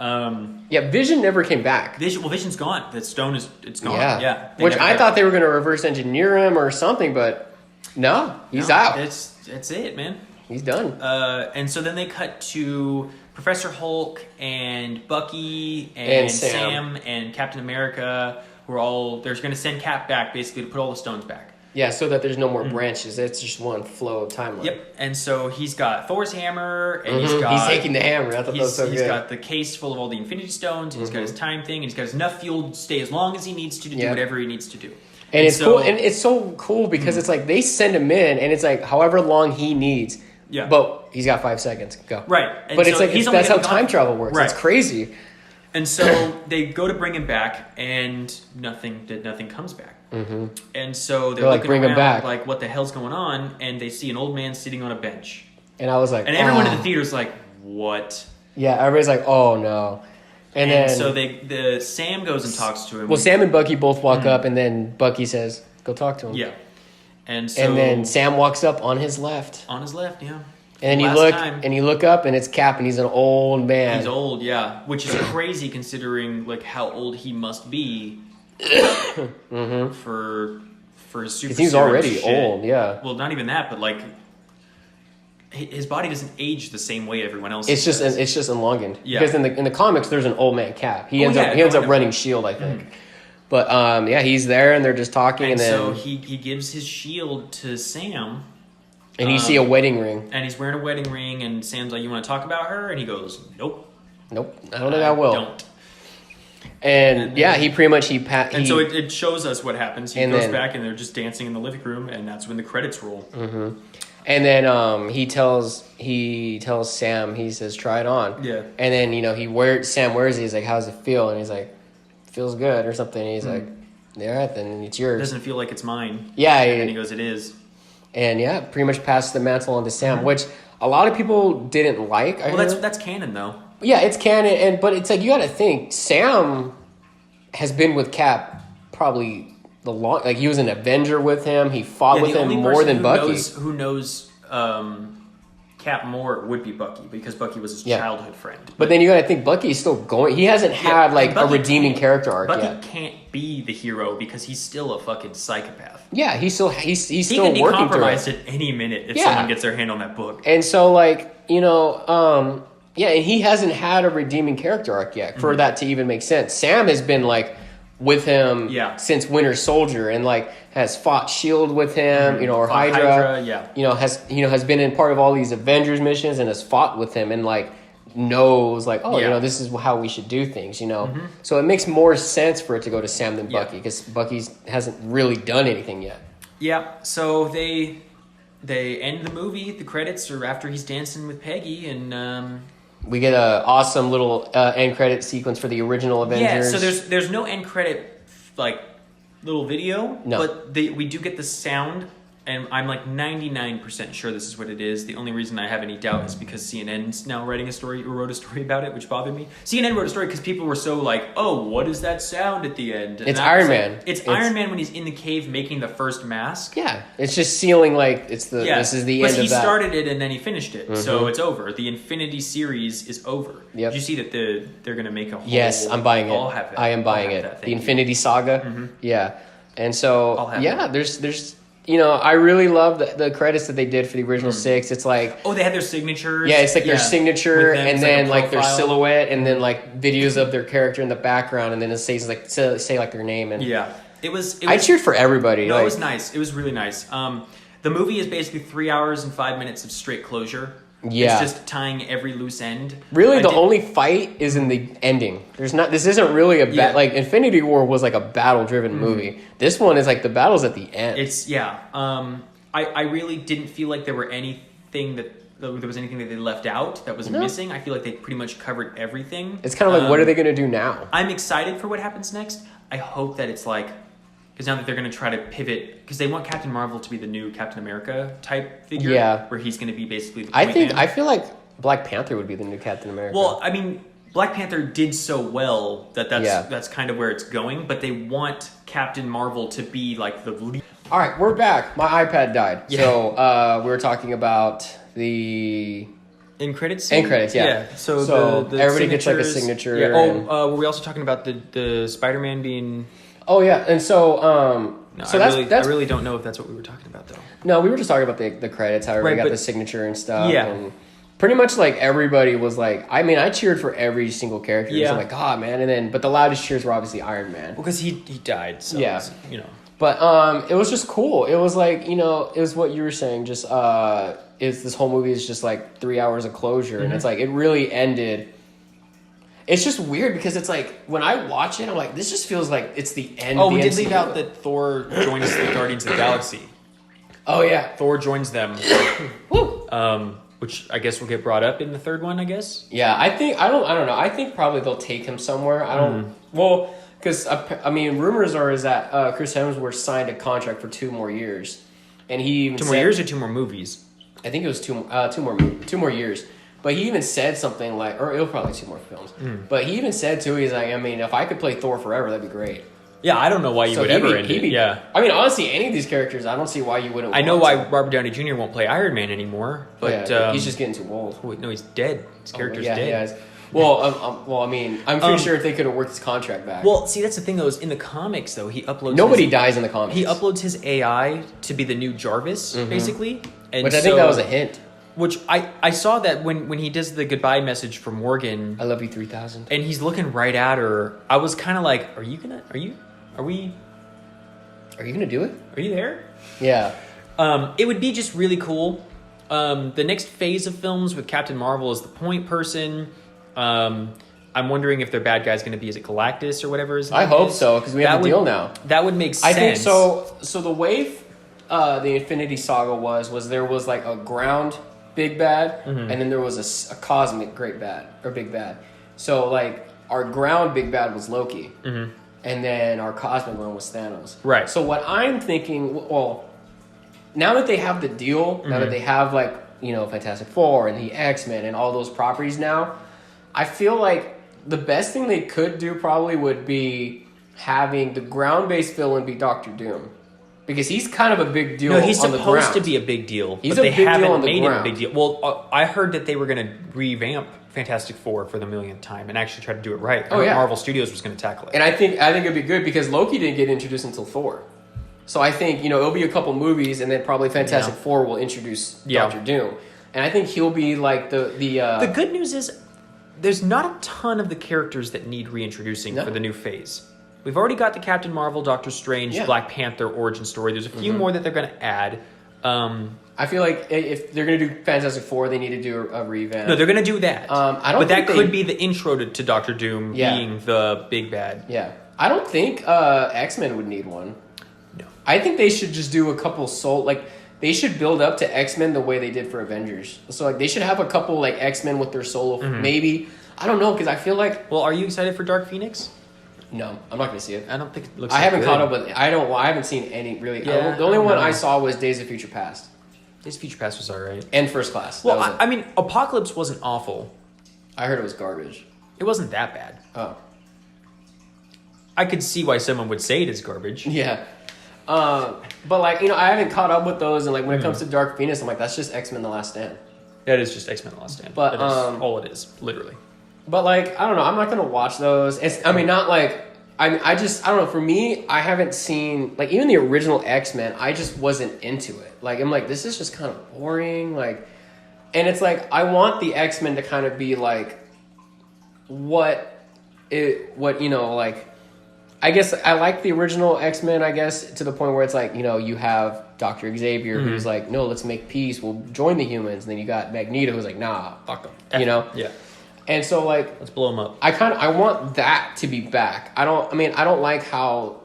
Speaker 2: Vision never came back.
Speaker 1: Vision's gone. The stone it's gone. Yeah.
Speaker 2: Which I thought they were going to reverse engineer him or something, but no, he's out.
Speaker 1: That's it, man.
Speaker 2: He's done.
Speaker 1: And so then they cut to Professor Hulk and Bucky and Sam and Captain America, who are all... They're going to send Cap back, basically, to put all the stones back.
Speaker 2: Yeah, so that there's no more branches. It's just one flow of timeline.
Speaker 1: Yep. And so he's got Thor's hammer, and he's
Speaker 2: taking the hammer. I thought that was so good.
Speaker 1: He's got the case full of all the Infinity Stones, and he's got his time thing, and he's got enough fuel to stay as long as he needs to do whatever he needs to do.
Speaker 2: And it's cool. And it's so cool because it's like they send him in, and it's like however long he needs. Yeah. But he's got 5 seconds. Go.
Speaker 1: Right.
Speaker 2: And but so it's like that's how time travel works. Right. It's crazy.
Speaker 1: And so they go to bring him back, and nothing comes back. And so they're looking
Speaker 2: bring
Speaker 1: around,
Speaker 2: him back.
Speaker 1: like, what the hell's going on? And they see an old man sitting on a bench.
Speaker 2: And I was like,
Speaker 1: and everyone in the theater's like, what?
Speaker 2: Yeah, everybody's like, oh no. And then
Speaker 1: so Sam goes and talks to him.
Speaker 2: Well, Sam and Bucky both walk up, and then Bucky says, "Go talk to him."
Speaker 1: Yeah. And
Speaker 2: then Sam walks up on his left.
Speaker 1: On his left, yeah.
Speaker 2: And then you look up, and it's Cap, and he's an old man.
Speaker 1: He's old, yeah, which is crazy considering like how old he must be for his super.
Speaker 2: He's already old, yeah.
Speaker 1: Well, not even that, but like his body doesn't age the same way everyone else.
Speaker 2: It's just elongated. Yeah. Because in the comics, there's an old man Cap. He ends up running S.H.I.E.L.D., I think. But he's there, and they're just talking, and then
Speaker 1: so he gives his shield to Sam.
Speaker 2: And you see a wedding ring.
Speaker 1: And he's wearing a wedding ring, and Sam's like, "You want to talk about her?" And he goes, "Nope.
Speaker 2: I don't think I will." Don't. And he pretty much
Speaker 1: and so it shows us what happens. He goes back, and they're just dancing in the living room, and that's when the credits roll.
Speaker 2: And then he tells Sam, he says, "Try it on." Yeah. And then Sam wears it. He's like, "How does it feel?" And he's like, "Feels good," or something. And he's like, "All right, then it's yours."
Speaker 1: It doesn't feel like it's mine.
Speaker 2: Yeah.
Speaker 1: And he goes, "It is."
Speaker 2: And pretty much passes the mantle on to Sam, which a lot of people didn't like.
Speaker 1: That's canon though.
Speaker 2: Yeah, it's canon, but it's like you got to think Sam has been with Cap probably he was an Avenger with him. He fought with him more than Bucky.
Speaker 1: Who knows Cap more would be Bucky because Bucky was his childhood friend.
Speaker 2: But then you got to think Bucky's still going. He hasn't had a redeeming character arc yet.
Speaker 1: Bucky can't be the hero because he's still a fucking psychopath.
Speaker 2: Yeah, he's still working through it. He can be
Speaker 1: compromised at any minute if someone gets their hand on that book.
Speaker 2: And so and he hasn't had a redeeming character arc yet for that to even make sense. Sam has been with him since Winter Soldier and has fought S.H.I.E.L.D. with him, or Hydra, has been in part of all these Avengers missions and has fought with him and knows this is how we should do things, So it makes more sense for it to go to Sam than Bucky because Bucky hasn't really done anything yet.
Speaker 1: Yeah, so they end the movie. The credits are after he's dancing with Peggy, and
Speaker 2: we get a awesome little end credit sequence for the original Avengers.
Speaker 1: Yeah, so there's no end credit little video, but we do get the sound. And I'm 99% sure this is what it is. The only reason I have any doubt is because CNN's now wrote a story about it, which bothered me. CNN wrote a story because people were so oh, what is that sound at the end? And
Speaker 2: it's Iron Man.
Speaker 1: It's Iron Man when he's in the cave making the first mask.
Speaker 2: Yeah, it's just sealing this is the end of that. But
Speaker 1: he started it and then he finished it, so it's over. The Infinity series is over. Yep. Did you see that they're going to make a whole...
Speaker 2: Yes, I'm buying it. I am buying it. The Infinity Saga. Yeah, and so there's... I really love the credits that they did for the original 6. It's
Speaker 1: they had their signatures.
Speaker 2: Yeah, it's their signature, and then their silhouette, and then videos of their character in the background, and then it says say their name. And
Speaker 1: yeah, it was.
Speaker 2: I cheered for everybody.
Speaker 1: No, it was nice. It was really nice. The The movie is basically 3 hours and 5 minutes of straight closure.
Speaker 2: Yeah.
Speaker 1: It's just tying every loose end.
Speaker 2: Really, the only fight is in the ending. This isn't really a like Infinity War was like a battle-driven movie. This one is like the battle's at the end.
Speaker 1: I really didn't feel like there was anything that they left out that was missing. I feel like they pretty much covered everything.
Speaker 2: It's kind of like, what are they going to do now?
Speaker 1: I'm excited for what happens next. I hope that it's like, because now that they're going to try to pivot, because they want Captain Marvel to be the new Captain America type figure, where he's going to be basically the point man.
Speaker 2: I feel like Black Panther would be the new Captain America.
Speaker 1: Well, I mean, Black Panther did so well that's kind of where it's going, but they want Captain Marvel to be like the lead.
Speaker 2: All right, we're back. My iPad died. Yeah. So we were talking about the
Speaker 1: end credits scene?
Speaker 2: End credits, yeah.
Speaker 1: So the
Speaker 2: everybody gets like a signature.
Speaker 1: Yeah. Were we also talking about the Spider-Man being...
Speaker 2: Oh, yeah. And so...
Speaker 1: I really don't know if that's what we were talking about, though.
Speaker 2: No, we were just talking about the credits, how everybody got the signature and stuff. Yeah. And pretty much like everybody was like... I mean, I cheered for every single character. Yeah. So I'm like, God, man. But the loudest cheers were obviously Iron Man.
Speaker 1: Well, because he died, so...
Speaker 2: Yeah. But it was just cool. It was like, it was what you were saying. Just this whole movie is just like 3 hours of closure, and it's like it really ended. It's just weird because it's like when I watch it, I'm like, this just feels like it's the end.
Speaker 1: Oh, we did leave out that Thor joins the Guardians of the Galaxy.
Speaker 2: Oh yeah,
Speaker 1: Thor joins them. Which I guess will get brought up in the third one. I guess.
Speaker 2: Yeah, I don't know. I think probably they'll take him somewhere. I don't. Well. Because, I mean, rumors is that Chris Hemsworth signed a contract for 2 more years. And he even
Speaker 1: 2 more years or 2 more movies?
Speaker 2: I think it was 2 more years. But he even said something like, or it'll probably 2 more films. But he even said, too, he's like, I mean, if I could play Thor forever, that'd be great.
Speaker 1: Yeah, I don't know why you would ever end it. Yeah.
Speaker 2: I mean, honestly, any of these characters, I don't see why you wouldn't.
Speaker 1: I know why Robert Downey Jr. won't play Iron Man anymore. But
Speaker 2: he's just getting too old.
Speaker 1: Wait, no, he's dead. His character's dead.
Speaker 2: Yeah, well, I mean, I'm pretty sure if they could have worked his contract back.
Speaker 1: Well, see, that's the thing, though, is in the comics, though, he uploads...
Speaker 2: Nobody dies in the comics.
Speaker 1: He uploads his AI to be the new Jarvis, basically. And
Speaker 2: which I think that was a hint.
Speaker 1: Which I saw that when he does the goodbye message for Morgan...
Speaker 2: I love you 3000.
Speaker 1: And he's looking right at her. I was kind of like, are you gonna do it? Are you there?
Speaker 2: Yeah.
Speaker 1: It would be just really cool. The next phase of films with Captain Marvel is the point person... I'm wondering if their bad guy's going to be, is it Galactus or whatever his name
Speaker 2: I hope so, because we have a deal now.
Speaker 1: That would make sense.
Speaker 2: I think so. So the way the Infinity Saga was there was like a ground big bad, and then there was a cosmic great bad, or big bad. So like our ground big bad was Loki, and then our cosmic one was Thanos.
Speaker 1: Right.
Speaker 2: So what I'm thinking, well, now that they have the deal, now that they have like, Fantastic Four and the X-Men and all those properties now, I feel like the best thing they could do probably would be having the ground-based villain be Doctor Doom. Because he's kind of a big deal on the ground.
Speaker 1: No, he's supposed to be a big deal, but they haven't made him a big deal. Well, I heard that they were going to revamp Fantastic Four for the millionth time and actually try to do it right. Marvel Studios was going to tackle it.
Speaker 2: And I think it'd be good because Loki didn't get introduced until Thor. So I think, it'll be a couple movies and then probably Fantastic Four will introduce Doctor Doom. And I think he'll be like the
Speaker 1: good news is there's not a ton of the characters that need reintroducing for the new phase. We've already got the Captain Marvel, Doctor Strange, Black Panther origin story. There's a few more that they're going to add.
Speaker 2: I feel like if they're going to do Fantastic Four, they need to do a revamp.
Speaker 1: No, they're going to do that. But that could be the intro to Doctor Doom being the big bad.
Speaker 2: Yeah. I don't think X-Men would need one.
Speaker 1: No.
Speaker 2: I think they should just do a couple they should build up to X-Men the way they did for Avengers. So like they should have a couple like X-Men with their solo maybe. I don't know, because I feel like...
Speaker 1: Well, are you excited for Dark Phoenix?
Speaker 2: No, I'm not going to see it.
Speaker 1: I don't think it looks
Speaker 2: I haven't caught up with it. I haven't seen any really...
Speaker 1: Yeah,
Speaker 2: the only one I saw was Days of Future Past.
Speaker 1: Days of Future Past was alright.
Speaker 2: And First Class.
Speaker 1: Well, I mean, Apocalypse wasn't awful.
Speaker 2: I heard it was garbage.
Speaker 1: It wasn't that bad.
Speaker 2: Oh.
Speaker 1: I could see why someone would say it is garbage.
Speaker 2: Yeah. But like, I haven't caught up with those, and like when it comes to Dark Phoenix, I'm like, that's just X-Men The Last Stand.
Speaker 1: That is just X-Men The Last Stand.
Speaker 2: But
Speaker 1: that is all it is, literally.
Speaker 2: But like, I don't know, I'm not gonna watch those. Not like I don't know, for me, I haven't seen like even the original X-Men, I just wasn't into it. Like I'm like, this is just kind of boring, like, and it's like I want the X-Men to kind of be like like I guess I like the original X-Men, I guess, to the point where it's like, you have Dr. Xavier, who's like, no, let's make peace. We'll join the humans. And then you got Magneto, who's like, nah, fuck them. You know?
Speaker 1: Yeah.
Speaker 2: And so, like...
Speaker 1: Let's blow them up.
Speaker 2: I want that to be back. I don't like how...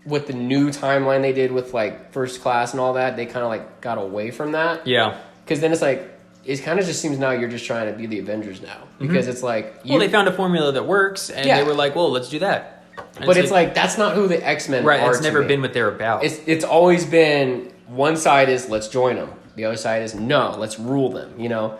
Speaker 2: with the new timeline they did with, like, First Class and all that, they kind of, like, got away from that.
Speaker 1: Yeah.
Speaker 2: Because then it's like... It kind of just seems now you're just trying to be the Avengers now. Because it's like...
Speaker 1: Well, they found a formula that works, and they were like, well, let's do that. And
Speaker 2: but it's like, that's not who the X-Men are.
Speaker 1: Right, it's never been what they're about.
Speaker 2: It's always been, one side is, let's join them. The other side is, no, let's rule them, you know?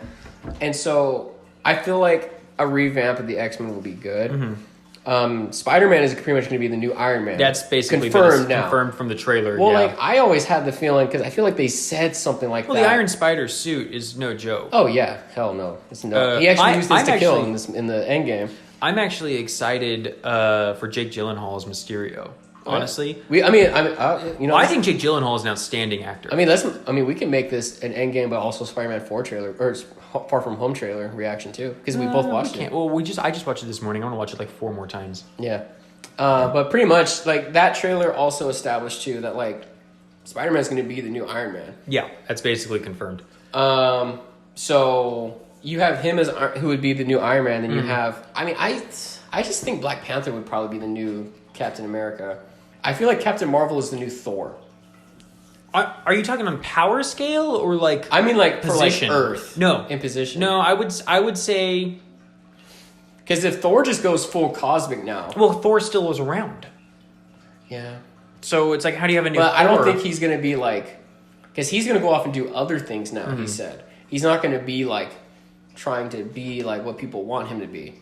Speaker 2: And so, I feel like a revamp of the X-Men will be good. Spider-Man is pretty much going to be the new Iron Man.
Speaker 1: That's basically
Speaker 2: confirmed now.
Speaker 1: Confirmed from the trailer.
Speaker 2: Well, like, I always had the feeling, because I feel like they said something like that.
Speaker 1: Well, the Iron Spider suit is no joke.
Speaker 2: Oh, yeah. Hell no. It's no. He actually used this to kill in the Endgame.
Speaker 1: I'm actually excited for Jake Gyllenhaal as Mysterio. Honestly,
Speaker 2: I
Speaker 1: think Jake Gyllenhaal is an outstanding actor.
Speaker 2: We can make this an Endgame, but also Spider-Man 4 trailer or Far From Home trailer reaction too, because we both watched it.
Speaker 1: Well, I just watched it this morning. I want to watch it like 4 more times.
Speaker 2: Yeah, but pretty much like that trailer also established too that like Spider-Man is going to be the new Iron Man.
Speaker 1: Yeah, that's basically confirmed.
Speaker 2: So you have him as who would be the new Iron Man, and you have. I just think Black Panther would probably be the new Captain America. I feel like Captain Marvel is the new Thor.
Speaker 1: Are you talking on power scale or like?
Speaker 2: I mean, like
Speaker 1: position?
Speaker 2: For like Earth.
Speaker 1: No,
Speaker 2: in position.
Speaker 1: No, I would say
Speaker 2: because if Thor just goes full cosmic now,
Speaker 1: well, Thor still was around.
Speaker 2: Yeah.
Speaker 1: So it's like, how do you have a new?
Speaker 2: But
Speaker 1: Thor?
Speaker 2: I don't think he's gonna be like, because he's gonna go off and do other things now. He said he's not gonna be like trying to be like what people want him to be.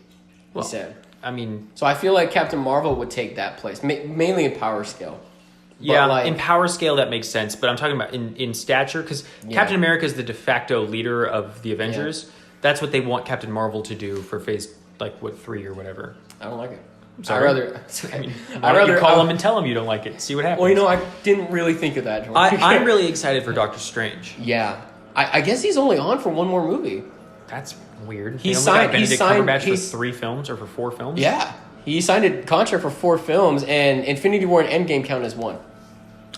Speaker 2: He said.
Speaker 1: I mean,
Speaker 2: so I feel like Captain Marvel would take that place, mainly in power scale.
Speaker 1: Yeah, like, in power scale that makes sense, but I'm talking about in stature, because Captain America is the de facto leader of the Avengers. Yeah. That's what they want Captain Marvel to do for phase 3 or whatever.
Speaker 2: I don't like it.
Speaker 1: I'd rather you call him and tell him you don't like it. See what happens.
Speaker 2: Well, I didn't really think of that.
Speaker 1: I'm really excited for Doctor Strange.
Speaker 2: Yeah, I guess he's only on for one more movie.
Speaker 1: That's weird.
Speaker 2: He signed
Speaker 1: Cumberbatch for 3 films or for 4 films.
Speaker 2: Yeah, he signed a contract for 4 films, and Infinity War and Endgame count as 1.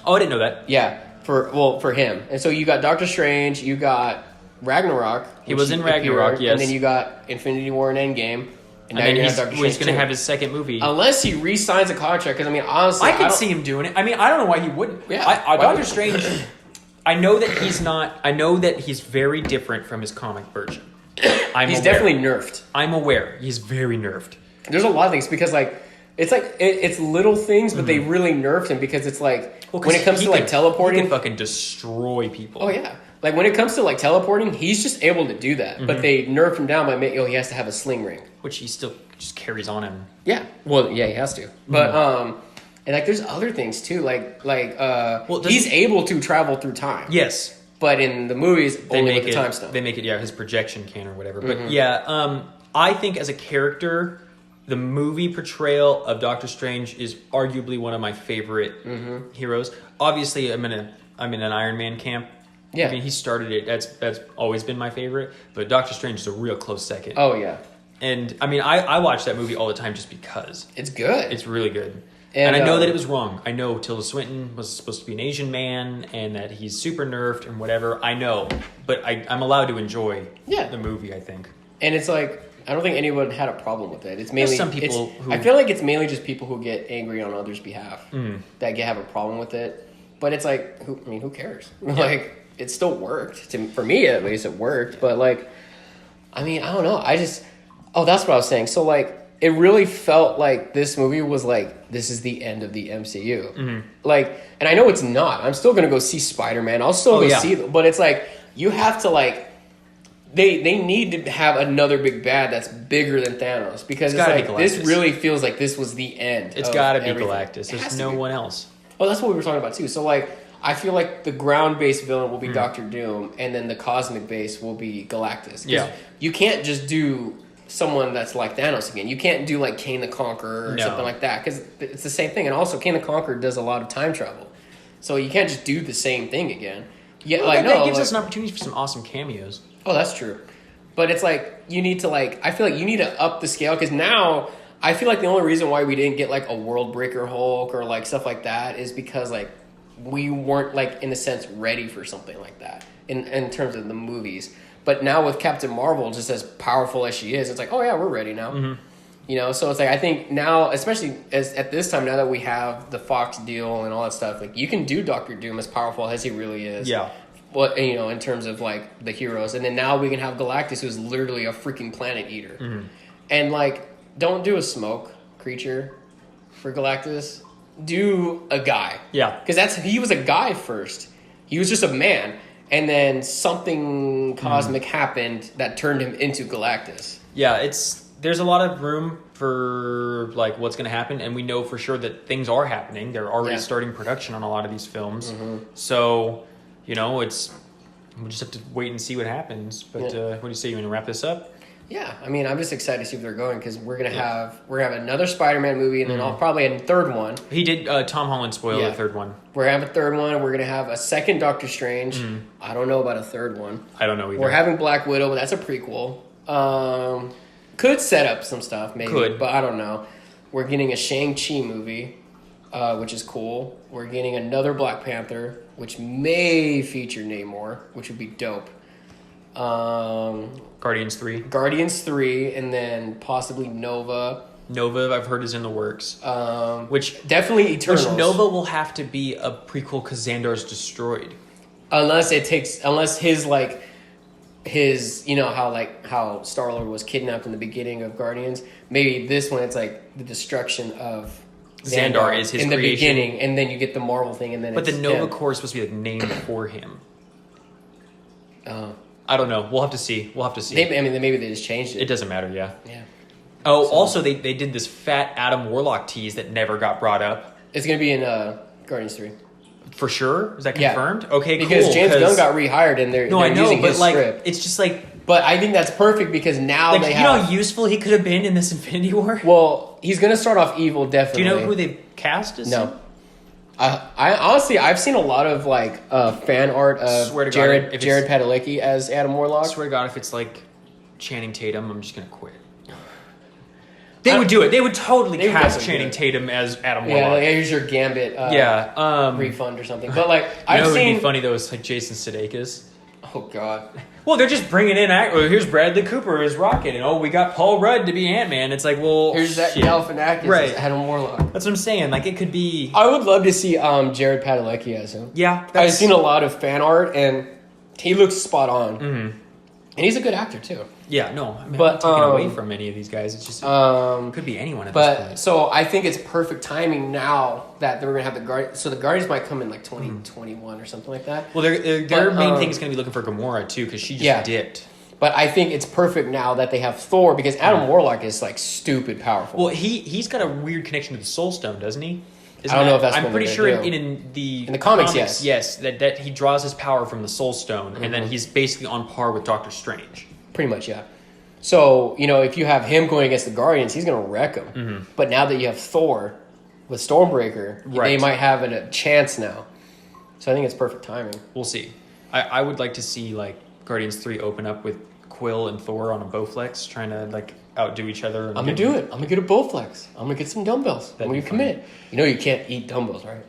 Speaker 1: Oh, I didn't know that.
Speaker 2: Yeah, for him. And so you got Doctor Strange, you got Ragnarok.
Speaker 1: He was in Ragnarok, yes.
Speaker 2: And then you got Infinity War and Endgame.
Speaker 1: And then he's going to have his second movie.
Speaker 2: Unless he re-signs a contract, because honestly,
Speaker 1: I could see him doing it. I don't know why he wouldn't.
Speaker 2: Yeah,
Speaker 1: Doctor Strange. I know that he's not. I know that he's very different from his comic version.
Speaker 2: He's definitely nerfed.
Speaker 1: I'm aware. He's very nerfed.
Speaker 2: There's a lot of things because it's little things, but they really nerfed him because it's like when it comes to teleporting,
Speaker 1: he can fucking destroy people.
Speaker 2: Oh yeah, like when it comes to teleporting, he's just able to do that. But they nerfed him down by he has to have a sling ring,
Speaker 1: which he still just carries on him.
Speaker 2: Yeah, well, yeah, he has to. But and there's other things too, he's able to travel through time.
Speaker 1: Yes.
Speaker 2: But in the movies, only with the time stone.
Speaker 1: They make it, his projection can or whatever. But I think as a character, the movie portrayal of Doctor Strange is arguably one of my favorite heroes. Obviously, I'm in an Iron Man camp. Yeah. I mean, he started it. That's always been my favorite. But Doctor Strange is a real close second.
Speaker 2: Oh, yeah.
Speaker 1: And, I watch that movie all the time just because.
Speaker 2: It's good.
Speaker 1: It's really good. And I know that it was wrong. I know Tilda Swinton was supposed to be an Asian man and that he's super nerfed and whatever. I know. But I'm allowed to enjoy the movie, I think.
Speaker 2: And it's I don't think anyone had a problem with it. It's mainly
Speaker 1: some people
Speaker 2: I feel like it's mainly just people who get angry on others' behalf that have a problem with it. But it's who cares? Yeah. It still worked. For me, at least, it worked. But I don't know. that's what I was saying. So it really felt like this movie was this is the end of the MCU. And I know it's not. I'm still gonna go see Spider-Man. I'll still go see them. But it's you have to they need to have another big bad that's bigger than Thanos because this really feels like this was the end.
Speaker 1: It's got to be Galactus. There's no one else.
Speaker 2: Oh, that's what we were talking about too. So I feel like the ground-based villain will be Doctor Doom, and then the cosmic base will be Galactus.
Speaker 1: Yeah,
Speaker 2: you can't just do someone that's like Thanos again. You can't do Kane the Conqueror or something like that because it's the same thing. And also, Kane the Conqueror does a lot of time travel, so you can't just do the same thing again. Yeah,
Speaker 1: that gives us an opportunity for some awesome cameos.
Speaker 2: Oh, that's true. But it's you need to I feel like you need to up the scale because now I feel like the only reason why we didn't get a World Breaker Hulk or stuff like that is because we weren't like in a sense ready for something like that in terms of the movies. But now with Captain Marvel, just as powerful as she is, it's like, oh yeah, we're ready now. Mm-hmm. You know, so it's like I think now, especially at this time, now that we have the Fox deal and all that stuff, like you can do Doctor Doom as powerful as he really is.
Speaker 1: Yeah.
Speaker 2: What, you know, in terms of like the heroes, and then now we can have Galactus, who's literally a freaking planet eater, and like don't do a smoke creature for Galactus, do a guy, because he was a guy first. He was just a man, and then something cosmic happened that turned him into Galactus.
Speaker 1: Yeah, there's a lot of room for like what's going to happen, and we know for sure that things are happening. They're already starting production on a lot of these films, so. You know, we'll just have to wait and see what happens. But what do you say? You want to wrap this up?
Speaker 2: Yeah, I mean, I'm just excited to see where they're going because we're gonna have another Spider-Man movie and then probably a third one.
Speaker 1: He did Tom Holland spoil the third one.
Speaker 2: We're gonna have a third one. We're gonna have a second Doctor Strange. I don't know about a third one.
Speaker 1: I don't know either.
Speaker 2: We're having Black Widow, but that's a prequel. Could set up some stuff, maybe, but I don't know. We're getting a Shang-Chi movie, which is cool. We're getting another Black Panther, which may feature Namor, which would be dope.
Speaker 1: Guardians
Speaker 2: 3, and then possibly Nova.
Speaker 1: Nova, I've heard, is in the works. Which
Speaker 2: definitely Eternals.
Speaker 1: Which Nova will have to be a prequel because Xandar's destroyed.
Speaker 2: Unless his you know how Star-Lord was kidnapped in the beginning of Guardians. Maybe this one it's like the destruction of
Speaker 1: Xandar is his
Speaker 2: in the
Speaker 1: creation.
Speaker 2: beginning, and then you get the Marvel thing, and then.
Speaker 1: But the Nova Corps is supposed to be like named for him. I don't know. We'll have to see.
Speaker 2: Maybe they just changed it.
Speaker 1: It doesn't matter. Yeah.
Speaker 2: Yeah.
Speaker 1: Oh, so, also they did this fat Adam Warlock tease that never got brought up.
Speaker 2: It's gonna be in Guardians 3.
Speaker 1: For sure? Is that confirmed? Yeah. Okay,
Speaker 2: because
Speaker 1: cool.
Speaker 2: James Gunn got rehired, and they're using his script.
Speaker 1: It's just like.
Speaker 2: But I think that's perfect because now they have...
Speaker 1: You know how useful he could have been in this Infinity War?
Speaker 2: Well, he's going to start off evil, definitely.
Speaker 1: Do you know who they've cast as him?
Speaker 2: No. I honestly, I've seen a lot of like fan art of Jared Padalecki as Adam Warlock.
Speaker 1: I swear to God, if it's like Channing Tatum, I'm just going to quit. They would do it. They would totally cast Channing Tatum as Adam Warlock.
Speaker 2: Yeah, like, here's your Gambit refund or something. But like,
Speaker 1: I've seen... It would be funny though, it's like Jason Sudeikis.
Speaker 2: Oh, God.
Speaker 1: Well, they're just bringing in... here's Bradley Cooper as Rocket, and we got Paul Rudd to be Ant-Man. It's like, well,
Speaker 2: here's Zach Galifianakis as Adam Warlock.
Speaker 1: That's what I'm saying. Like, it could be...
Speaker 2: I would love to see Jared Padalecki as him.
Speaker 1: Yeah.
Speaker 2: I've seen a lot of fan art, and he looks spot on. Mm-hmm. And he's a good actor, too.
Speaker 1: Yeah, no. I'm not taking away from any of these guys. It's just... could be anyone at this point.
Speaker 2: So, I think it's perfect timing now that we're going to have the Guardians... So, the Guardians might come in like 2021 or something like that.
Speaker 1: Well, their main thing is going to be looking for Gamora, too, because she just dipped.
Speaker 2: But I think it's perfect now that they have Thor, because Adam Warlock is like stupid powerful.
Speaker 1: Well, he's got a weird connection to the Soul Stone, doesn't he?
Speaker 2: I don't know if that's
Speaker 1: I'm pretty sure in the
Speaker 2: comics,
Speaker 1: yes, that he draws his power from the Soul Stone, and then he's basically on par with Doctor Strange.
Speaker 2: Pretty much, yeah. So, if you have him going against the Guardians, he's going to wreck them. Mm-hmm. But now that you have Thor with Stormbreaker, they might have a chance now. So I think it's perfect timing.
Speaker 1: We'll see. I would like to see like Guardians 3 open up with Quill and Thor on a Bowflex trying to like outdo each other.
Speaker 2: I'm going to do it. I'm going to get a Bowflex. I'm going to get some dumbbells. I'm going to commit. You can't eat dumbbells, right?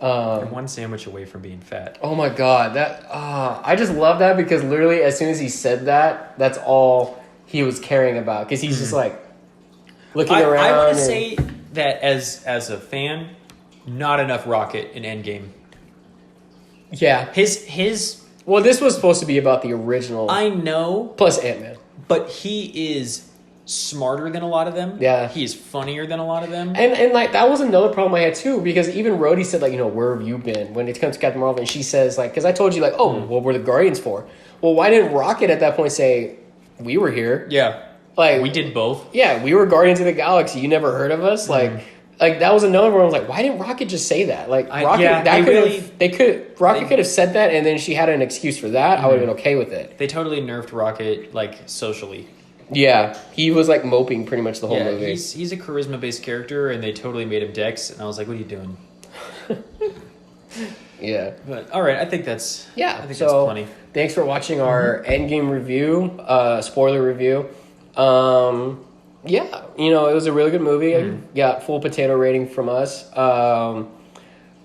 Speaker 1: You're one sandwich away from being fat.
Speaker 2: Oh my God. I just love that because literally as soon as he said that, that's all he was caring about. Because he's just like looking around.
Speaker 1: I want to say that as a fan, not enough Rocket in Endgame.
Speaker 2: Yeah.
Speaker 1: His
Speaker 2: Well, this was supposed to be about the original.
Speaker 1: I know.
Speaker 2: Plus Ant-Man.
Speaker 1: But he is smarter than a lot of them.
Speaker 2: Yeah.
Speaker 1: He is funnier than a lot of them.
Speaker 2: And like, that was another problem I had too, because even Rhodey said, like, where have you been? When it comes to Captain Marvel, and she says, like, because I told you, like, what were the Guardians for? Well, why didn't Rocket at that point say, we were here?
Speaker 1: Yeah.
Speaker 2: Like,
Speaker 1: we did both.
Speaker 2: Yeah, we were Guardians of the Galaxy. You never heard of us? Like, that was another one. I was like, why didn't Rocket just say that? Like, Rocket, Rocket could have said that, and then she had an excuse for that. I would have been okay with it.
Speaker 1: They totally nerfed Rocket, like, socially.
Speaker 2: Yeah, he was like moping pretty much the whole movie.
Speaker 1: He's a charisma-based character, and they totally made him Dex, and I was like, what are you doing?
Speaker 2: Yeah.
Speaker 1: But, all right, I think that's that's plenty.
Speaker 2: Thanks for watching our Endgame review, spoiler review. Yeah, it was a really good movie. Got full potato rating from us.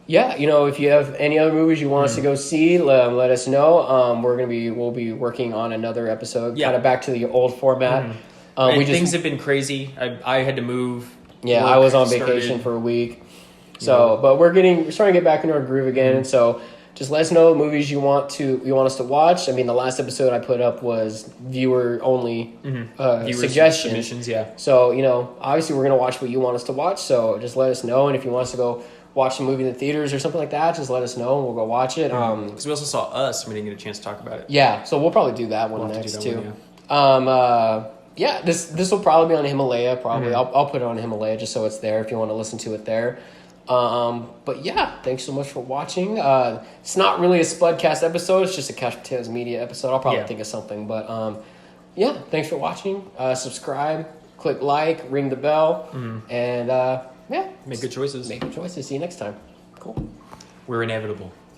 Speaker 2: yeah, if you have any other movies you want us to go see, let us know. We'll be working on another episode, kind of back to the old format.
Speaker 1: Things have been crazy. I had to move.
Speaker 2: Yeah, I was on vacation for a week. So, but we're starting to get back into our groove again. And so, just let us know what movies you want us to watch. I mean, the last episode I put up was viewer only suggestions.
Speaker 1: Submissions, yeah.
Speaker 2: So, obviously we're gonna watch what you want us to watch. So just let us know, and if you want us to go watch a movie in the theaters or something like that, just let us know and we'll go watch it.
Speaker 1: Because we also saw Us, and we didn't get a chance to talk about it.
Speaker 2: Yeah, so we'll probably do that one next too. Yeah, this will probably be on Himalaya. Probably I'll put it on Himalaya just so it's there if you want to listen to it there. But yeah, thanks so much for watching. It's not really a Spudcast episode; it's just a Cash Potatoes Media episode. I'll probably think of something, but yeah, thanks for watching. Subscribe, click like, ring the bell, and yeah,
Speaker 1: make good choices.
Speaker 2: Make good choices. See you next time. Cool.
Speaker 1: We're inevitable.